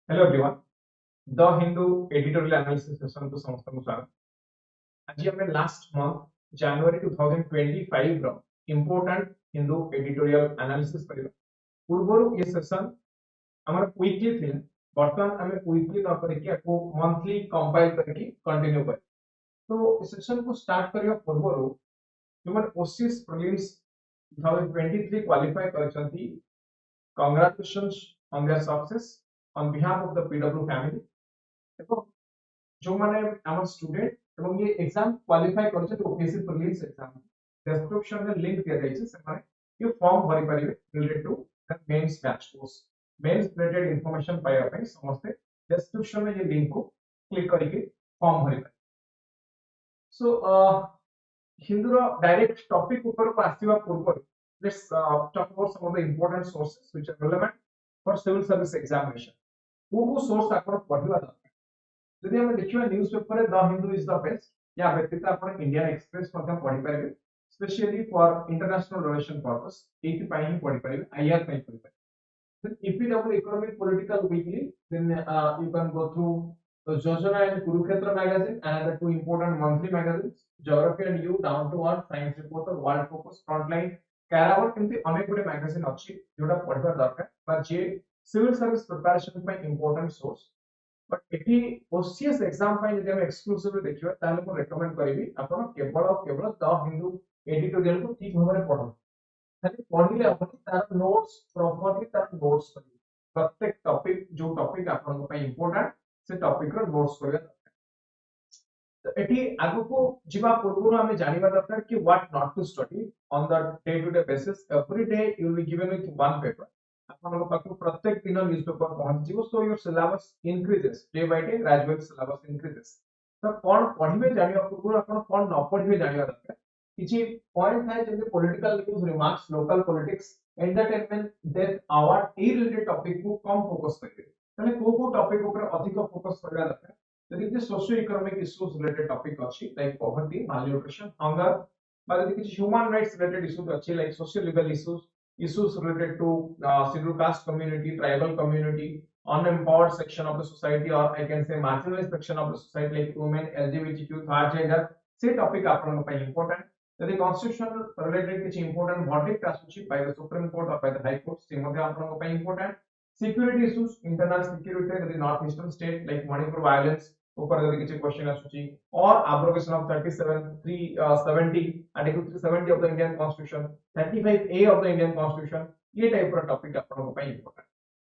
Hello everyone. The Hindu editorial analysis session to समस्त को स्वागत। आज हमें लास्ट मंथ जनवरी 2025 रो इम्पोर्टेंट हिंदू एडिटोरियल एनालिसिस करिबा। पूर्वरु ये सेशन हमर वीकली थिला। वर्तमान हमें वीकली न करके आपको मंथली कंपाइल करके कंटिन्यू कर। तो इस सेशन को स्टार्ट करियो पूर्वरु हमर ओसीएस प्रीलिम्स 2023 क्वालिफाई करछंती। Congratulations on their success on behalf of the PW family देखो जो माने आम स्टूडेंट एवं ये एग्जाम क्वालिफाई करछे तो ओपीएससी प्रीलिम्स एग्जाम डिस्क्रिप्शन में लिंक दिया जाइछे से माने ये फॉर्म भरि परिबे related to the mains batch course mains related information पाइबा पई समस्त डिस्क्रिप्शन में ये लिंक को क्लिक करके फॉर्म भरि परिबे। सो हिंदूर डायरेक्ट टॉपिक ऊपर को आसीबा पूर्व let's talk about some of the important sources which are relevant for civil service examination. को सोर्स आपण पढिबा दरकार जदि हम देखिबा newspaper the Hindu is the best या व्यतीत आपण इंडियन एक्सप्रेस मध्ये पढि परिबे specially for international relation purpose एथि पई ही पढि परिबे आईआर पई पढि परिबे। then if you have economic political weekly then you can go through Jojana and Kurukshetra magazine and the two important monthly magazines Geography and You, Down to Earth, Science Reporter, World Focus, Frontline, Caravan एमती अनेक गुडे magazine अछि जोटा पढिबा दरकार बा जे civil service preparation पय important source. But एठी OCS exam पय जदि हम एक्सक्लूसिवली देखिबा ताले को रेकमेंड करबी आपण केवल द हिंदू एडिटोरियल को ठीक भाबरे पढो खाली पढिले आपण तार नोट्स प्रॉपर्ली तार नोट्स करी प्रत्येक टॉपिक जो टॉपिक आपण पय इंपोर्टेंट से टॉपिक रो नोट्स करबा। तो एठी आगु को जीवा पूर्व हमें जानिबा दरकार कि what not to study on the day to day basis. Every day you will be given with one paper आपन पाखु प्रत्येक दिन न्यूज़पेपर पहुंच जीवो so your syllabus increases day by day graduate syllabus increases. तो कोन पढिबे जानिबा पूर्व आपन कोन न पढिबे जानिबा दरकार किछि पॉइंट है जेते political news remarks local politics entertainment death award ए रिलेटेड टॉपिक को कम फोकस करिवे तने को टॉपिक ऊपर अधिक फोकस करबा दरकार। यदि कि socio economic issues related topic अछि लाइक पॉवर्टी malnutrition हंगर बा यदि कि ह्यूमन राइट्स रिलेटेड इश्यूज अछि like social legal issues related to scheduled caste community, tribal community, unempowered section of the society or I can say marginalized section of the society like women, LGBTQ, third gender से topic आपन ପାଇଁ important। यदि constitutional related किछि important verdict आसुछि by the supreme court or by the high court से मध्ये आपन ପାଇଁ important। security issues internal security यदि north eastern state like Manipur violence ऊपर यदि किछि क्वेश्चन आसुछि और abrogation of 370 article 370 of the Indian constitution 35A of the Indian constitution ये टाइप रो टॉपिक आपन ପାଇଁ important।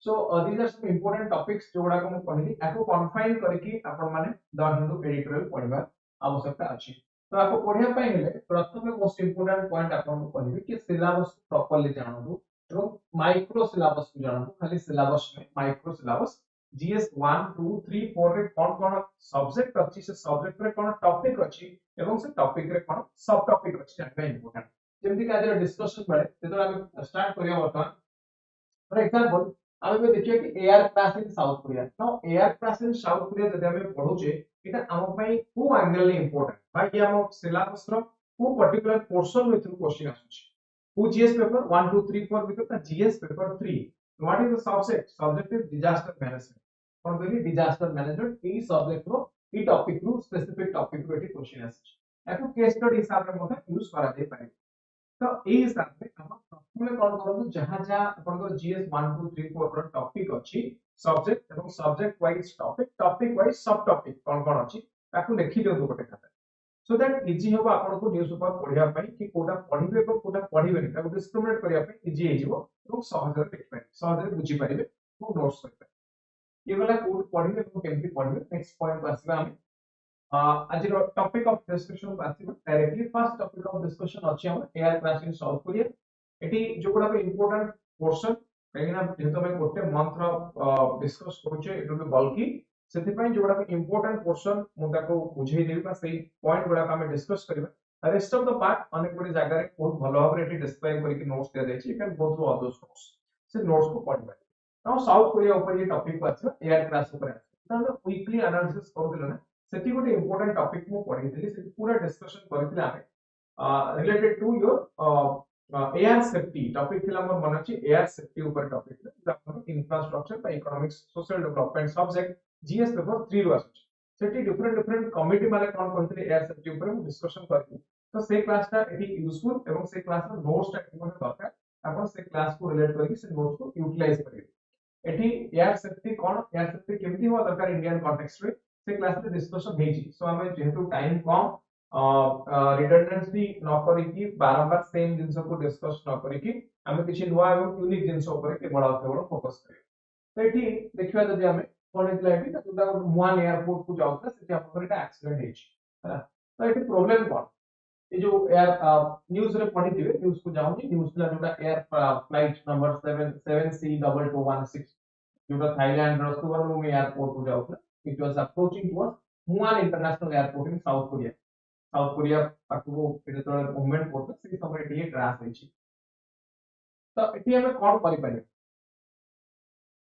So these are some important topics जोडा को म कहली आको कन्फाइन करके आपन माने द हिंदू एडिटोरियल पढिबा आवश्यकता अछि। तो आपको पढिया ପାଇଁ हेले प्रथम मोस्ट इंपोर्टेंट पॉइंट आपन को कहबी कि सिलेबस प्रॉपर्ली जानू एवं माइक्रो सिलेबस को जानू खाली सिलेबस में माइक्रो सिलेबस जीएस 1 2 3 4 रे कोन कोन सब्जेक्ट अछि से सब्जेक्ट रे कोन टॉपिक अछि एवं से टॉपिक रे कोन सब टॉपिक अछि जानिबा इंपोर्टेंट। जेमति कि आज डिस्कशन बेले जेतो हम स्टार्ट करिया वर्तमान फॉर एग्जांपल आमे देखिए कि air crash in South Korea. Now air crash in South Korea जदि हमें पढुचे एटा हम पई को एंगल इंपोर्टेंट भाई कि हम सिलेबस रो को पर्टिकुलर पोर्शन में थ्रू क्वेश्चन आसुची को GS paper 1 2 3 4 become GS paper 3 what is the subject subject is disaster management कोन कहली डिजास्टर मैनेजमेंट ई सब्जेक्ट रो ई टॉपिक रो स्पेसिफिक टॉपिक रो एटी क्वेश्चन आसुची एको केस स्टडी हिसाब रे मते यूज करा दे पारे। तो ए हिसाब से हम प्रथमे कोन करबो जहां जहां आपन जीएस 1 2 3 4 रो टॉपिक अछि सब्जेक्ट एवं सब्जेक्ट वाइज टॉपिक वाइज सब टॉपिक कोन अछि ताकू देखि दियौ गोटे खाता सो दैट इजी होबो आपन को न्यूज़ पेपर पढिया पई कि कोडा पढिबे एवं कोडा पढिबे ताकू डिस्क्रिमिनेट करिया पई इजी हे जिवो एवं सहज रे देख पाए सहज रे बुझी पारिबे को नोट्स करबे ये वाला कोड पढिबे एवं केमति पढिबे नेक्स्ट पॉइंट आसीबा हम आज टॉपिक ऑफ डिस्कशन आसीबा directly first topic of discussion अछि हम air crash in South Korea. एटी जो गुडा इंपोर्टेंट पोर्शन कहिना जेतो मैं गोटे मंथ रो डिस्कस करूचे इट विल बी बल्कि सेति पय जो गुडा इंपोर्टेंट पोर्शन मुदा को बुझेई देबी बा सेही पॉइंट गुडा हम डिस्कस करबा रेस्ट ऑफ द पार्ट अनेक गुडी जागा रे बहुत भलो भाबरे एटी डिस्क्राइब करके नोट्स दिया जाय छी you can go through all those notes से नोट्स को पढबा। नाउ साउथ कोरिया ऊपर ये टॉपिक को आछा एयर क्रैश ऊपर आछा तो वीकली एनालिसिस करदिलो ना सेठी गोटे इंपोर्टेंट टॉपिक मु पढिथिली से पूरा डिस्कशन करथिले आमे related to your air safety topic थिला मोर मन अछि एयर सेफ्टी ऊपर topic infrastructure by economics social development subject GS paper 3 रु आछि सेठी डिफरेंट डिफरेंट कमिटी माने कोन कहथिले एयर सेफ्टी ऊपर हम डिस्कशन करथि तो से क्लासटा एठी यूजफुल एवं से क्लास रो नोट्स टा कोन दरकार आपण से क्लास को रिलेट करके से नोट्स को यूटिलाइज करिवे एठी एयर सेफ्टी कोन एयर सेफ्टी केमती हो दरकार इंडियन कॉन्टेक्स्ट रे से क्लास रे डिस्कशन हेछि सो हमें जेहेतु टाइम कम रिडंडेंसी न करिकी बारंबार सेम जिंस को डिस्कस न करिकी हमें किछि नुवा एवं यूनिक जिंस ऊपर केवल फोकस करिवे तो एठी देखिबा जदि हमें कोन हेतला एठी जोटा मुआन एयरपोर्ट को जाउता सेठी हमर एटा एक्सीडेंट हेछि हैला तो एठी प्रॉब्लम कोन ये जो एयर न्यूज रे पढिथिबे न्यूज को जाउनी न्यूज ला जोटा एयर फ्लाइट नंबर 7C2216 जोटा थाईलैंड रो सुवर्णभूमि एयरपोर्ट को जाउता it was approaching towards Muan international airport in South Korea पाखु एटा मूवमेंट करतो से समय एटी क्रैश होइछि तो एटी हमें कोन करि पारे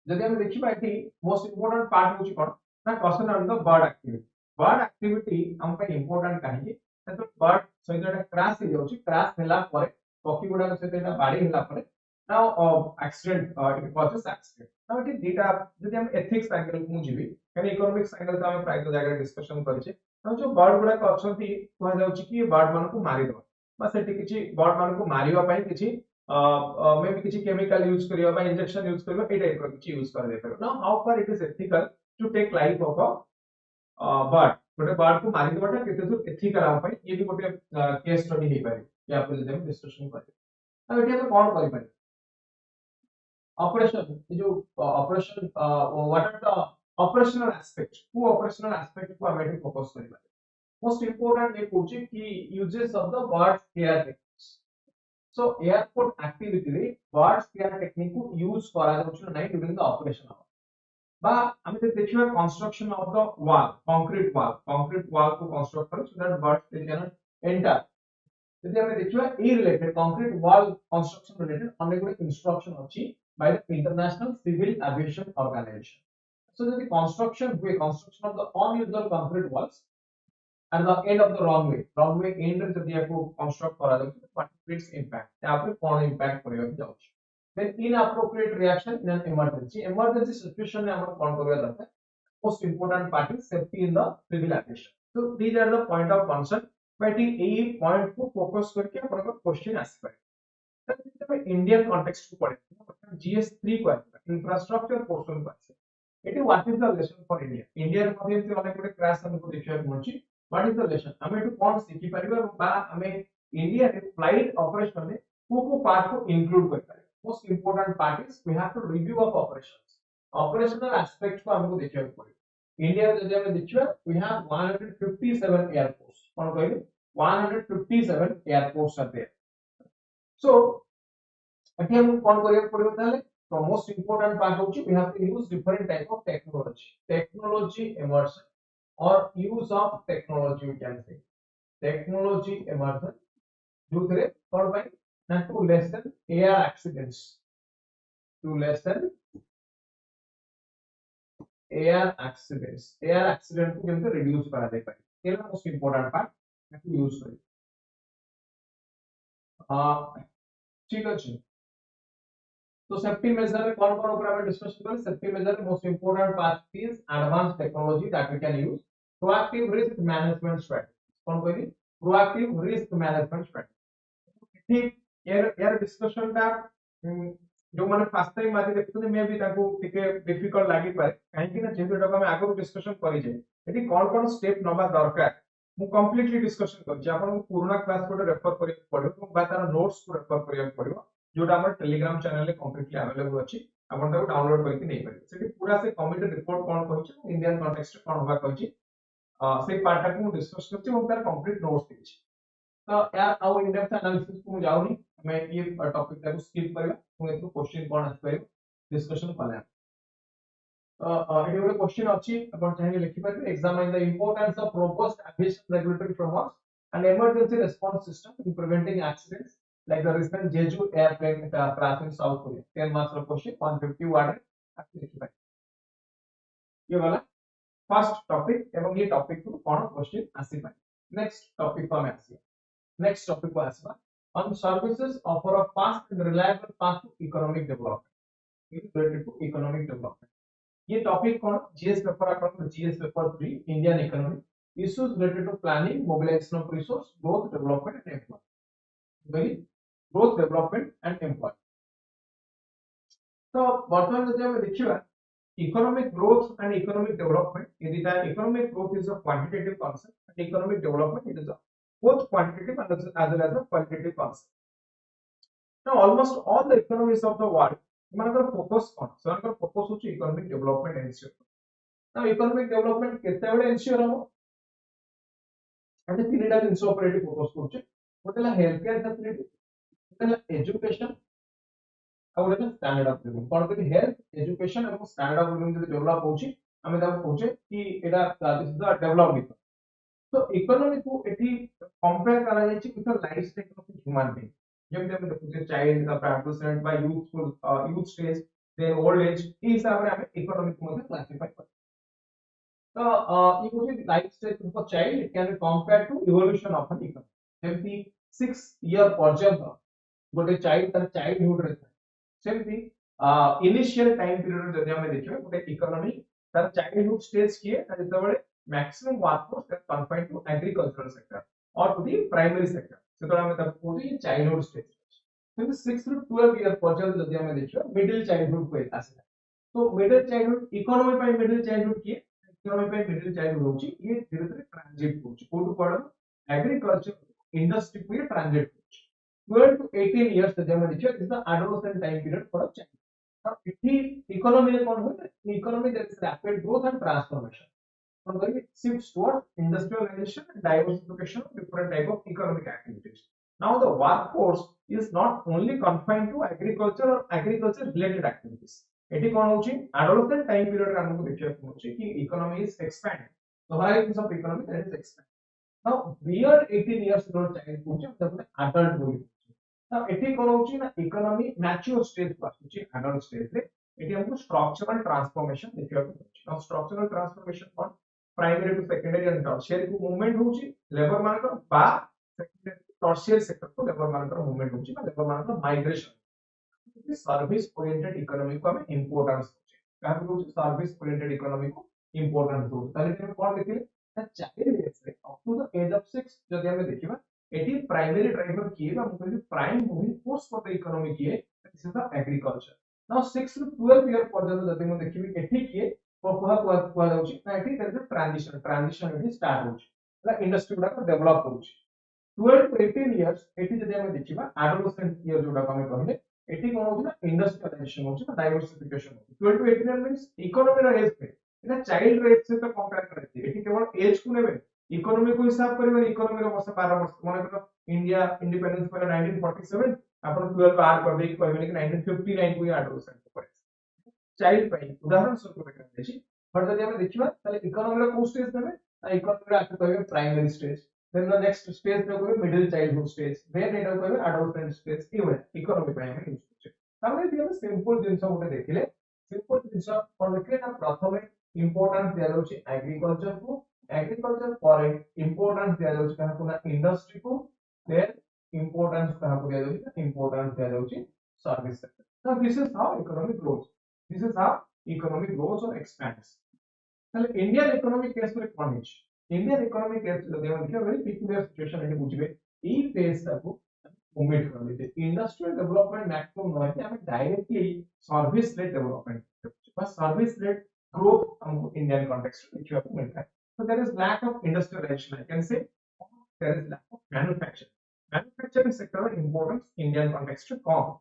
जदि हम देखिबा एटी मोस्ट इंपोर्टेंट पार्ट होछि कोन ना question on the bird activity हम पे इंपोर्टेंट काहे तो बर्ड सहित क्रैश हो जाउछि क्रैश होला परे पक्षी गुडा सहित एटा बाडी होला परे now accident it causes accident now eighty data जदि हम एथिक्स एंगल को जिबी काने इकोनॉमिक्स एंगल तो हम प्राय जगह डिस्कशन करिचे जो बर्ड गुडा अछंती कह जाउछि कि बर्ड मान को मारि दो बस एटी किछि बर्ड मान को मारिवा पई किछि मे बी किछि केमिकल यूज करिवा पई इंजेक्शन यूज करिवा ए टाइप किछि यूज कर दे पर now how far it is ethical to take life of a bird गोटे बर्ड को मारि देबाटा केते दूर एथिकल हम पई ये भी गोटे केस स्टडी हे पारे या पर जदि हम डिस्कशन करिवे अब एटी हम कोन करि पारे ऑपरेशन जो operation what are the operational aspect को ऑपरेशनल एस्पेक्ट को हम एटी फोकस करिबा most important ये पूछे कि uses of the bird care techniques so airport activity रे bird care technique को use करा जाउछ नै during the operation hour बा हम देखिबा construction of the wall concrete wall को construct करू so that birds they cannot enter यदि हम देखिबा ए related concrete wall construction related अनेक गुड इंस्ट्रक्शन अछि by the international civil aviation organization so the construction of the unusual concrete walls at the end of the runway end रे जदि आपको construct करा जाउछ what its impact या पे कोन impact करियो जाउछ then inappropriate reaction in an emergency situation में हम कोन करबा दरकार most important part is safety in the civil aviation so these are the point of concern but A point को focus करके अपन को क्वेश्चन आसी पाए तब इंडियन कॉन्टेक्स्ट को पढ़े जीएस 3 को इंफ्रास्ट्रक्चर पोर्शन को आसे it what is the lesson for India मध्ये से अनेक गुड क्रैश हमको देखिया मिलछि व्हाट इज द लेसन हमें एटू कोन सिखि परिबा बा हमें इंडिया रे फ्लाइट ऑपरेशन में को पार्ट को इंक्लूड कर पारे most important part is we have to review of operations operational aspect को हमको देखिया पड़े इंडिया रे जदि हम देखिबा वी हैव 157 एयरपोर्ट्स कोन कहले 157 एयरपोर्ट्स आर देयर सो एठी हम कोन करिया पड़िबो ताले तो मोस्ट इंपोर्टेंट पार्ट होची we have to use different type of technology immersion or use of technology we can say technology immersion जो थे for by ना to lessen air accidents air accident को केमते reduce करा दे पाए ये मोस्ट इंपोर्टेंट पार्ट ना to use करी ठीक अछि तो सेफ्टी मेजर में कौन कौन ऊपर हमें डिस्कशन करें सेफ्टी मेजर में most important part is advance technology that we can use proactive risk management strategy कौन कहली प्रोएक्टिव रिस्क मैनेजमेंट स्ट्रेटजी ठीक यार डिस्कशन टा जो माने फास्ट टाइम माथि देखुते मे भी ताको टिके डिफिकल्ट लागि पारे काहे कि ना जेहेतु एटा हम आगु डिस्कशन करि जे एटी कोन कोन स्टेप नबा दरकार मु कंप्लीटली डिस्कशन कर जे आपन पुराना क्लास को रेफर करियो पड़ियो बा तार नोट्स को रेफर करियो पड़ियो जोटा हमर टेलीग्राम चैनल रे कंप्लीटली अवेलेबल अछि आपन ताको डाउनलोड करके नै पारे सेठी पूरा से कमिटी रिपोर्ट कोन कहछि इंडियन कॉन्टेक्स्ट कोन होबा कहछि से पार्ट को डिस्कस करछि और तार कंप्लीट नोट्स देछि तो यार आउ इन डेप्थ एनालिसिस को जाउनी मैं ये टॉपिक को स्किप करबा मु एथु क्वेश्चन कोन आस पारे डिस्कशन कला एटी गोटे क्वेश्चन अछि अपन चाहे लिखि पारे examine the importance of robust aviation regulatory framework and emergency response system in preventing accidents like the recent Jeju airplane crash in South Korea 10 marks of question 150 word आपको लिखि पाए ये वाला फर्स्ट टॉपिक एवं ये टॉपिक को कोन question आसी पाए नेक्स्ट टॉपिक को हम आसी नेक्स्ट टॉपिक को आसबा on services offer a fast and reliable path to economic development. It is related to economic development. ये टॉपिक कौन जीएस पेपर आपन GS paper 3 Indian economy issues related to planning mobilisation of resource growth development and employment very growth development and employment तो वर्तमान जदि हम देखिबा economic growth and economic development is that economic growth is a quantitative concept and economic development it is a both quantitative as well as a qualitative concept. Now almost all the economies of the world ମାନଙ୍କର focus on ସେମାନଙ୍କର focus होची economic development ensure. Now economic development କେତେବେଳେ ensure हबो ଆମେ ତିନିଟା ଜିନିଷ ଉପରେ ଏଠି focus କରୁଛେ ଗୋଟେ ହେଲା health care facility ଗୋଟେ ହେଲା education ଆଉ ଗୋଟେ standard of living कोन कि health education और standard of living जब डेवलप होची हमें तब पूछे कि एटा दिस इज द डेवलपमेंट तो इकोनॉमी को एठी कंपेयर करा जाय छि with life cycle of human being जेम हम देखुचे child the adolescent by youthful youth stage then old age ई हिसाब रे हमें इकोनॉमी को मध्ये क्लासिफाई कर तो ये होची life stage of child it can be compare to evolution of an economy जेमति 6 ईयर पर्यंत गोटे चाइल्ड तर चाइल्डहुड रे सेमती इनिशियल टाइम पीरियड जदि हम देखिबे गोटे इकोनॉमी तर चाइल्डहुड स्टेज किए जेतेबेले maximum workforce that confined to agricultural sector और टू दी प्राइमरी सेक्टर सेतबेले हम तब कोजी चाइल्डहुड स्टेज सेमती 6 टू 12 ईयर पर्यंत जदि हम देखिबे मिडिल चाइल्डहुड को आसे तो मिडिल चाइल्डहुड इकोनॉमी पाई मिडिल चाइल्डहुड किए इकोनॉमी पाई मिडिल चाइल्डहुड होची ये धीरे धीरे ट्रांजिट होची कोटु पड़ एग्रीकल्चर इंडस्ट्री को ये ट्रांजिट होची 12 to 18 years the jam देखिए is the adolescent time period for a child. Now इठी economy में कौन होता है economy there is rapid growth and transformation. So when it shifts towards industrialization and diversification of different type of economic activities. Now the workforce is not only confined to agriculture or agriculture related activities. एठी कौन होची adolescent time period का हमको देखिए होची कि economy is expanding. The horizons of economy that is expanding. Now beyond 18 years old child होची मतलब adult होई now एठी कोन होची ना इकोनॉमी मैच्योर स्टेज पर होची एडल्ट स्टेज रे एठी हमको स्ट्रक्चरल ट्रांसफॉर्मेशन देखियो होची now स्ट्रक्चरल ट्रांसफॉर्मेशन कोन primary to secondary and tertiary को मूवमेंट होची लेबर मानकर बा सेकेंडरी टर्शियरी सेक्टर को लेबर मानकर मूवमेंट होची बा लेबर मानकर माइग्रेशन सर्विस ओरिएंटेड इकोनॉमी को हमें इंपोर्टेंस होची काहे होची सर्विस ओरिएंटेड इकोनॉमी को इंपोर्टेंस होची ताले हम कोन देखिले चाइल्ड एज रे up to the age of 6 जदि हम देखिबा एटी प्राइमरी ड्राइवर किए बा मतलब prime moving force for the economy किए this is the agriculture now 6 to 12 year पर्यंत जति हम देखिबी एठी किए कोहा जाउची ना एठी देयर इज ट्रांजिशन एठी स्टार्ट होची ला इंडस्ट्री गुडा को डेवलप होची 12 टू 18 इयर्स एठी जति हम देखिबा एडोलेसेंट ईयर जोडा को हम कहले एठी कोन होची ना इंडस्ट्रियलाइजेशन होची ना डाइवर्सिफिकेशन होची 12 टू 18 मींस इकोनॉमी रा एज पे एटा चाइल्ड रेट से तो कंपेयर करथि एठी केवल एज को नेबे इकोनॉमी को हिसाब करिबा इकोनॉमी रो वर्ष 12 वर्ष माने करो इंडिया इंडिपेंडेंस पर 1947 अपन 12 आर कर दे कि कहबे कि 1959 को एडोलेसेंट को चाइल्ड पे उदाहरण स्वरूप देखा देछि पर जदि हम देखिबा ताले इकोनॉमी रो को स्टेज नेबे इकोनॉमी रो आके कहबे primary stage then the next stage रो कहबे मिडिल चाइल्डहुड स्टेज देन एटा कहबे एडोलेसेंट स्टेज ई होय इकोनॉमी पे हम यूज करछे तामे दिया सिंपल जिंस गोटे देखिले सिंपल जिंस कोन देखिले ना प्रथमे इंपोर्टेंस दिया जाउची एग्रीकल्चर को एग्रीकल्चर पर इंपोर्टेंस दिया जाउची कहा कोना इंडस्ट्री को देन इंपोर्टेंस कहा को दिया जाउची इंपोर्टेंस दिया जाउची service sector so this is how economy grows this is how economy grows और एक्सपेंड्स ताले इंडियन इकोनॉमी केस रे कोन हिच इंडियन इकोनॉमी केस जदि हम देखियो वेरी पिक्युलियर सिचुएशन एठी बुझिबे ई फेज ताको ओमिट कर देते इंडस्ट्रियल डेवलपमेंट मैक्सिमम नय कि हम डायरेक्टली सर्विस लेट डेवलपमेंट बस सर्विस लेट ग्रोथ हमको इंडियन कॉन्टेक्स्ट में देखियो को मिलता है so there is lack of industrialization I can say there is lack of manufacturing sector importance Indian context to कम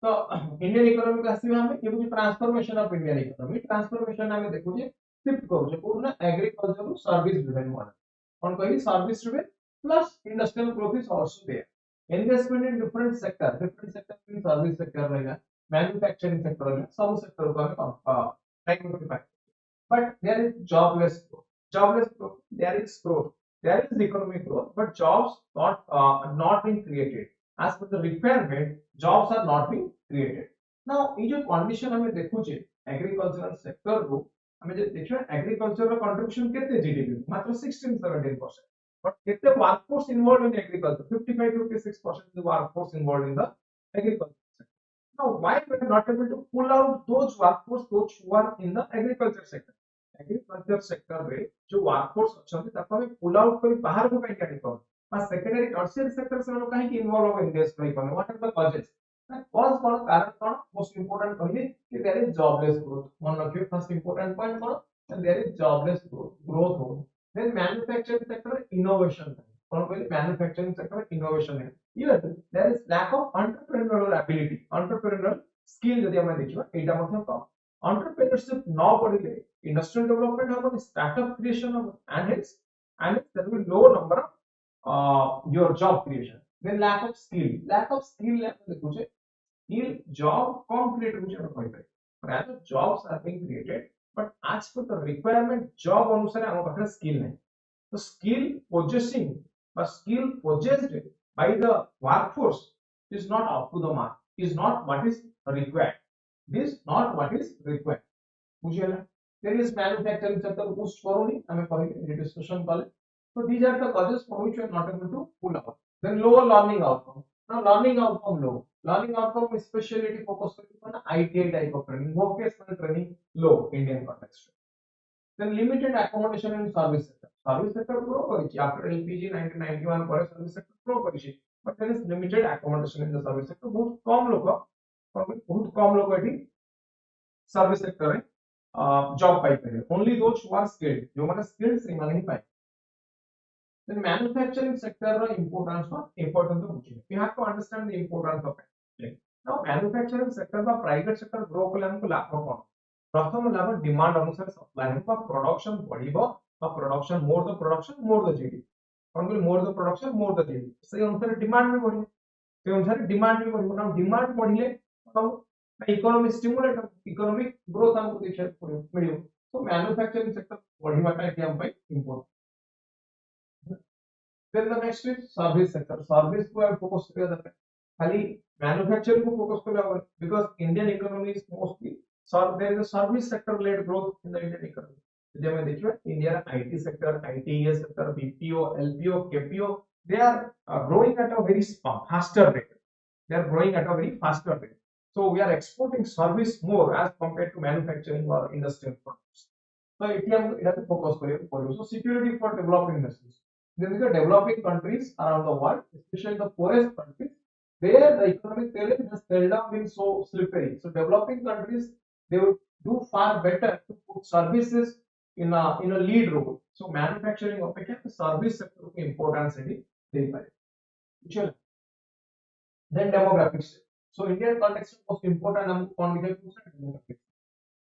तो इंडियन इकोनॉमी का आसी हम ये जो transformation of Indian economy transformation हमें देखो जे शिफ्ट करू जे पूर्ण agriculture to service driven model कोन कहली service driven plus industrial growth is also there investment in different sector में सर्विस सेक्टर रहेगा मैन्युफैक्चरिंग सेक्टर रहेगा सब सेक्टर को हम time but there is jobless growth there is economic growth but jobs not being created as per the requirement jobs are not being created now ये जो condition हमें देखो जे agricultural sector रो हमें जे देखियो agriculture रो contribution केते GDP मात्र 16-17% but the workforce involved in agriculture 55-56% of the workforce involved in the agriculture sector. Now, why we are not able to pull out those workforce those who are in the agriculture sector? Agriculture sector रे जो workforce अच्छे ताको हमें pull out करी बाहर को कहीं क्या but secondary tertiary sector से लोग कहीं involve हो in this economy. What are the causes? Cause कौन कारण कौन most important कहिए कि there is jobless growth. One of your first important point कौन and there is jobless growth हो. Then manufacturing sector innovation. कौन कहले manufacturing sector innovation है. Here there is lack of entrepreneurial ability, entrepreneurial skill यदि हमें देखिए एटा मतलब कम. Entrepreneurship न पढ़िले industrial development हमारे startup creation and hence there will be low number of your job creation. Then lack of skill देखुचे skill job come create होचे हम कहते हैं. Rather jobs are being created, but as per the requirement job अनुसार हम पाखरे skill नहीं. So skill possessing or skill possessed by the workforce is not up to the mark. Is not what is required. This not what is required. बुझिएला. There is manufacturing sector boost करूनी हमें पहले discussion कले. So these are the causes for which we are not able to pull out. Then lower learning outcome. Now learning outcome low. Learning outcome specialty focus करके ITI type of training, vocational training low Indian context. Then limited accommodation in service sector. Service sector grow करिछि after LPG 1991 पर service sector grow करिछि. But there is limited accommodation in the service sector. बहुत कम लोग एटी service sector रे job पाई परिबे. Only those who are skilled जो माने स्किल्ड से माने ही पाए. Then manufacturing sector रो importance तो बुझिए. We have to understand the importance of manufacturing. Now manufacturing sector बा private sector grow कले हमको लाभ कोन. प्रथम लाभ डिमांड अनुसार सप्लाई हमको प्रोडक्शन बढ़िबो और प्रोडक्शन मोर द जीडीपी. कौन बोले more the production more the GDP. से अनुसार डिमांड भी बढ़िबो. से अनुसार डिमांड भी बढ़िबो. ना डिमांड बढ़िले तो इकोनॉमी स्टिमुलेट इकोनॉमिक ग्रोथ हमको देखिए मिलियो. तो मैन्युफैक्चरिंग सेक्टर बढ़िबाटा एटी हम पे important. Then the next is service sector. Service को हम फोकस करिया दरकार. खाली मैन्युफैक्चरिंग को फोकस करिया होगा because Indian economy is mostly there is a service sector led growth in the Indian economy. यदि हमें देखिए India IT sector, ITES sector, BPO, LPO, KPO they are growing at a very faster rate. They are growing at a very faster rate. So we are exporting service more as compared to manufacturing or industrial products. So it is focus kariya. So security for developing nations. Then the developing countries around the world, especially the poorest countries, there the economic terrain has seldom been so slippery. So developing countries they would do far better to put services in a lead role. So manufacturing अपेक्षा service sector की importance है दे पाए. Then demographics. So Indian context most important हमको कौन दिखे demographics.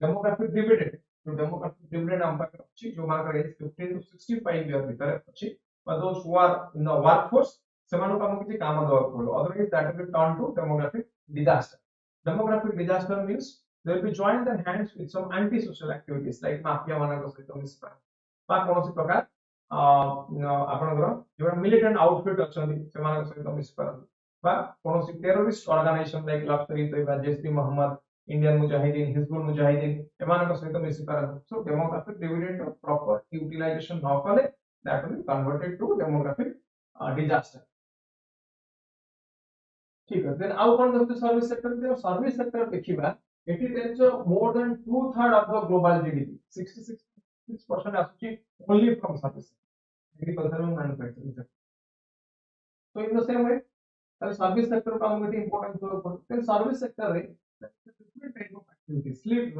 Demographic dividend. तो demographic dividend हम पाके अच्छी जो हमारा age 15 to 65 year भीतर अच्छी. But those who are in the workforce सेमानु काम किसी काम दवा पड़ो. Otherwise that will turn to demographic disaster. Demographic disaster means they will be joined their hands with some anti-social activities like mafia मानक सहित मिसप्रा. बा कौन सी प्रकार आपनकर जो militant outfit अछंती सेमानक सहित मिसप्रा. बा कौन सी terrorist organization like Lashkar-e-Taiba, Jaish-e-Mohammed, Indian Mujahideen, Hizbul Mujahideen एमानक सहित मिसप्रा. So demographic dividend proper utilization न कले that will be converted to demographic disaster. ठीक है. Then out on the service sector service sector देखिबा eighty there is more than 2/3 of the global GDP. 66% आसुची only from service agriculture and manufacturing sector. So in the same way service sector का हमको important तो then service sector रे different type of activities sleep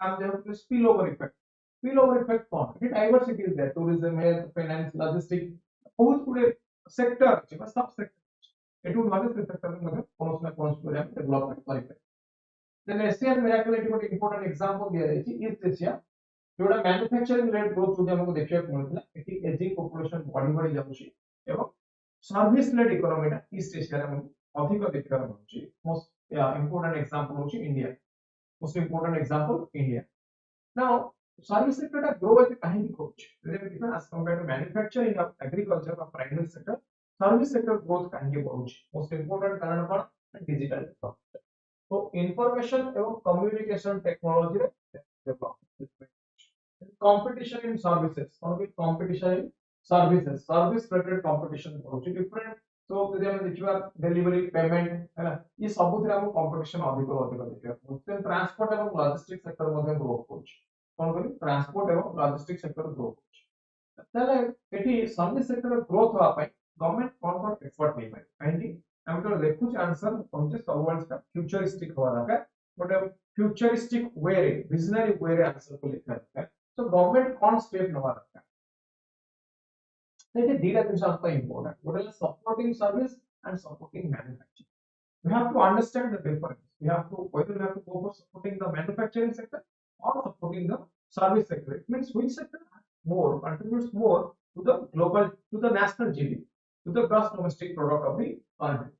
हम जो spillover effect. Spillover effect कौन? ये diversity is there. Tourism, health, finance, logistics बहुत पूरे sector अच्छे बस सब sector it would not be sector में मतलब कौन सा development qualify. Then ASEAN miracle एक बहुत important example दिया है जी East Asia जोड़ा manufacturing led growth जो हमको देखिए मिलता है एटी aging population बढ़ी जाऊँगी एवं service led economy ना East Asia में अधिक देखिए मिलूँगी. Most important example होची India. Most important example India. Now service sector टा grow ऐसे कहीं भी coach. Because as compared to manufacturing of agriculture का primary sector, service sector growth कहीं के बहुत. Most important कारण कौन? Digital development. So information एवं communication technology development. Competition in services. कौन भी competition in service related competition बहुत डिफरेंट। तो जदि हम देखिबा डिलीवरी पेमेंट है ना, ये सब हम कंपटीशन अधिक देखिबा। ट्रांसपोर्ट एवं लॉजिस्टिक्स सेक्टर मध्ये ग्रो होछ। कोन कहली ट्रांसपोर्ट एवं लॉजिस्टिक्स सेक्टर ग्रो होछ। ताले एठी सर्विस सेक्टर ग्रोथ होआ पाई गवर्नमेंट कोन एफर्ट नै पाई काहेकि हम तो देखुछ आंसर पहुंचे सबवर्ड्स का फ्यूचरिस्टिक होवा दरकार, बट फ्यूचरिस्टिक वे रे विजनरी वे रे आंसर को लिखा दरकार। तो गवर्नमेंट कोन स्टेप नवा दरकार, देखिए दीटा जिन आपका important what is supporting service and supporting manufacturing. We have to understand the difference. We have to whether we have to go for supporting the manufacturing sector or supporting the service sector. It means which sector more contributes more to the global, to the national GDP, to the gross domestic product of the country.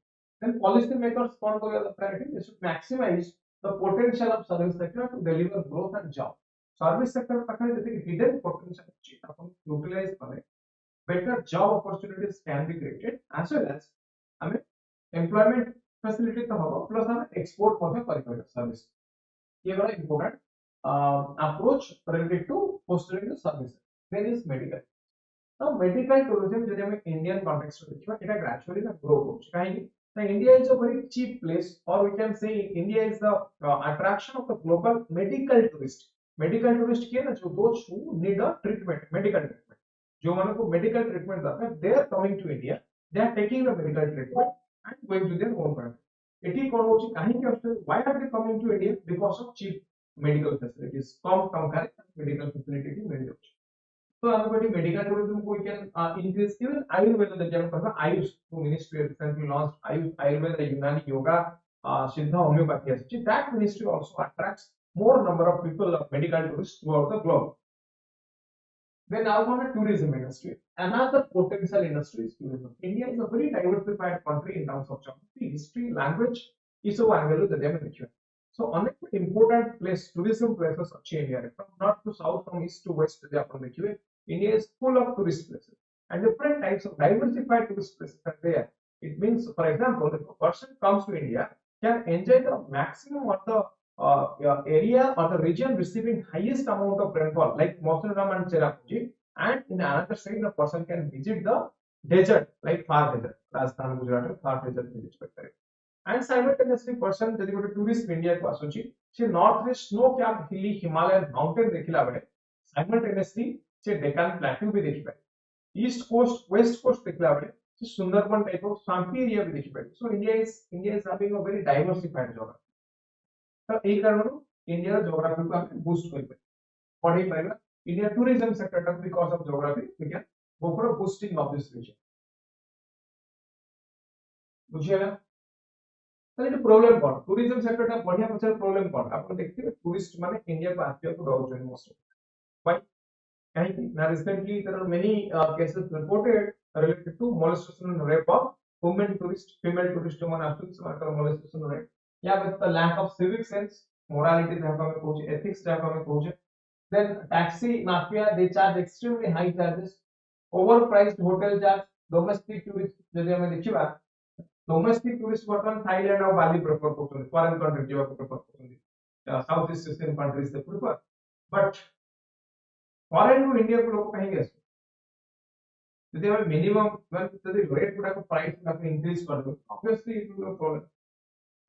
Then policy makers what the priority? They should maximize the potential of service sector to deliver growth and job. Service sector पाखरे जैसे hidden potential अच्छी अपन utilize करें, better job opportunities can be created as well as हमें employment facility तो होगा plus हमें export ମଧ୍ୟ କରିପାରିବା सर्विस। ये बड़ा important approach related to fostering the service. Then is medical. तो मेडिकल टूरिज्म जदि हम इंडियन कॉन्टेक्स्ट में देखिबा एटा ग्रेजुअली ना ग्रो होछ काहे कि India is a very cheap place और we can say India is the attraction of the global medical tourist. Medical tourist के ना जो those who need a treatment, medical treatment, जो माने को मेडिकल ट्रीटमेंट दरकार, they are coming to India, they are taking the medical treatment and going to their own country। एठी कोन होची काहे कि Australia, why are they coming to India? Because of cheap medical facilities, कम टंका रे medical facility की मिल जाउछ। तो हम कोठी मेडिकल टूरिज्म को we can increase even Ayurveda जब हम कहबा AYUSH to ministry recently launched Ayurveda, Unani, yoga, Siddha homoeopathy अछि। That ministry also attracts more number of people medical tourist throughout the globe. Then now on the tourism industry, another potential industry is tourism. India is a very diversified country in terms of geography, history, language, issue and value that they have. So अनेक important place tourism places अच्छे India from north to south, from east to west they are देखिए India is full of tourist places and different types of diversified tourist places are there. It means, for example, if a person comes to India, can enjoy the maximum of the area or the region receiving highest amount of rainfall like Mosunram and Cherrapunji, and in another side the person can visit the desert like Thar desert, Rajasthan, Gujarat Thar desert visit kare, and simultaneously person जदि गोटे tourist India को आसुची से north रे snow cap हिली Himalayan mountain देखिला बेले simultaneously से डेकान प्लेट्यू भी देखि पाए, ईस्ट कोस्ट वेस्ट कोस्ट देखिला बेले से सुंदरबन टाइप ऑफ स्वाम्पी एरिया भी देखि पाए। So India is having a very diversified geography. तो एही कारण इंडिया ज्योग्राफी को हम बूस्ट कर पाए, पढ़ी पाइबा इंडिया टूरिज्म सेक्टर टा because of geography we can go for boosting of this region. बुझिएगा तो ये प्रॉब्लम कोन टूरिज्म सेक्टर टा बढ़िया पछर प्रॉब्लम कोन आपण देखिबे टूरिस्ट माने इंडिया को आथिया को डर मोस्ट व्हाई काहे कि ना recently there are many cases reported related to molestation and rape of women tourist, female tourist मन आसुच मानकर molestation rape या with the lack of civic sense, morality जहां हमें कहूछ, एथिक्स जहां हमें कहूछ। Then taxi mafia, they charge extremely high charges, overpriced hotel charge, domestic tourist जदि हमें देखिबा domestic tourist वर्तमान थाईलैंड और बाली प्रेफर करछन, फॉरेन कंट्री जेवा प्रेफर करछन, South East Asian countries they prefer, but foreign to India को लोग कहीं गए यदि हमें मिनिमम यदि रेट गुडा को प्राइस को इंक्रीज कर दो obviously it will B problem.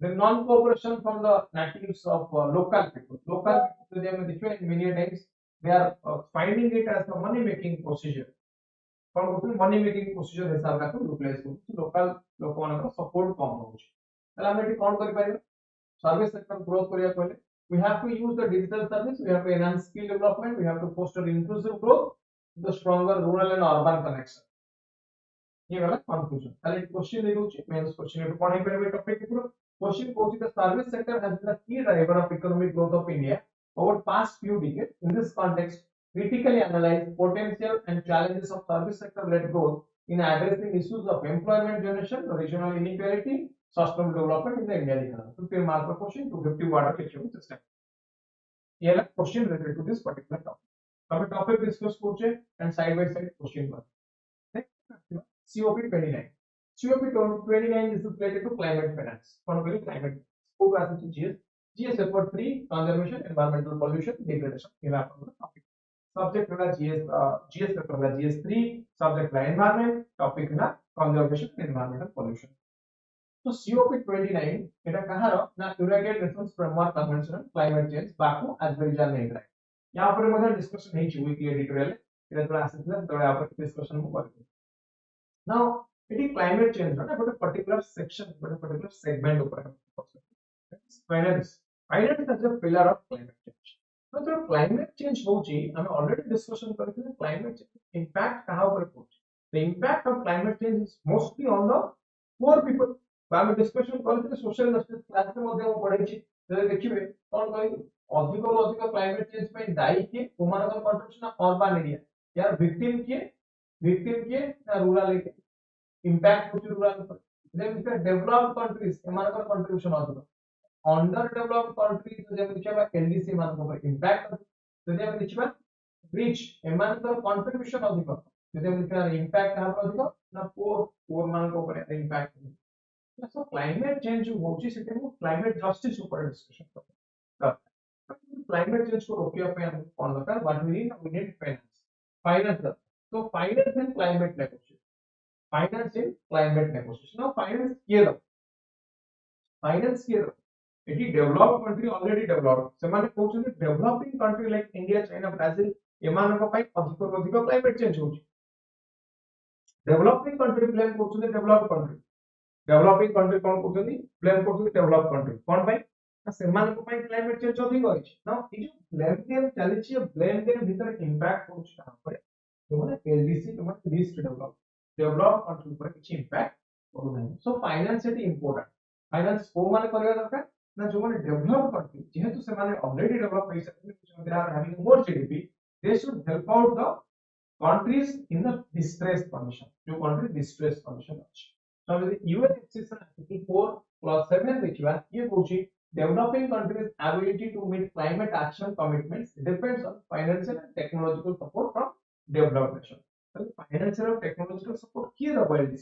The non-cooperation from the natives of local people. Local people, they have different many times they are finding it as a money-making procedure. कौन बोलते हैं money-making procedure हिसाब से आपको utilize करो। Local लोगों का support कम होगा। चला हम ये कौन कर पाएगा? Service sector growth करिया पहले we have to use the digital service, we have to enhance skill development, we have to foster inclusive growth, the stronger rural and urban connection. ये वाला कंक्लूजन। ताले क्वेश्चन ले लूची मेंस क्वेश्चन ये पढ़ाई पे topic के पूरा क्वेश्चन कोची the service sector has been the key driver of economic growth of India over past few decades. In this context critically analyze potential and challenges of service sector led growth in addressing issues of employment generation, regional inequality, sustainable development in the Indian economy। 50 mark per question, 250 water question system। ये वाला question related to this particular topic। हम topic discuss करछे and side by side question पर COP29। COP29 is related to climate finance. Concrete climate scope as GS effort free conservation, environmental pollution, degradation. ये आपका topic. subject है GS paper है GS3, subject है environment, topic है conservation and environmental pollution. तो COP29 এটা কাହାର না United Nations Framework Convention on Climate Change Baku Adhyayan नहीं है यहाँ पर मतलब डिस्कशन नहीं चाहिए वीकली एडिटोरियल এটা थोड़ा আসলে थोड़ा यहाँ पर डिस्कशन को करते नाउ इट क्लाइमेट चेंज ना ଗୋଟେ पर्टिकुलर सेक्शन ଗୋଟେ पर्टिकुलर सेगमेंट ऊपर finance finance as a pillar of climate change तो जो क्लाइमेट चेंज होची हम ऑलरेडी डिस्कशन करथिले क्लाइमेट चेंज इंपैक्ट कहां ऊपर होची the impact of climate change is mostly on the poor people ଆମେ डिस्कशन करथिले सोशल जस्टिस क्लास में मध्ये हम पढैछि जे देखिबे कोन कहि अधिक रो अधिक क्लाइमेट चेंज पे दायी के उमानकर कंट्रीब्यूशन अर्बन एरिया यार विक्टिम के रूरल एरिया इंपैक्ट होची रूरल पर देन इफ डेवलप्ड कंट्रीज एमानकर कंट्रीब्यूशन अधिक अंडर डेवलप्ड कंट्रीज जे देखिबा एलडीसी मान को इंपैक्ट जदि हम देखिबा रिच एमानकर कंट्रीब्यूशन अधिक जदि हम देखिबा इंपैक्ट हा अधिक ना पोर मान को इंपैक्ट so climate change जो होची सेटे को climate justice ऊपर डिस्कशन करते हैं climate change को रोकिया पे हम कौन दरकार what we need finance तो finance and climate negotiation now finance किए एटी डेवलप्ड कंट्री ऑलरेडी डेवलप्ड सेमाने कहउछन developing country like India China Brazil एमानक पई अधिक क्लाइमेट चेंज होची डेवलपिंग कंट्री ब्लेम करछन डेवलप्ड कंट्री डेवलपिंग कंट्री कोन करछन ब्लेम करछन डेवलप्ड कंट्री कोन पई सेमानक पई क्लाइमेट चेंज अधिक होची ना ई जो ब्लेम गेम चलीची ब्लेम गेम भीतर इंपैक्ट होची कहां पर तो माने एलडीसी तो माने लीस्ट डेवलप्ड कंट्री पर किछ इंपैक्ट करू नाही so finance it important finance को माने करबा दरकार ना जो माने डेवलप कंट्री जेहेतु से माने ऑलरेडी डेवलप पैसा they are having more GDP they should help out the countries in the distress condition जो कंट्री डिस्ट्रेस कंडीशन अछि so the UNFCCC article 4+7 देखिबा ये कहूची developing countries ability to meet climate action commitments depends on financial and technological support from developed nations so financial and technological support किए the world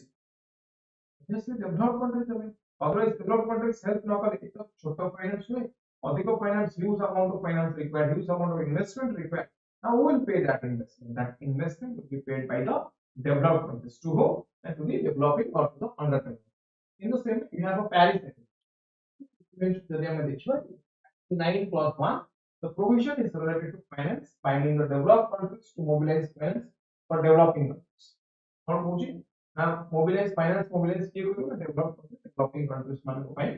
जैसे developed countries में otherwise developed countries help न करे तो छोटा फाइनेंस में अधिक finance huge amount of finance required huge amount of investment required now who will pay that investment will be paid by the developed countries to whom and to the developing or to the underdeveloped in the same way you have a Paris agreement जदि हम देखिबा 9+1 the provision is related to finance binding the developed countries to mobilize finance for developing countries और बुझी ना mobilize finance mobilize किए को developing countries मान को पाई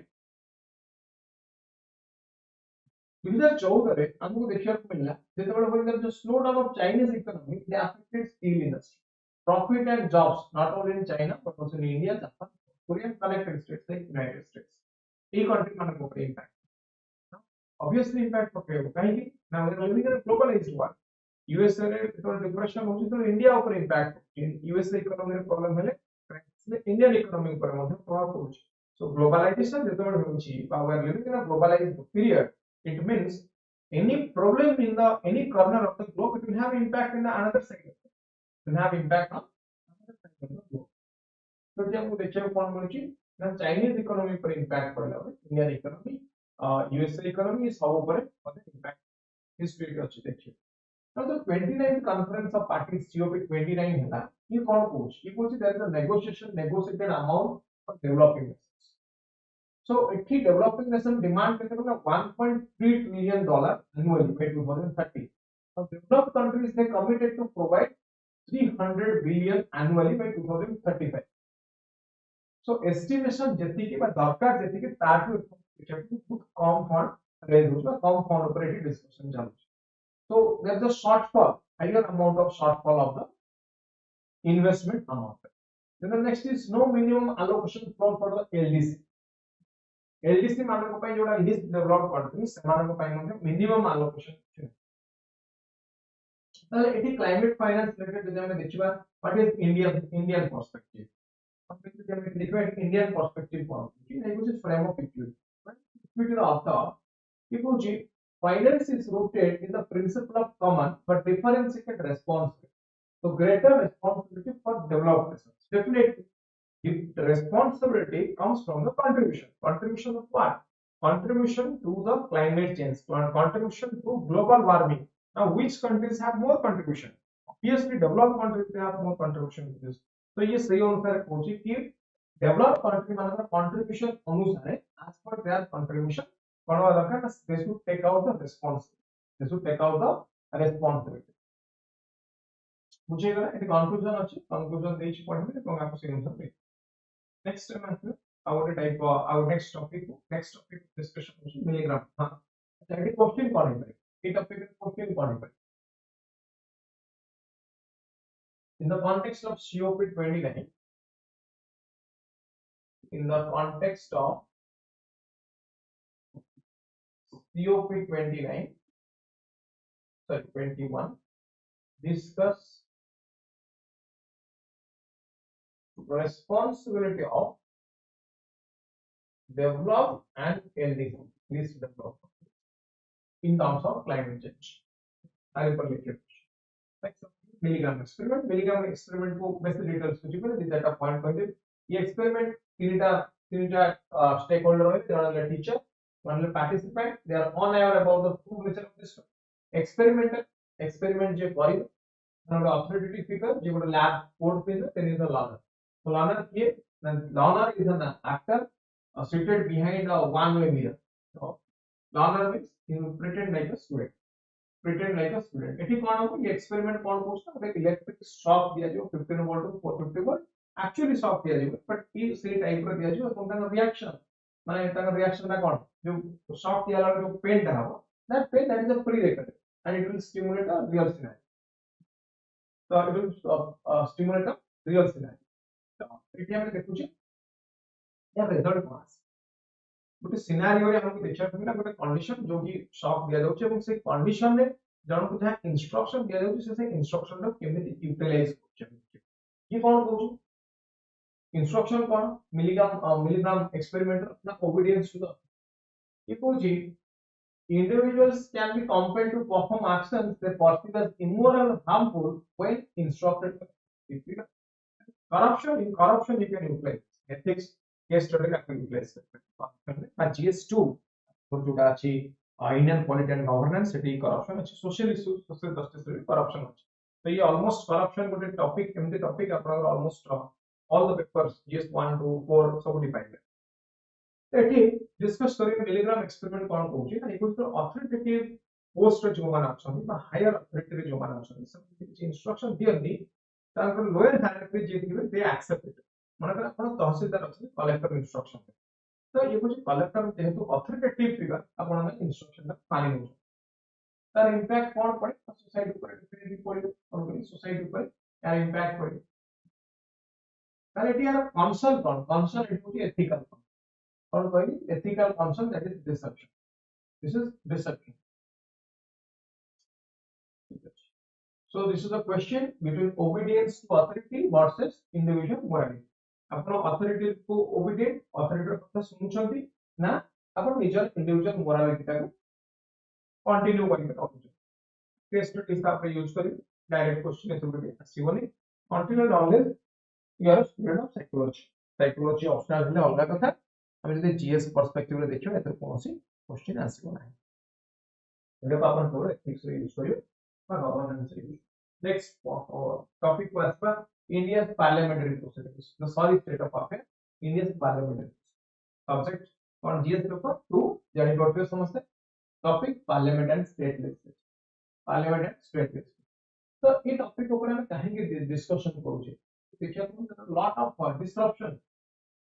2014 रे हमको देखिया को मिलला जेतेबेले होइला जो slow down of Chinese economy they affected steel industry profit and jobs not only in China but also in India, Japan, Korean connected states like United States. ये country माने को impact. Obviously impact पकेगा कहीं की now we are living in a globalized world. USA रे तो depression होची तो India ऊपर impact होची USA economy रे problem हेले इसलिए Indian economy ऊपर ମଧ୍ୟ प्रभाव पड़ुची. So globalization जेतेबेले होची we are living in a globalized period. It means any problem in the any corner of the globe it will have impact in the another side. will have impact on another side of the globe. So जब वो देखिए कौन बोलची ना Chinese economy पर impact पड़ला है Indian economy USA economy सब ऊपर इम्पैक्ट हिस्ट्री अछि देखिए now the 29th conference of parties COP29 हैला ये कौन पूछ ये पूछ there is a negotiated amount for developing nations so इठी developing nation demand करते हैं 1.3 trillion dollar annually by 2030 so developed countries they committed to provide 300 billion annually by 2035 so estimation जति के बाद दरकार जति के तार बहुत कम फंड रेज होगा कम फंड ऊपर एटी डिस्कशन चल so there is a shortfall higher amount of shortfall of the investment amount then the next is no minimum allocation for the LDC मान को पई जोड़ा least developed countries समान को पई मतलब minimum allocation ताले एटी क्लाइमेट फाइनेंस रिलेटेड जदि हम देखिबा व्हाट इज इंडियन पर्सपेक्टिव हम जदि हम देखिबा इंडियन पर्सपेक्टिव कोन कि नै कुछ फ्रेम ऑफ इक्विटी रो अर्थ कि कुछ finance is rooted in the principle of common but differentiated responsibility so greater responsibility for developed nations definitely if responsibility comes from the contribution of what contribution to the climate change contribution to global warming Now, which countries have more contribution? Obviously, developed countries they have more contribution to this. So, ये सही अनुसार पूछी कि developed country मानकर contribution अनुसार as per their contribution कौन वाला का they should take out the responsibility. They should take out the responsibility. बुझेगा ये conclusion अच्छी conclusion देइछ पढ़ने तो आपको सही अनुसार दे. Next time आते our type our next topic discussion होची milligram. हाँ. अच्छा ये question कौन है? ये topic question कौन है? In the context of COP29, in the context of COP29, sorry 21, discuss responsibility of developed and LDC, least developed, in terms of climate change. I will make it. Next, Milgram experiment. Milgram experiment को basic details कुछ भी नहीं data point कहते. ये experiment तीनटा stakeholder है. They are the teacher, one the participant. They are unaware about the true nature of this experiment जो करी. One authoritative figure जो one lab code पे then is the learner. So learner ये learner is an actor seated behind a one-way mirror. So learner means he will pretend like a student. Pretend like a student. एठी कौन हो ये experiment कौन पूछता है एक electric shock दिया जो 15 volt to 450 volt actually shock दिया जो but ये सही टाइप रे दिया जो कौन का रिएक्शन माने ताका रिएक्शन ता कौन जो shock दिया वाला जो पेन ता हो that pain that is a prerequisite and it will stimulate a real scenario. So it will stimulate a real scenario. So एठी हम देखु छी या रिजल्ट कौन गोटे सिनारियो रे हमको देखिया मिला गोटे कंडीशन जो कि शॉक दिया जाउछ एवं से कंडीशन रे जण को जहा इंस्ट्रक्शन दिया जाउछ से इंस्ट्रक्शन रो केमिति यूटिलाइज करछ ये कोन कहू इंस्ट्रक्शन कोन मिलीग्राम एक्सपेरिमेंट ना ओबीडियंस टू द ये कहू जी individuals can be compelled to perform actions they perceive as immoral or harmful when instructed. Corruption you can utilize ethics case study का utilize करते GS2 और जोटा अछि Indian polity and governance Sethi corruption अछि social issue social justice रे corruption अछि तो ये ऑलमोस्ट करप्शन गोटे टॉपिक एमती टॉपिक आपन almost all the papers GS1 2 4 सब डिफाइन एठी डिस्कस करी मिलीग्राम एक्सपेरिमेंट कोन कहउची ना इक्वल टू अथॉरिटेटिव पोस्ट जो मान अछन बा हायर अथॉरिटी जो मान अछन सब इंस्ट्रक्शन दियंदी तांकर लोअर हायरार्की जे दिबे दे एक्सेप्ट इट माने कर आपण तहसीलदार अछि कलेक्टर इंस्ट्रक्शन तो ये कुछ कलेक्टर जेहेतु अथॉरिटेटिव फिगर आपण में इंस्ट्रक्शन ता मानि नो तार इंपैक्ट कोन पड़े सोसाइटी ऊपर डिफरेंटली पड़े और सोसाइटी ऊपर यार इंपैक्ट पड़े तार एटी यार कंसर्न इट होती एथिकल और कोई ethical concern that is deception. This is deception. So this is a question between obedience to authority versus individual morality. आपण authority को obedient authority କଥା सुनुछंती ना आपण निजर individual morality का कंटिन्यू करके रखुछ केस स्टडी हिसाब रे यूज करी डायरेक्ट क्वेश्चन एथुबे आसीबनी continue knowledge you are student of psychology optional हेले अलग कथा हम जदि जीएस पर्सपेक्टिव रे देखियो एतर कोनोसी क्वेश्चन आसीबो नाही एटा पापन तोर एथिक्स रे यूज करियो बा गवर्नेंस रे यूज नेक्स्ट टॉपिक को आसपा India's parliamentary proceedings the sorry state of affairs india's parliamentary subject on GS paper 2 जानि पड़ते समझते topic parliament and state legislature parliament and state legislature तो ये टॉपिक ऊपर हम कहेंगे डिस्कशन करूचे देखिए अपन lot of disruption.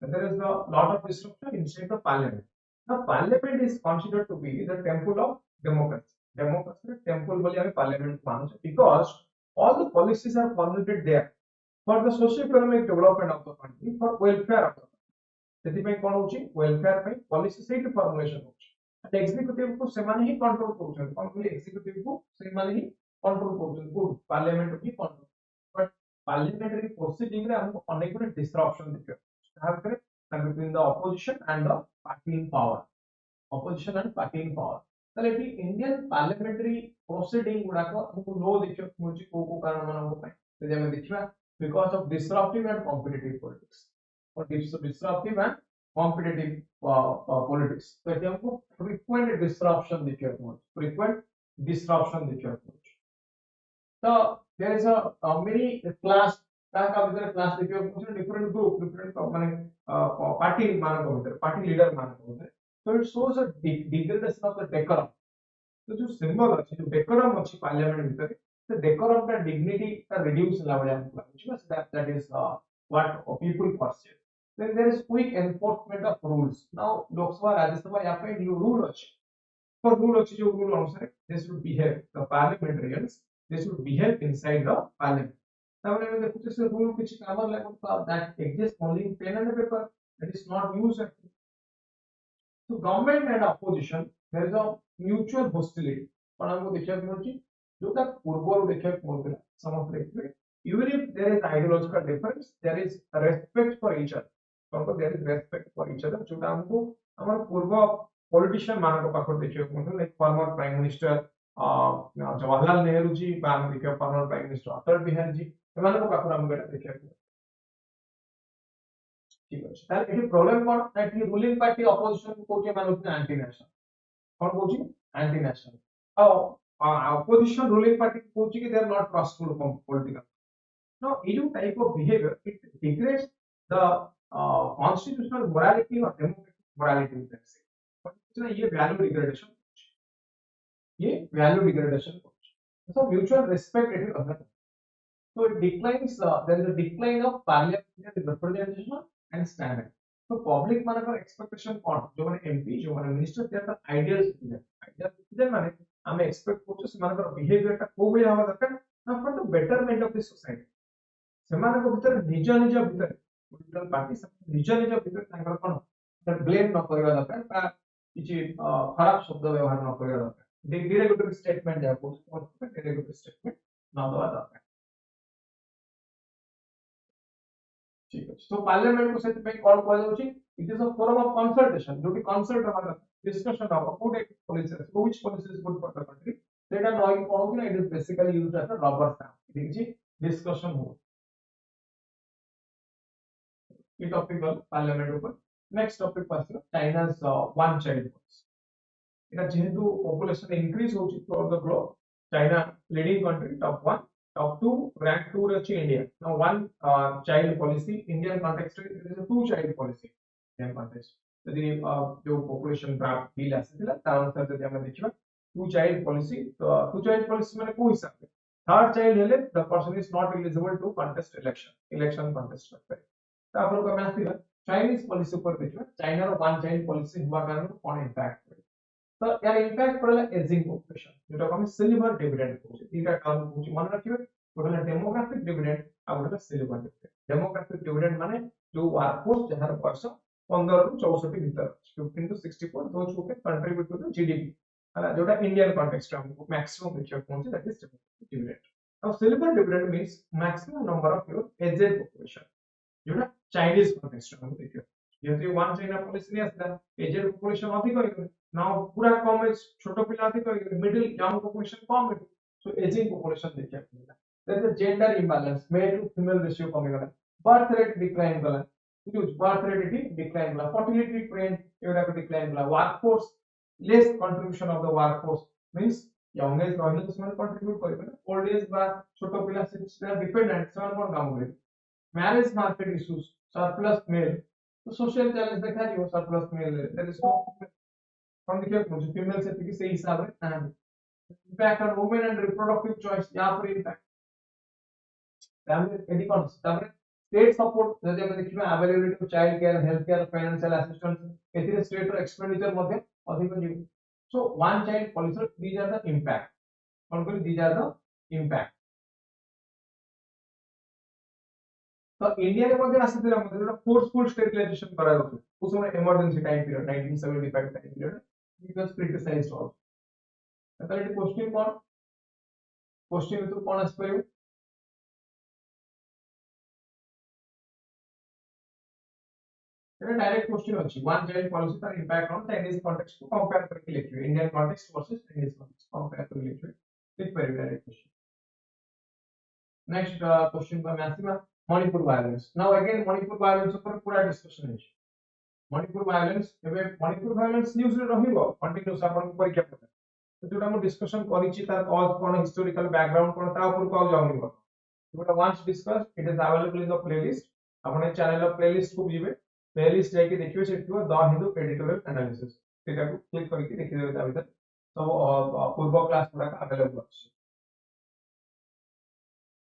There is a lot of disruption inside the parliament. Now, parliament is considered to be the temple of democracy. Democracy temple बोलिए हमें parliament मानो because all the policies are formulated there for the socio-economic development of the country, for welfare of the country. ସେଥିପାଇଁ କଣ होची welfare ପାଇଁ policy ସେଇଠି formulation होची. And executive को ସେମାନେ ही control କରୁଛନ୍ତି. कौन बोले executive को ସେମାନେ ही control କରୁଛନ୍ତି. को parliament he control. But parliamentary proceeding रे हमको अनेक गुणे disruption दिखे. Between the opposition and the party in power. Opposition and party in power. ताले टी Indian parliamentary proceeding गुड़ा को हमको लो देखियो मुझे को कारण माना हो पाए. तो जब मैं देखियो because of disruptive and competitive politics. और disruptive and competitive politics. तो ये हमको frequent disruption देखियो frequent disruption देखियो So there is a many class class different group different party party leader so it shows a degradation of the decorum. तो जो symbol अच्छी जो decorum अच्छी parliament भीतर the decorum का dignity का reduce होला भलिया हमको लाଗୁଛି बस that is what people perceive. Then there is quick enforcement of rules. Now Lok Sabha Rajya Sabha यहाँ पे new rule अच्छी for rule अच्छी जो rule अनुसार they should behave the parliamentarians they should behave inside the parliament. तावने में देखो से rule किसी काम लागू that exists only in pen and paper that is not used. So government and opposition there is a mutual hostility पण हमको देखिए मिलुची जोटा पूर्व देखिए मिलुला समस्त देखिए even if there is ideological difference there is respect for each other हमको there is respect for each other जोटा हमको हमारे पूर्व politician मान को पाखर देखिए मिलुला like former prime minister Jawaharlal Nehru ji बाद देखिए former prime minister Atal Bihari ji एमान को पाखर हमको देखिए ठीक है तार एठी प्रॉब्लम कोन that he ruling party opposition को जे मानुछ एंटी नेशनल कोन कहूची anti national opposition ruling party कहूची कि they are not trustful political no ये जो type of behaviour it degrades the constitutional morality और democratic morality let's say but ये value degradation so mutual respect it is other so it declines there is a decline of parliamentary representation and standard. So public मानकर expectation कौन जो माने MP जो माने minister they are the ideal citizen माने हमें expect करते हैं मानकर behavior टा को भी हमारा दरकार ना for the betterment of the society. सेमान को भीतर निज भीतर political party सब निज भीतर तांकर कौन तर blame न करिवा दरकार ता किछि खराब शब्द व्यवहार न करिवा दरकार derogatory statement या पोस्ट derogatory statement न दवा दरकार ठीक है तो पार्लियामेंट को सेट पे कॉल कॉल होची it is a forum of consultation जो कि कंसल्ट हमारा discussion of good policies which policies good for the country that are knowing कोन कि it is basically used as a rubber stamp ठीक है discussion हो ये टॉपिक वाला पार्लियामेंट ऊपर नेक्स्ट टॉपिक पास चाइनास वन चाइल्ड पॉलिसी इना जेहेतु पॉपुलेशन इंक्रीज होची throughout the globe China leading country top 1 top 2 rank 2 रची India now one child policy Indian context it is a two child policy Indian context यदि जो population draft bill आसीला ता अनुसार जदि हम देखिबा two child policy तो two child policy माने को हिसाब से third child हेले the person is not eligible to contest election contest करते ता अपन को आसीला Chinese policy ऊपर देखिबा China रो one child policy हुआ कारण कोन impact करे तो यार इम्पैक्ट पड़ला एजिंग पॉपुलेशन जेटा हम सिल्वर डिविडेंड कहू तीनटा टर्म कहू मन रखिबे गोटला डेमोग्राफिक डिविडेंड आ गोटला सिल्वर डिविडेंड डेमोग्राफिक डिविडेंड माने जो वर्कफोर्स जहार वर्ष 15 रु 64 भीतर 15 to 64 those who can contribute to the GDP हला जोटा इंडियन कॉन्टेक्स्ट हमको मैक्सिमम देखियो कोन say that is dividend now silver dividend means maximum number of your aged population जोटा चाइनीज कॉन्टेक्स्ट हम देखियो जेहेतु वन चाइना पॉलिसी नहीं आसला एजेड पॉपुलेशन अधिक होई नाउ पूरा कम एज छोटो पिला अधिक होई मिडिल यंग पॉपुलेशन कम है सो एजिंग पॉपुलेशन देखिया मिला there is a gender imbalance male to female ratio कम गला बर्थ रेट डिक्लाइन गला ह्यूज बर्थ रेट डिक्लाइन गला फर्टिलिटी ट्रेंड एवडा को डिक्लाइन गला workforce less contribution of the workforce means young age रहले तो ସେମାନେ कंट्रीब्यूट करिबे ना ओल्ड एज बा छोटो पिला सिंस दे आर डिपेंडेंट ସେମାନେ कोन काम करिबे marriage market issues surplus male तो सोशल चैलेंज देखा जीव surplus male there is no कौन देखिए मुझे फीमेल से कि सही हिसाब है ना impact on women and reproductive choice यहां पर इम्पैक्ट फैमिली एडी कौन तापर स्टेट सपोर्ट जदि हम देखिबा availability of child care health care financial assistance एथिरे स्टेट रो एक्सपेंडिचर मध्ये अधिक जीव so one child policy these are the impact कौन कर दीज आर द इम्पैक्ट तो इंडिया के मध्ये आसीथिला मध्ये जोटा फोर्सफुल स्टेरिलाइजेशन करा जातो उस समय emergency time period 1975 time period it was criticised also ततले क्वेश्चन तो कोन आस्पेरियो एटा डायरेक्ट क्वेश्चन अछि वन चाइल्ड पॉलिसी पर इंपैक्ट ऑन चाइनीज कॉन्टेक्स्ट को कंपेयर करके लिखियो Indian context versus Chinese context compare करके लिखियो ठीक पर डायरेक्ट क्वेश्चन नेक्स्ट क्वेश्चन पर maximum Manipur violence. Now again Manipur violence ऊपर पूरा डिस्कशन है Manipur violence एबे Manipur violence न्यूज़ रे रहिबो कंटिन्यूअस आपन परीक्षा पता जोटा मु डिस्कशन करिछि तार कॉज कोन हिस्टोरिकल बैकग्राउंड कोन ता ऊपर को जाउनी को जोटा once discuss it is available in the playlist आपण चैनल ऑफ प्लेलिस्ट को जिवे प्लेलिस्ट जाके देखियो सेठियो द हिंदू एडिटोरियल एनालिसिस सेटा को क्लिक करके देखि देबे ता भीतर सब पूर्व क्लास पूरा अवेलेबल अछि।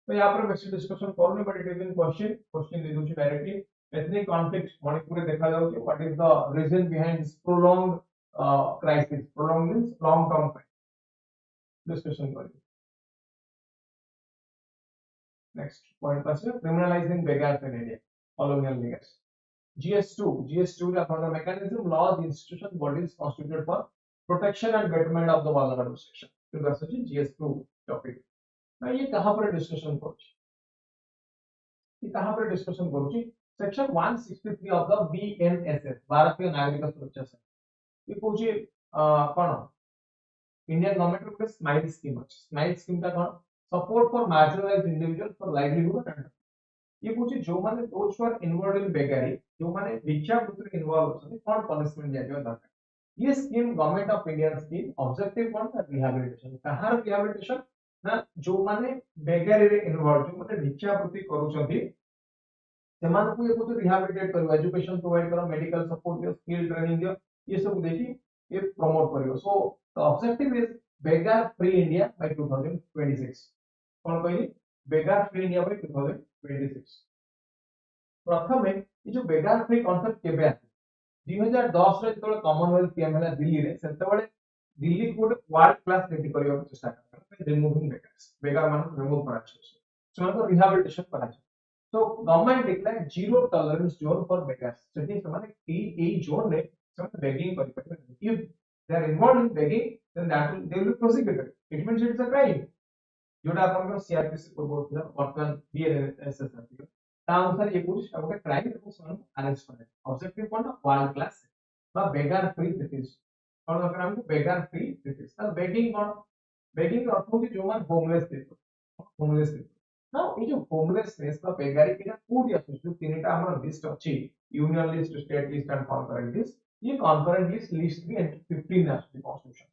तो यहाँ पर बेसिक डिस्कशन करूनी but it is in question they दूची डायरेक्टली एथनिक कॉन्फ्लिक्ट मणिपुर देखा जाउ कि what is the reason behind this prolonged crisis prolong means long term discussion करेंगे। नेक्स्ट पॉइंट पर से criminalising beggars in India colonial beggars GS2 law for the mechanism laws institution bodies constituted for protection and betterment of the vulnerable section तो that's GS2 topic मैं ये कहां पर discussion करूँ ये कहां पर डिस्कशन करूँ सेक्शन 163 ऑफ द बीएनएसएस भारतीय नागरिक सुरक्षा संघ ये पूछे कोन इंडियन गवर्नमेंट रो स्माइल स्कीम ता कोन support for marginalised individual for livelihood and ये पूछे जो माने those for involved in beggary जो माने भिक्षा वृत्ति इन्वॉल्व होछन कोन पनिशमेंट दिया जाय दरकार ये scheme government of India scheme objective cone rehabilitation Kahar rehabilitation ना जो माने बेगरी रे इन्वॉल्व जो माने भिक्षा वृत्ति करूछथि सेमान को ये कुछ रिहैबिलिटेट करियो एजुकेशन प्रोवाइड करो मेडिकल सपोर्ट दियो स्किल ट्रेनिंग दियो ये सब देखि ये प्रमोट करियो so the objective is beggar free India by 2026 कोन कहली बेगर फ्री इंडिया बाय 2026 प्रथमे ये जो बेगर फ्री कांसेप्ट केबे आसी 2010 रे जेतोले कॉमनवेल्थ गेम हला दिल्ली रे सेतबेले दिल्ली को वर्ल्ड क्लास सिटी करियो चेष्टा करबे रिमूविंग बेगर्स बेगर मान रिमूव करा छै सो रिहैबिलिटेशन करा छै तो government declare zero tolerance zone for beggars सेठी समाने ए जोन रे सम बेगिंग करि परबे if they are involved in begging then that will they will prosecuted it means it's a crime जोटा अपन को सीआरपीसी को बोलथिला वर्तमान बीएनएसएस आती ता अनुसार ये कुछ अब के क्राइम को सन अरेस्ट करे ऑब्जेक्टिव कोन वर्ल्ड क्लास बा बेगर फ्री सिटीज और अगर हमको बेगर फ्री सिटीज त बेगिंग कोन बेगिंग अर्थ हो कि जो मान होमलेस ना ये जो होमलेसनेस का बेगारी के कोड या जो तीनटा हमर लिस्ट अछि union list state list and concurrent list ये कॉन्करेंट लिस्ट भी एंट्री 15 है constitution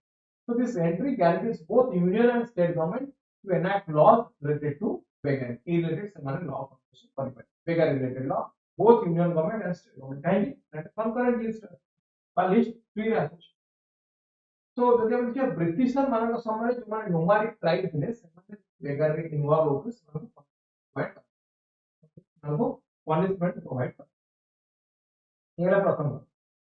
so this entry guarantees both union and state government to enact laws related to beggary related semane law formulation kari beggary related law both union government and state government and concurrent list বা list 3 আছে तो जदि हम देखिए britisher मानक समय जो माने नोमाडिक ट्राइब थे ସେମାନେ बेगर रे इन्वॉल्व होके सेମାନଙ୍କୁ पनिशमेंट प्रोवाइड कर एला प्रथम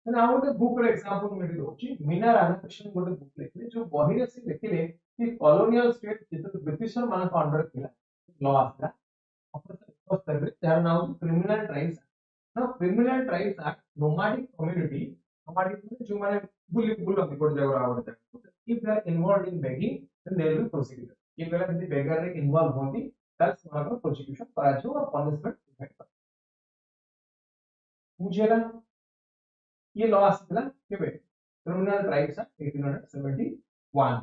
then आउ गोटे बुक रे एग्जांपल मिलि दोछि मीना राधाकृष्णन गोटे बुक लिखले जो बही रे से लिखिले कि कॉलोनियल स्टेट जेते ब्रिटिशर मानक अंडर थिला लॉ आस्था ऑफिसर त्यार नाम क्रिमिनल ट्राइब्स ना क्रिमिनल ट्राइब्स एक्ट नोमाडिक कम्युनिटी नोमाडिक जो माने बुली कोड जगह आवड if they are involved in begging then they will be prosecuted ये पहला यदि बेगर रे इन्वॉल्व होती तब समाज प्रोसिक्यूशन करा जो और पनिशमेंट प्रोवाइड कर बुझेला ये लॉ आसला केबे criminal tribes act 1871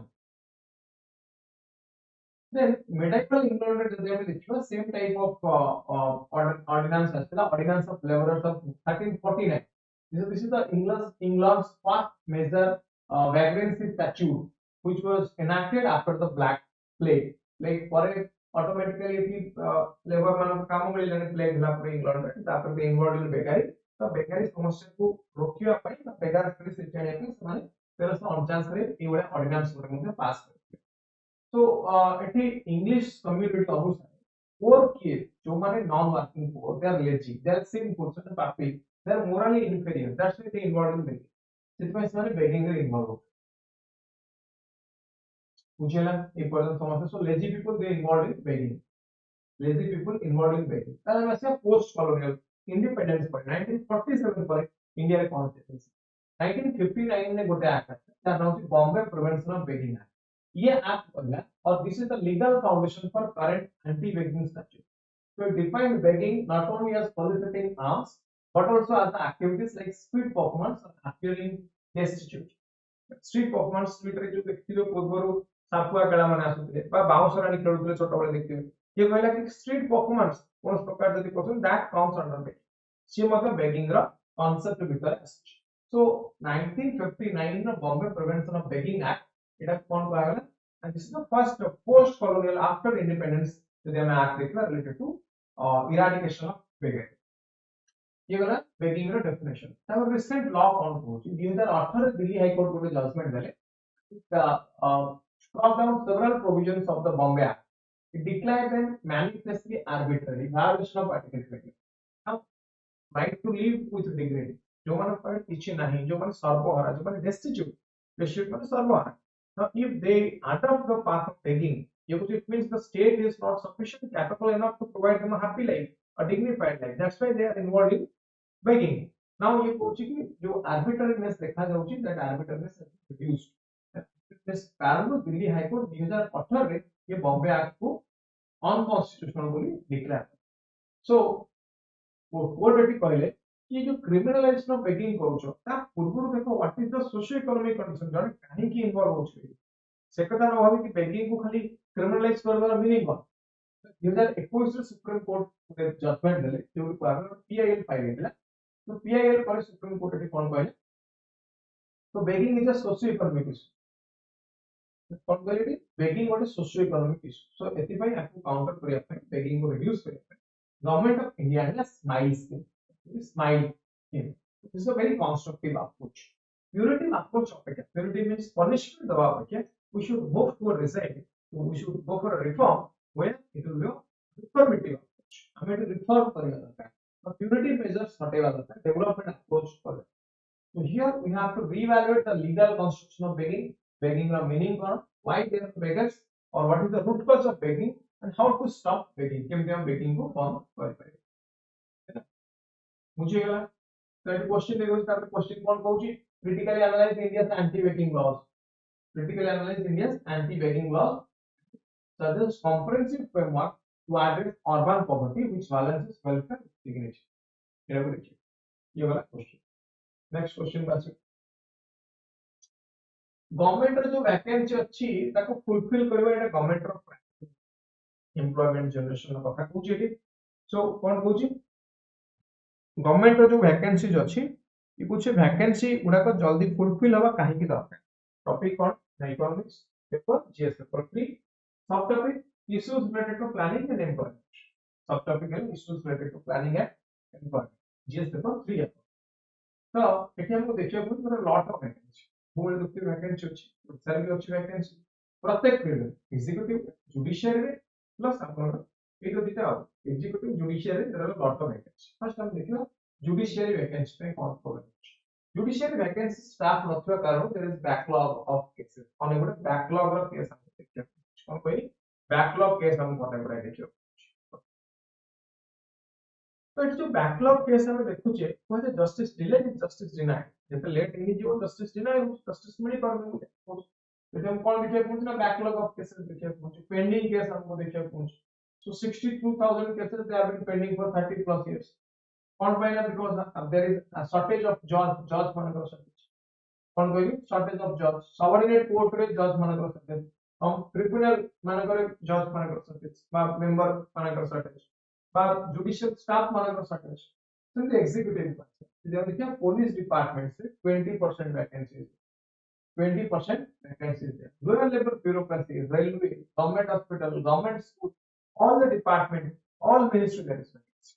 then medieval England जदि हम देखिबा सेम टाइप ऑफ ऑर्डिनेंस आसला ordinance of labourers of 1349 this is the England's first major vacancy statute which was enacted after the Black Plague like for automatically if labor man काम मिल जाने plague हला पर England में तापर दे involve इन बेकारी तो बेकारी समस्या को रोकिया पई ना बेकार फ्री सिस्टम है कि माने 1349 रे एवडा ऑर्डिनेंस मध्ये पास करते तो एठी इंग्लिश कम्युनिटी अनुसार और किए जो माने non working poor they are lazy they are sin person पापी they are morally inferior that's why they involve in begging सिर्फ इसमें बेगिंग रे इन्वॉल्व हो बुझेला इंपोर्टेंट समस्या so lazy people they involve in begging lazy people involved in begging तार वैसे post colonial independence पर 1947 पर इंडिया रे कॉन्स्टिट्यूशन 1959 ने गोटे एक्ट तार नाम है Bombay prevention of begging act ये एक्ट बनला और this is the legal foundation for current anti begging statute so it defined begging not only as soliciting alms but also as the activities like street performance or appearing destitute street performance street रे जो देखथिलो पूर्वरु सापुआ कला माने आसुतले बा बाउंसरानी खेलुतले छोट बळे देखथिबे ये कहला कि street performance कोन प्रकार जदि person that comes under begging सी मतलब बेगिंग रा कांसेप्ट भीतर आछि सो 1959 रा Bombay prevention of begging act एटा कोन कहा गला and this is the first post colonial after independence to them act related to eradication of beggary ये गला begging ର definition तापर recent law कोन कहूची 2018 दिल्ली हाई कोर्ट गोटे जजमेंट देले struck down several provisions of the Bombay Act. It declared them manifestly arbitrary violation of Article 20. Now right to live with dignity जो माने पर किछि नहीं जो माने सर्वहारा जो माने destitute माने सर्वहारा. Now if they adopt the path of begging it means the state is not sufficient capable enough to provide them a happy life, a dignified life. That's why they are involved in begging. Now ये पूछी कि जो arbitrariness देखा जाउची that arbitrariness has been reduced. This कारण Delhi high court 2018 रे ये Bombay act को अनकॉन्स्टिट्यूशनल बोली डिक्लेयर. सो कोर्ट एटी कहले कि जो क्रिमिनलाइजेशन ऑफ बेगिंग करूछो ता पूर्वरु देखो what is the socio economic condition जने काहे की इन्वॉल्व होछ से कथा न भाबी कि बेगिंग को खाली क्रिमिनलाइज करबार मीनिंग कोन. 2021 रे सुप्रीम कोर्ट ने जजमेंट देले जो पीआईएल फाइल हेला. तो पीआईएल पर सुप्रीम कोर्ट एटी कोन कहले तो begging is a socio economic issue. कोन कहले बेगिंग गोटे सोशियो इकोनॉमिक इशू. सो एति पई आपको काउंटर करिया पई बेगिंग को रिड्यूस करिया पई गवर्नमेंट ऑफ इंडिया ने smile scheme smile scheme. This is a very constructive approach. Punitive approach अपेक्षा punitive means punishment दवा अपेक्षा we should move to a result. We should go for a reform where it will be a reformative approach. हमें तो reform करेगा दरकार. और punitive measures हटेगा दरकार. Development approach करेगा. So here we have to reevaluate the legal construction of begging. Begging का meaning कौन? Why they are beggars? और what is the root cause of begging and how to stop begging? केमते हम begging को कम कर पाए. मुझे गला तो एक क्वेश्चन देखो स्टार्ट क्वेश्चन कौन कहूची critically analyse India's anti begging laws. Critically analyse India's anti begging laws suggests comprehensive framework to address urban poverty which balances welfare with dignity. ये भी देखिए ये वाला क्वेश्चन. नेक्स्ट क्वेश्चन बात गवर्नमेंट रो जो वैकेंसी अछि ताको फुलफिल करबा एटा गवर्नमेंट रो एम्प्लॉयमेंट जनरेशन रो कथा कहूची एटी. सो कोन कहूची गवर्नमेंट रो जो वैकेंसीज अछि ये कुछ वैकेंसी गुडा को जल्दी फुलफिल हवा काहे की दरकार. टॉपिक कोन इकोनॉमिक्स पेपर जीएस पेपर 3. सब topic issues related to planning and employment. सब टॉपिक है issues related to planning and employment GS paper 3. तो एठी हमको देखियो पूरा लॉट ऑफ वैकेंसी बोल दुखती वैकेंसी अछि सर्व अछि वैकेंसी प्रत्येक फील्ड एग्जीक्यूटिव जुडिशियरी रे प्लस आपन एतो दिटा executive judiciary there are lot of vacancy. First हम देखियो जुडिशियरी वैकेंसी पे कौन प्रोब्लेम अछि. जुडिशियरी वैकेंसी स्टाफ नथवा कारण there is backlog of cases. On about backlog रो केस हम देखियो कोन कोई बैकलॉग केस हम कोन एबोट देखियो. तो इट जो बैकलॉग केस हम देखुचे कोइ जस्टिस डिलेड जस्टिस डिनाइड जते लेट इन जो जस्टिस डिनाइड जस्टिस मिली परमे तो हम कोन देखियो पूछ ना बैकलॉग ऑफ केसेस देखियो पूछ पेंडिंग केस हमको देखियो पूछ. So 62,000 cases they have been pending for 30 plus years. On why because there is a shortage of judge manakar shortage. On why shortage of judge. Subordinate court रे judge manakar shortage. हम tribunal manakar judge manakar shortage. बा member manakar shortage. बा judicial staff manakar shortage. So the executive branch. जब देखिए police department से 20% vacancies. 20% vacancies there. Lower level bureaucracy, railway, government hospital, government school. All the department, all ministry there is vacancy.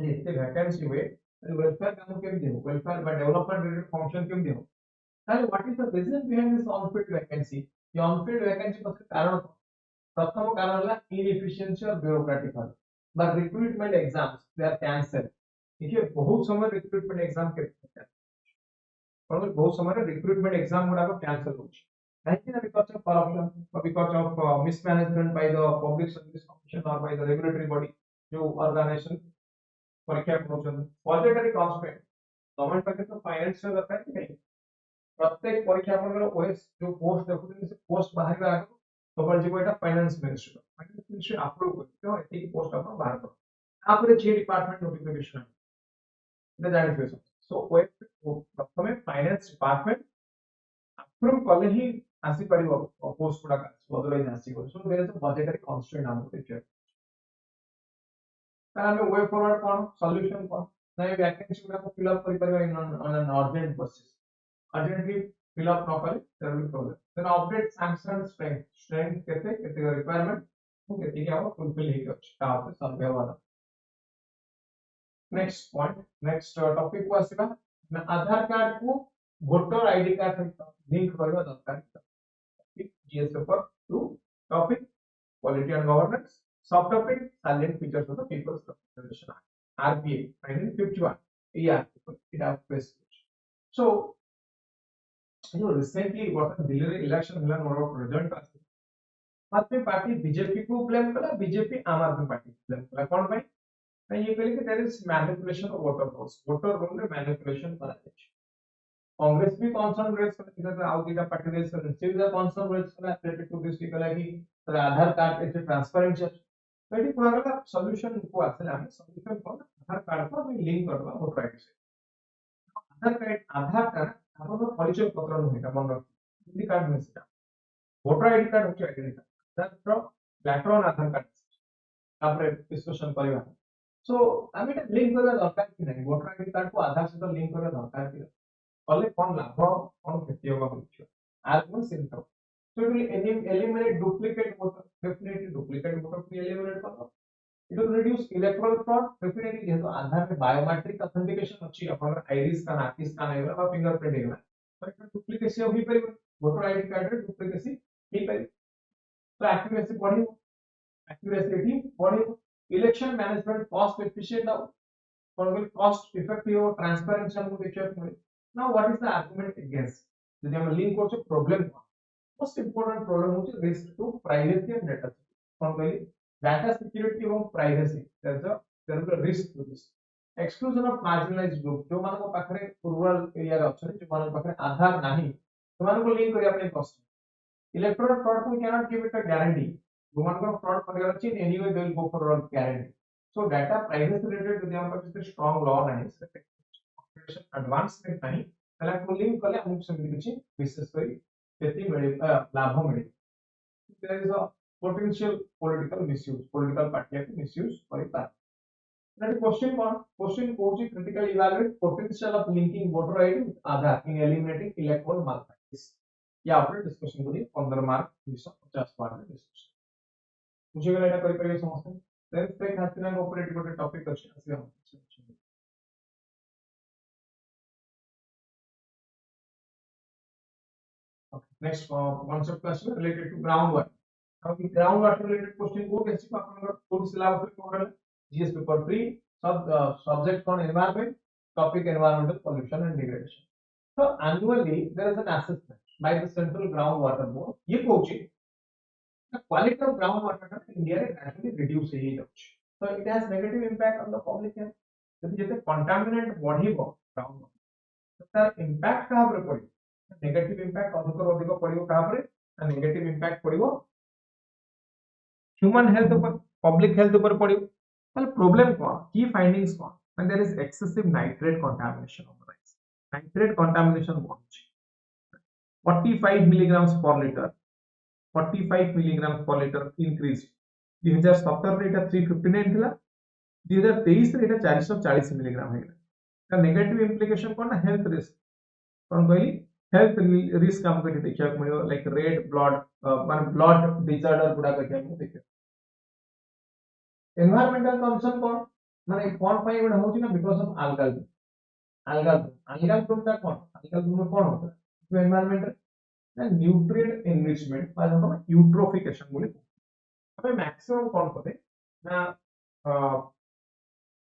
इतने vacancy हुए welfare काम क्यों दियो welfare by development related function क्यों दियो. Now what is the reason behind this unfilled vacancy? ये unfilled vacancy का कारण प्रथम कारण है inefficiency और bureaucratic है. But recruitment exams they are cancelled. देखिए बहुत समय recruitment exam के और बहुत समय recruitment exam गुड़ा को cancel हो जाए. Because of corruption or because of mismanagement by the public service commission or by the regulatory body जो organization परीक्षा प्रोसेस budgetary constraint गवर्नमेंट पर तो फाइनेंशियल दरकार कि नहीं प्रत्येक परीक्षा पर ओएस जो पोस्ट देखुते से पोस्ट बाहर आगे तो पर जो एटा फाइनेंस मिनिस्ट्री अप्रूव करते हो एती पोस्ट अपन बाहर करो आपरे जे डिपार्टमेंट नोटिफिकेशन इधर जाने पे सो ओएस प्रथमे फाइनेंस डिपार्टमेंट अप्रूव कले ही आसी परिबो पोस्ट गुडा अदरवाइज आसी हो. So there is a budgetary constraint हमको देखियो तार में वे फॉरवर्ड कोन सॉल्यूशन कोन नै वैकेंसी गुडा को फिल अप करि परबा on an urgent basis. Urgently fill up properly, there will be problem. Then update sanction strength kete requirement kete क्या हो fulfill ही कुछ कहाँ पे सर्वे वाला. Next point, next topic को आसिबा ना आधार कार्ड को वोटर आईडी कार्ड सहित लिंक करबा दरकार. GS paper 2 topic quality and governance, subtopic salient features of the People's Representation Act RPA 1951 ये article it has placed. So you know recently what Delhi election मिला मोर result आसी आदमी party BJP को blame कला, BJP आम आदमी पार्टी को blame कला. कौन भाई ना ये कहले कि there is manipulation of voter roll रे मैनिपुलेशन करा जाय. कांग्रेस भी कंसर्न रेज कर आउ दीटा पार्टी रेज कर से भी कंसर्न रेज कर रिलेटेड टू दिस कला कि आधार कार्ड एट ट्रांसपेरेंट है. तो एटी कोला सॉल्यूशन को आसे हम सॉल्यूशन को आधार कार्ड को भी लिंक करबा वोटर आईडी से. आधार कार्ड आपन परिचय पत्र नहिता मन रख आईडी कार्ड में से वोटर आईडी कार्ड होची identity card that from later on Aadhaar card आपरे डिस्कशन करबा. सो आम ये लिंक करबा दरकार कि नहीं वोटर आईडी कार्ड को आधार सहित लिंक करबा दरकार कि कले कोन लाभ कोन क्षति होगा बुझियो argument simple. So it will eliminate duplicate voter, definitely duplicate voter को एलिमिनेट करबा. It will reduce electoral fraud, definitely जेतो आधार में बायोमेट्रिक ऑथेंटिकेशन अछि अपन आईडी स्कैन आखि स्कैन हेला बा फिंगरप्रिंट हेला तो इट डुप्लीकेसी होई परिबो. वोटर आईडी कार्ड रे डुप्लीकेसी हे परिबो. तो एक्यूरेसी बढ़िबो, एक्यूरेसी बढ़िबो. इलेक्शन मैनेजमेंट कॉस्ट एफिशिएंट हो कोन कॉस्ट इफेक्टिव हो ट्रांसपेरेंसी हमको देखियो मिले. Now what is the argument against यदि हम लिंक करछो प्रॉब्लम मोस्ट इंपोर्टेंट प्रॉब्लम होची risk to privacy and data security. कोन कहली डाटा सिक्योरिटी एवं privacy there is a risk to this. Exclusion of marginalised group जो मानको पाखरे रूरल एरिया रे अछि जो मानको पाखरे आधार नाही तो मानको लिंक करिया अपने कॉस्ट. इलेक्टोरल फ्रॉड को cannot give it a guarantee. जो मानको फ्रॉड करिया अछि anyway they will go for guarantee. So data privacy related यदि हम पाखरे स्ट्रांग लॉ नाही कॉम्पिटिशन एडवांसमेंट नाही तला को लिंक कले हमको समिति किछि विशेष करी केति मिले लाभ मिले. There is a potential political misuse, political party misuse for it. That question Kochi critical evaluate potential of linking voter ID with Aadhaar in eliminating electoral malpractice. या आपने डिस्कशन करी 15 मार्क 250 मार्क में डिस्कशन मुझे गला एटा करि परिबे समस्त. देन से खातिर ऑपरेटिव गोटे टॉपिक अछि आसी हम. Okay, next concept class related to groundwater. अब ग्राउंड वाटर रिलेटेड क्वेश्चन को कैसे आपन कोड सिलेबस में कोड जीएस पेपर 3 सब्जेक्ट कौन environment topic environmental pollution and degradation. तो annually there is an assessment by the central ground water board. ये कहूची the quality of ground water in India रे ग्रेजुअली रिड्यूस हे जाउछ. तो it has negative impact on the public health. यदि जते contaminant बढ़िबो ground water तो तार इंपैक्ट कहां पर पड़िबो. नेगेटिव इंपैक्ट अधिक पड़िबो कहां पर नेगेटिव इंपैक्ट पड़िबो ह्यूमन हेल्थ ऊपर, पब्लिक हेल्थ ऊपर पड़ियो. ताले प्रॉब्लम कोन की फाइंडिंग्स कोन when there is excessive nitrate contamination on the rice. Nitrate contamination बढ़ुची 45 milligrams per litre, 45 milligrams per litre increase 2017 रे एटा 359 थिला, 2023 रे एटा 440 मिलीग्राम हेला. का नेगेटिव इंप्लिकेशन कोन ना हेल्थ रिस्क कोन कहली हेल्थ रिस्क हमको एठी देखिया मिलियो लाइक रेड ब्लड मान ब्लड डिसऑर्डर गुडा देखिया हमको देखियो. एनवायरमेंटल कंसर्न कोन माने कोन पई एबे होची ना बिकॉज़ ऑफ algal bloom का कोन algal bloom में कोन होता है तो एनवायरमेंट ना न्यूट्रिएंट एनरिचमेंट बा जोटा यूट्रोफिकेशन बोले. अबे मैक्सिमम कोन करते ना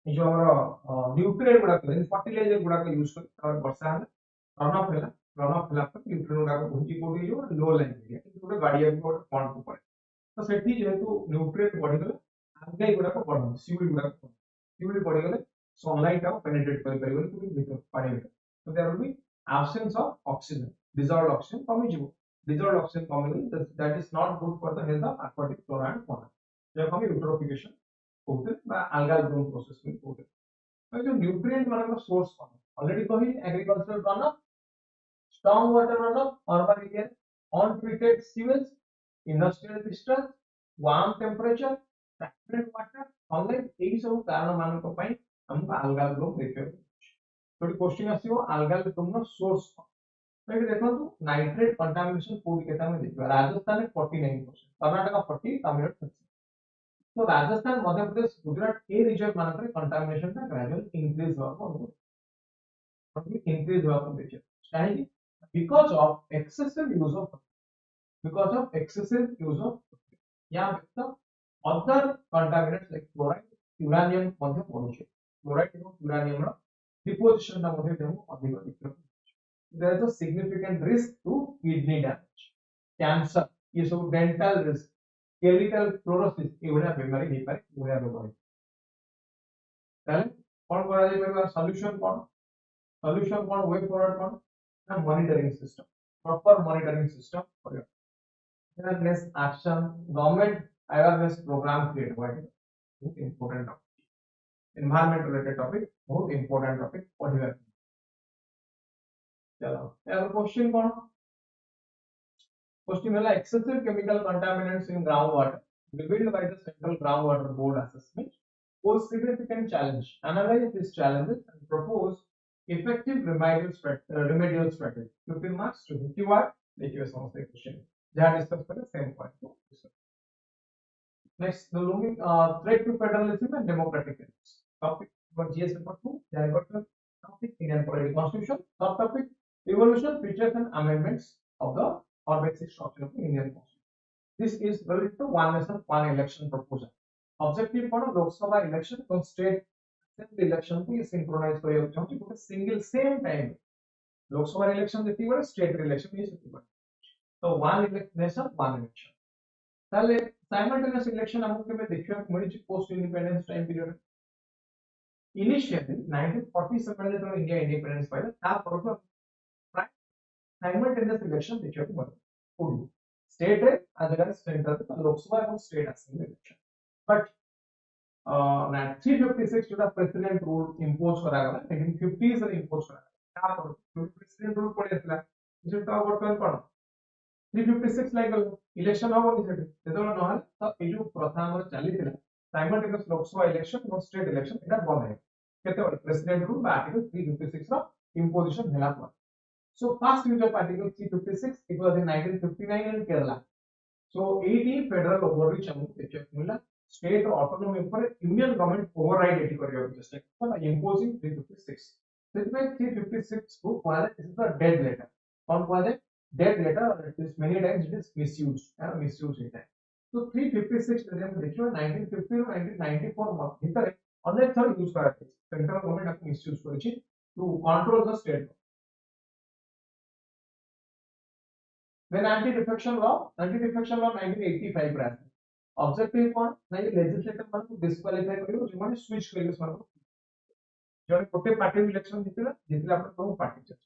जो हमर न्यूट्रिएंट गुडा के फर्टिलाइजर गुडा के यूज कर और वर्षा run off fill up nutrient गुडा को भूजी कोडी जो लो लाइन एरिया कि गोटे गाडिया को पॉइंट को पड़े. तो सेठी जेतु न्यूट्रिएंट बढ़ी गले algae गुडा को बढ़न सीवीड गुडा को सीवीड बढ़ी गले सनलाइट आ पेनिट्रेट कर परिबो कि भीतर पानी भीतर. तो there will be absence of oxygen, dissolved oxygen कमी जिवो. dissolved oxygen कमी गले that is not good for the health of aquatic flora and fauna. जब हम यूट्रोफिकेशन होते बा algal bloom प्रोसेस में होते. तो जो न्यूट्रिएंट वाला सोर्स कोन ऑलरेडी कही agricultural run storm water runoff, urban area, untreated sewage, industrial discharge, warm temperature, stagnant water, sunlight, यही सब कारण मानक पई हमको algal bloom देखियो. तो क्वेश्चन आसीबो algal bloom नो सोर्स तो ये देखो नाइट्रेट कंटामिनेशन फूड के सामने देखिए राजस्थान में 49%, कर्नाटक 40, तमिलनाडु 30। तो राजस्थान, मध्य प्रदेश, गुजरात ए रीजन मानक रे कंटामिनेशन का ग्रेजुअल इंक्रीज increase काहे because of excessive use of यहाँ पे other contaminants like chloride, uranium ମଧ୍ୟ ପଡୁଛି। chloride ଏବଂ uranium ର deposition ଟା ମଧ୍ୟ ତେଣୁ ଅଧିକ ଦେଖିବାକୁ ମିଳୁଛି। there is a significant risk to kidney damage, cancer, ये सब dental risk, skeletal fluorosis ଏଗୁଡା ବେମାରୀ ହେଇପାରେ ଏଗୁଡା ରୋଗ ହେଇପାରେ। ତାହେଲେ କଣ କରାଯାଇ ପାରିବ? solution कौन way forward कौन ना monitoring system, proper monitoring system करियो। awareness action, government awareness program create हुआ है, बहुत important topic, environment related topic, बहुत important topic पढ़िबा। चलो यार क्वेश्चन कौन? क्वेश्चन है excessive chemical contaminants in groundwater revealed by the Central Groundwater Board assessment pose significant challenge. Analyze these challenges and propose effective remedial strategy. 15 marks to 50 marks. देखिए समझते question जहां discuss करें same point को। Next the looming threat to federalism and democratic elites, topic for GS paper 2 director topic Indian political constitution, सब topic evolution, features and amendments of the or basic structure of the Indian Constitution. This is related to one nation one election proposal. Objective कौन? Lok Sabha election और state assembly election को ये synchronise करियो चाहूँ कि single same time Lok Sabha election जति बड़े state election ये जति बड़े, तो वन नेशन वन इलेक्शन। ताले साइमल्टेनियस इलेक्शन हमको के में देखियो मिली post independence time period. Initially 1947 में इंडिया इंडिपेंडेंस पाया था, पर साइमल्टेनियस इलेक्शन देखियो को मिले पूरी स्टेट रे अदर सेंटर लोकसभा और स्टेट असेंबली इलेक्शन। बट 356 जोटा प्रेसिडेंट रूल इंपोज करा गला 1950s रे इंपोज करा गला का प्रेसिडेंट रूल पड़े असला जेटा वर्तमान कोन 356 लागल इलेक्शन हो नि सेटे जेतोला नहल त ए जो प्रथा हमर चली थिला साइमल्टेनियस लोकसभा इलेक्शन और स्टेट इलेक्शन एटा बंद है केते बड़ प्रेसिडेंट रूल बा आर्टिकल 356 रो इंपोजिशन हैला पर। So first use of Article 356, it was in 1959 in Kerala. So 80 federal overreach हमको देखिए मिला, state और autonomy पर union government override एटी करियो just like by imposing 356. So इसमें 356 को कहा है, this is a dead letter. कौन कहा है? Dead letter, और it is many times it is misused, है misuse होता है। तो 356 जैसे हम देखिए 1950 और 1994 में भीतर अनेक थर यूज करा है, central government अपनी misuse करी to control the state. Then anti-defection law 1985 रे ऑब्जेक्टिव कौन ना ये लेजिस्लेटर मान को डिस्क्वालीफाई करियो जो माने स्विच करियो मान को जने कोटे पार्टी इलेक्शन जितला अपन को पार्टी चल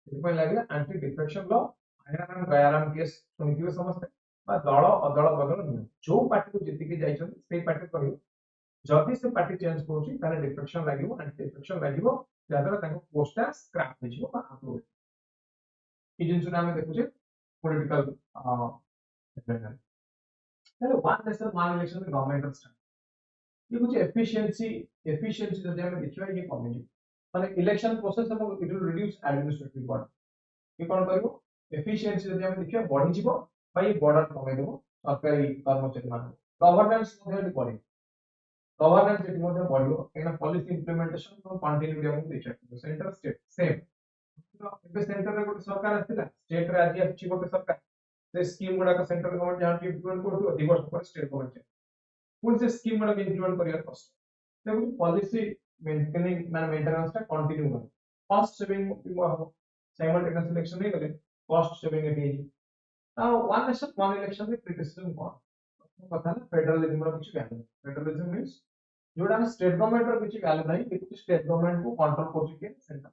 इसमें लागला एंटी डिफेक्शन लॉ आयराम गयाराम केस सुनिथिबे समझते बा दल अदल बदल नहीं जो पार्टी को जिति के जाइछन से पार्टी करियो जदी से पार्टी चेंज होची ताले डिफेक्शन लागिवो एंटी डिफेक्शन लागिवो जादरा ताको पोस्टा स्क्रैप होजिवो बा अपलोड ई जिंसु नाम देखुचे political one nation one election में गवर्नमेंट स्टाइल ये कुछ efficiency जो हमें देखियो ये कमी माने इलेक्शन प्रोसेस हम it will reduce administrative burden ये कोन करिवो efficiency जो हमें देखियो बढ़ी जीवो भाई बॉर्डर कमे देबो सरकारी कर्मचारी मान गवर्नेंस मध्ये बढ़ी गवर्नेंस जेटी मध्ये बढ़ियो एना पॉलिसी इंप्लीमेंटेशन तो कंटिन्यूटी हम देखियो सेंटर स्टेट सेम ଏବେ सेंटर रे गोटे सरकार आथिला स्टेट रे आज अछि गोटे सरकार से स्कीम गुडा का सेंट्रल गवर्नमेंट जहां इम्प्लीमेंट करथि दिवस पर स्टेट गवर्नमेंट पुन से स्कीम गुडा इम्प्लीमेंट करिया कष्ट तेबु पॉलिसी मेंटेनिंग माने मेंटेनेंस ता कंटिन्यू कर कॉस्ट सेविंग हो साइमल्टेनियस इलेक्शन नहीं गले कॉस्ट सेविंग एटी ता वन नेशन वन इलेक्शन रे क्रिटिसिज्म कोन कथा ना फेडरलिज्म रो किछ वैल्यू फेडरलिज्म मींस जोडा स्टेट गवर्नमेंट रो किछ वैल्यू नाही कि स्टेट गवर्नमेंट को कंट्रोल कर के सेंटर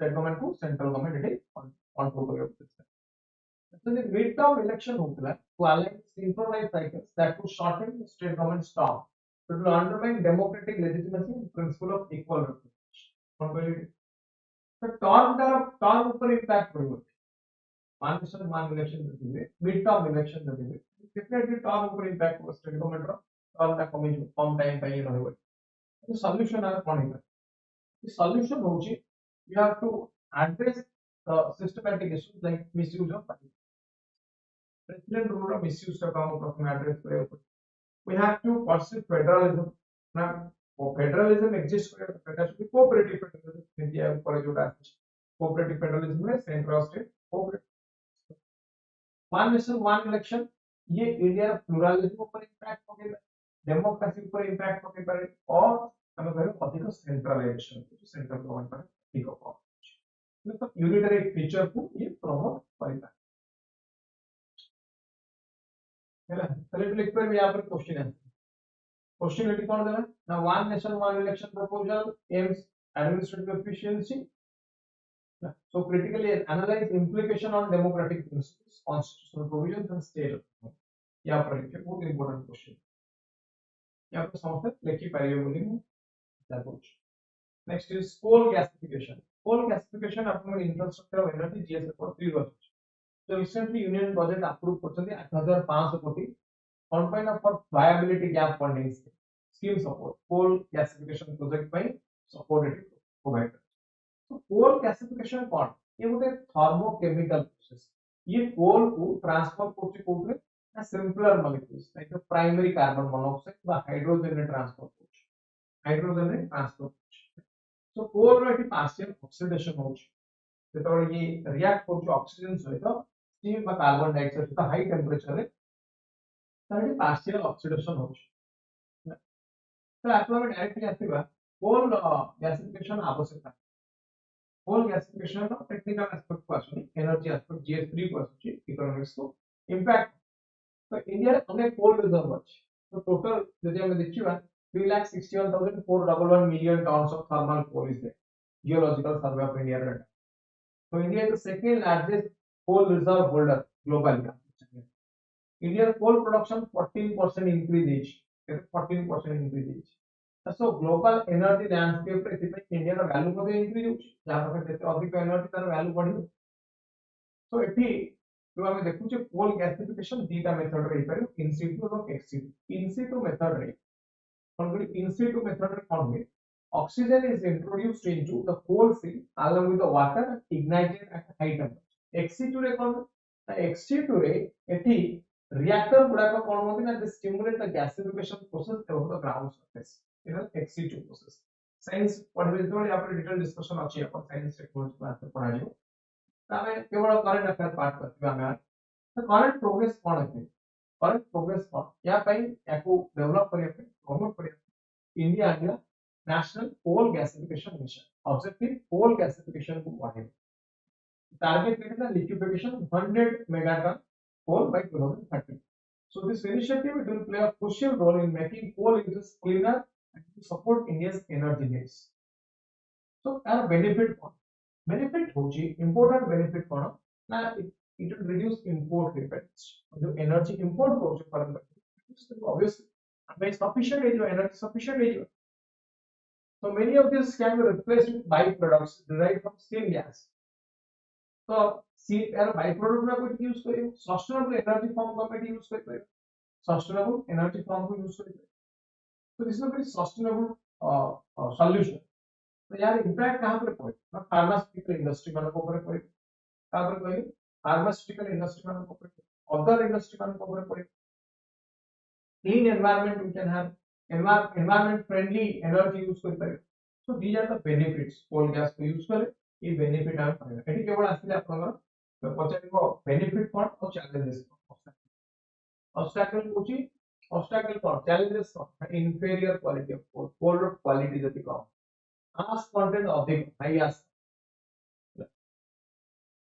स्टेट गवर्नमेंट को सेंट्रल गवर्नमेंट एटी कंट्रोल करियो so the midterm election होतला to align synchronized cycles that would shorten the state government's term to undermine democratic legitimacy and principle of equal representation तो term ऊपर impact पड़ियो one nation one election जतिबे midterm election जतिबे definitely term ऊपर impact हो state government रो term ता कम time पाई रहबो तो solution आ कोन है solution होची you have to address the systematic issues like misuse of power. President rule of misuse to account of matters. We have to pursue federalism. Now, federalism exists for cooperative federalism. India cooperative federalism है central state cooperative. One nation one election ये India pluralism ऊपर impact पकेगा, democracy ऊपर impact पकेगा और हमें कहे अधिक centralisation central government पर अधिक पावर मतलब यूनिटरी फीचर को ये प्रमोट करेगा हैला चलिए क्लिक पर भी यहाँ पर क्वेश्चन है क्वेश्चन एटी कौन देना ना one nation one election proposal AIIMS administrative efficiency. So critically analyze implication on democratic principles, constitutional provisions and state authority. यहाँ पर लिखिए बहुत important question. यहाँ पर समझते लिखी पाइए बोली हूँ. Next is coal gasification. Coal gasification अपने infrastructure of energy GS for 3 years. So recently Union budget approved करते हैं 8,500 कोटी combined for viability gap funding scheme support. Coal gasification project by supported provide. तो कोल गैसिफिकेशन कौन ये गोटे thermochemical process ये कोल को ट्रांसफर करछि कोथरे ना simpler molecules like the primary carbon monoxide बा हाइड्रोजन रे ट्रांसफर करछि हाइड्रोजन रे ट्रांसफर करछि सो कोल रो एटी पार्शियल ऑक्सीडेशन होछि जेतबे ये रिएक्ट करछि ऑक्सीजन सहित स्टील बा कार्बन डाइऑक्साइड सहित हाई टेंपरेचर रे तारे पार्शियल ऑक्सीडेशन होछि तो आपन डायरेक्टली आसीबा कोल गैसिफिकेशन आवश्यकता coal gasification of technical aspect को आसुनी energy aspect GS3 को आसुची economics को impact तो इंडिया रे अनेक coal reserve अछि तो टोटल जदि हम देखिबा 3,61,411 million tons of thermal coal is there geological survey of India data so India is the second largest coal reserve holder globally. India coal production 14% increase each 14% increase each. So global energy landscape रे इथिपै India रो value को increase होछि जहां पर जते अधिक energy तार value बढ़ी सो एठी जो हम देखु जे कोल गैसिफिकेशन दीटा मेथड रे इपर इन सिटू और इन सिटू मेथड रे कोन इन सिटू मेथड रे कोन हुए oxygen is introduced into the coal seam along with the water ignited at high temperature एक्स2 रे कोन एक्स2 रे एठी रिएक्टर गुडा को कोन होती ना दे stimulate the gasification process above the ground surface in an XC2 process. Science पढ़बे तो यहाँ पर डिटेल डिस्कशन अछि अपन साइंस टेक्नोलॉजी क्लास में पढ़ा जियो तामे केवल करंट अफेयर पार्ट करथिबा हमें तो करंट प्रोग्रेस कोन है करंट प्रोग्रेस कोन या पई एको डेवलप करिया पे प्रमोट करिया इंडिया आइला national coal gasification mission objective coal gasification को बढ़े टारगेट कितना liquefaction 100 megaton coal by 2030. So this initiative will play a crucial role in making coal uses cleaner and to support India's energy needs. So our benefit होची important benefit कोन ना it will reduce import dependence जो energy import होची foreign country obviously हमें sufficient है जो energy sufficient है जो so many of these can be replaced with byproducts derived from steam gas तो सी यार byproduct में कुछ यूज करियो sustainable energy form को में यूज करियो sustainable energy form को यूज करियो so this is a very sustainable solution तो यार इम्पैक्ट कहां पर पड़े ना फार्मास्यूटिकल इंडस्ट्री मान को ऊपर पड़े कहां पर पड़े फार्मास्यूटिकल इंडस्ट्री मान को ऊपर अदर इंडस्ट्री मान को ऊपर पड़े clean environment we can have environment friendly energy use कर पाए so these are the benefits coal gas को यूज करे ये बेनिफिट हम पाए एठी केवल आसीले आपन पचारिको बेनिफिट कोन और चैलेंजेस ऑब्स्टैकल होची ऑब्स्टैकल कोन चैलेंजेस कोन inferior quality of coal coal quality जति कम mass content अधिक high as